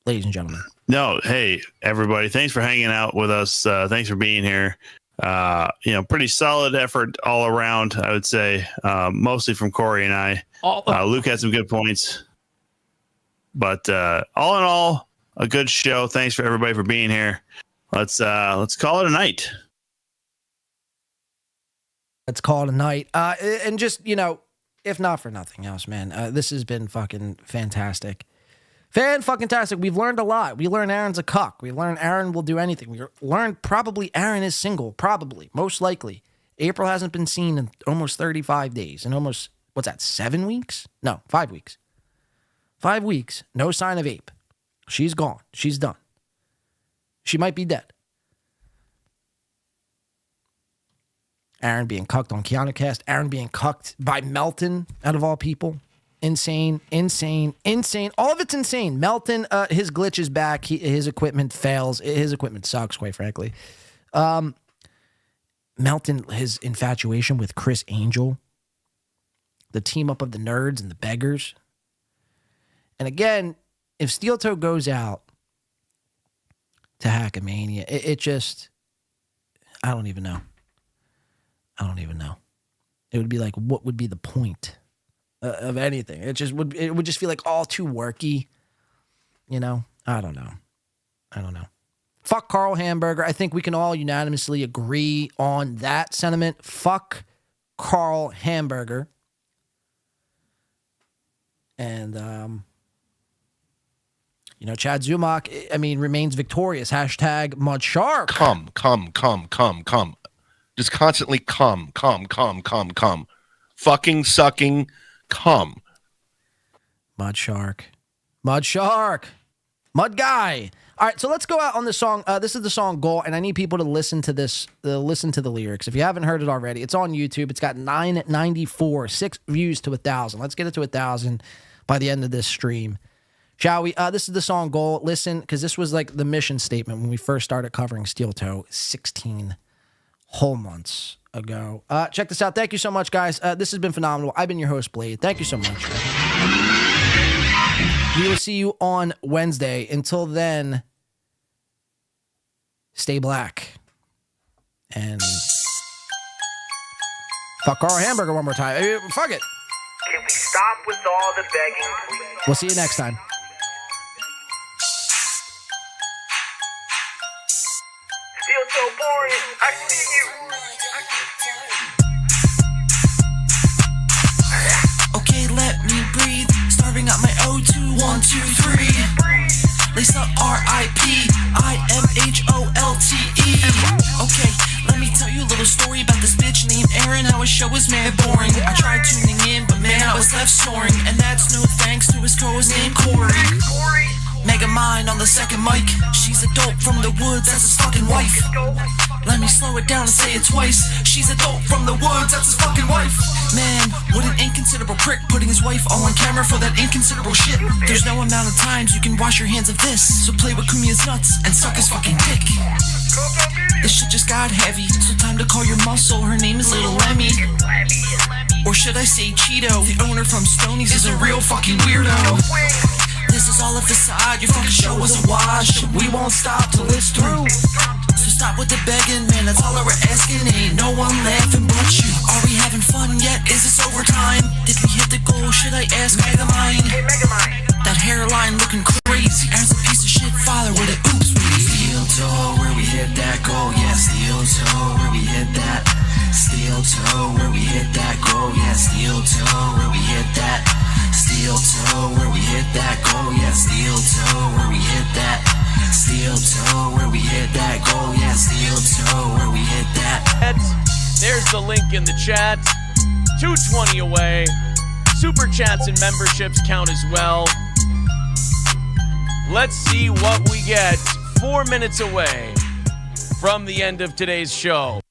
ladies and gentlemen. No, hey, everybody. Thanks for hanging out with us. Thanks for being here. Pretty solid effort all around, I would say, mostly from Corey and I. Luke had some good points, but all in all, a good show. Thanks for everybody for being here. Let's call it a night. Let's call it a night. And just, you know, if not for nothing else, man, this has been fucking fantastic. Fan-fucking-tastic. We've learned a lot. We learned Aaron's a cuck. We learned Aaron will do anything. We learned probably Aaron is single. Probably. Most likely. April hasn't been seen in almost 35 days. And almost, what's that, 7 weeks? No, 5 weeks. 5 weeks. No sign of Ape. She's gone. She's done. She might be dead. Aaron being cucked on Keanu Cast. Aaron being cucked by Melton, out of all people. Insane. All of it's insane. Melton, his glitch is back. His equipment fails. His equipment sucks, quite frankly. Melton, his infatuation with Chris Angel. The team up of the nerds and the beggars. And again, if Steel Toe goes out to Hackamania, it just, I don't even know. I don't even know. It would be like, what would be the point of anything? It would just feel like all too worky. You know? I don't know. Fuck Carl Hamburger. I think we can all unanimously agree on that sentiment. Fuck Carl Hamburger. And, Chad Zumach, remains victorious. Hashtag Mud Shark. Come. Just constantly come. Fucking sucking come. Mud Shark. Mud Guy. All right, so let's go out on the song. This is the song Goal, and I need people to listen to this, listen to the lyrics. If you haven't heard it already, it's on YouTube. It's got 994, 6 views to 1,000. Let's get it to 1,000 by the end of this stream. Shall we? This is the song Goal. Listen, because this was like the mission statement when we first started covering Steel Toe 16 whole months ago. Check this out. Thank you so much, guys. This has been phenomenal. I've been your host, Blade. Thank you so much. We will see you on Wednesday. Until then, stay black. And fuck Carl Hamburger one more time. Fuck it. Can we stop with all the begging, please? We'll see you next time. Still so boring. I see you. Okay, let me breathe. Starving out my O2. 1, 2, 3. Lisa R.I.P. I.M.H.O.L.T.E. Okay, let me tell you a little story about this bitch named Erin. How his show was mad boring. I tried tuning in, but man, I was left soaring. And that's no thanks to his co-host named Corey. Mega Mind on the second mic. She's a dope from the woods, that's his fucking wife. Let me slow it down and say it twice. She's a dope from the woods, that's his fucking wife. Man, what an inconsiderable prick, putting his wife all on camera for that inconsiderable shit. There's no amount of times you can wash your hands of this. So play with Kumia's nuts and suck his fucking dick. This shit just got heavy, so time to call your muscle. Her name is Little Lemmy. Or should I say Cheeto? The owner from Stonies is a real fucking weirdo. This is all a facade, your fucking show was a wash. We won't stop till it's through. So stop with the begging, man, that's all that we're asking. Ain't no one laughing but you. Are we having fun yet? Is this overtime? Did we hit the goal? Should I ask Megamind? Hey, Megamind. That hairline looking crazy. Aaron's a piece of shit father with an oops please. Steel toe, where we hit that goal, yeah. Steel toe, where we hit that. Steel toe, where we hit that goal, yeah. Steel toe, where we hit that. Steel toe, where we hit that goal, yeah. Steel toe, where we hit that. Steel toe, where we hit that goal, yeah. Steel toe, where we hit that. There's the link in the chat. 220 away. Super chats and memberships count as well. Let's see what we get. 4 minutes away from the end of today's show.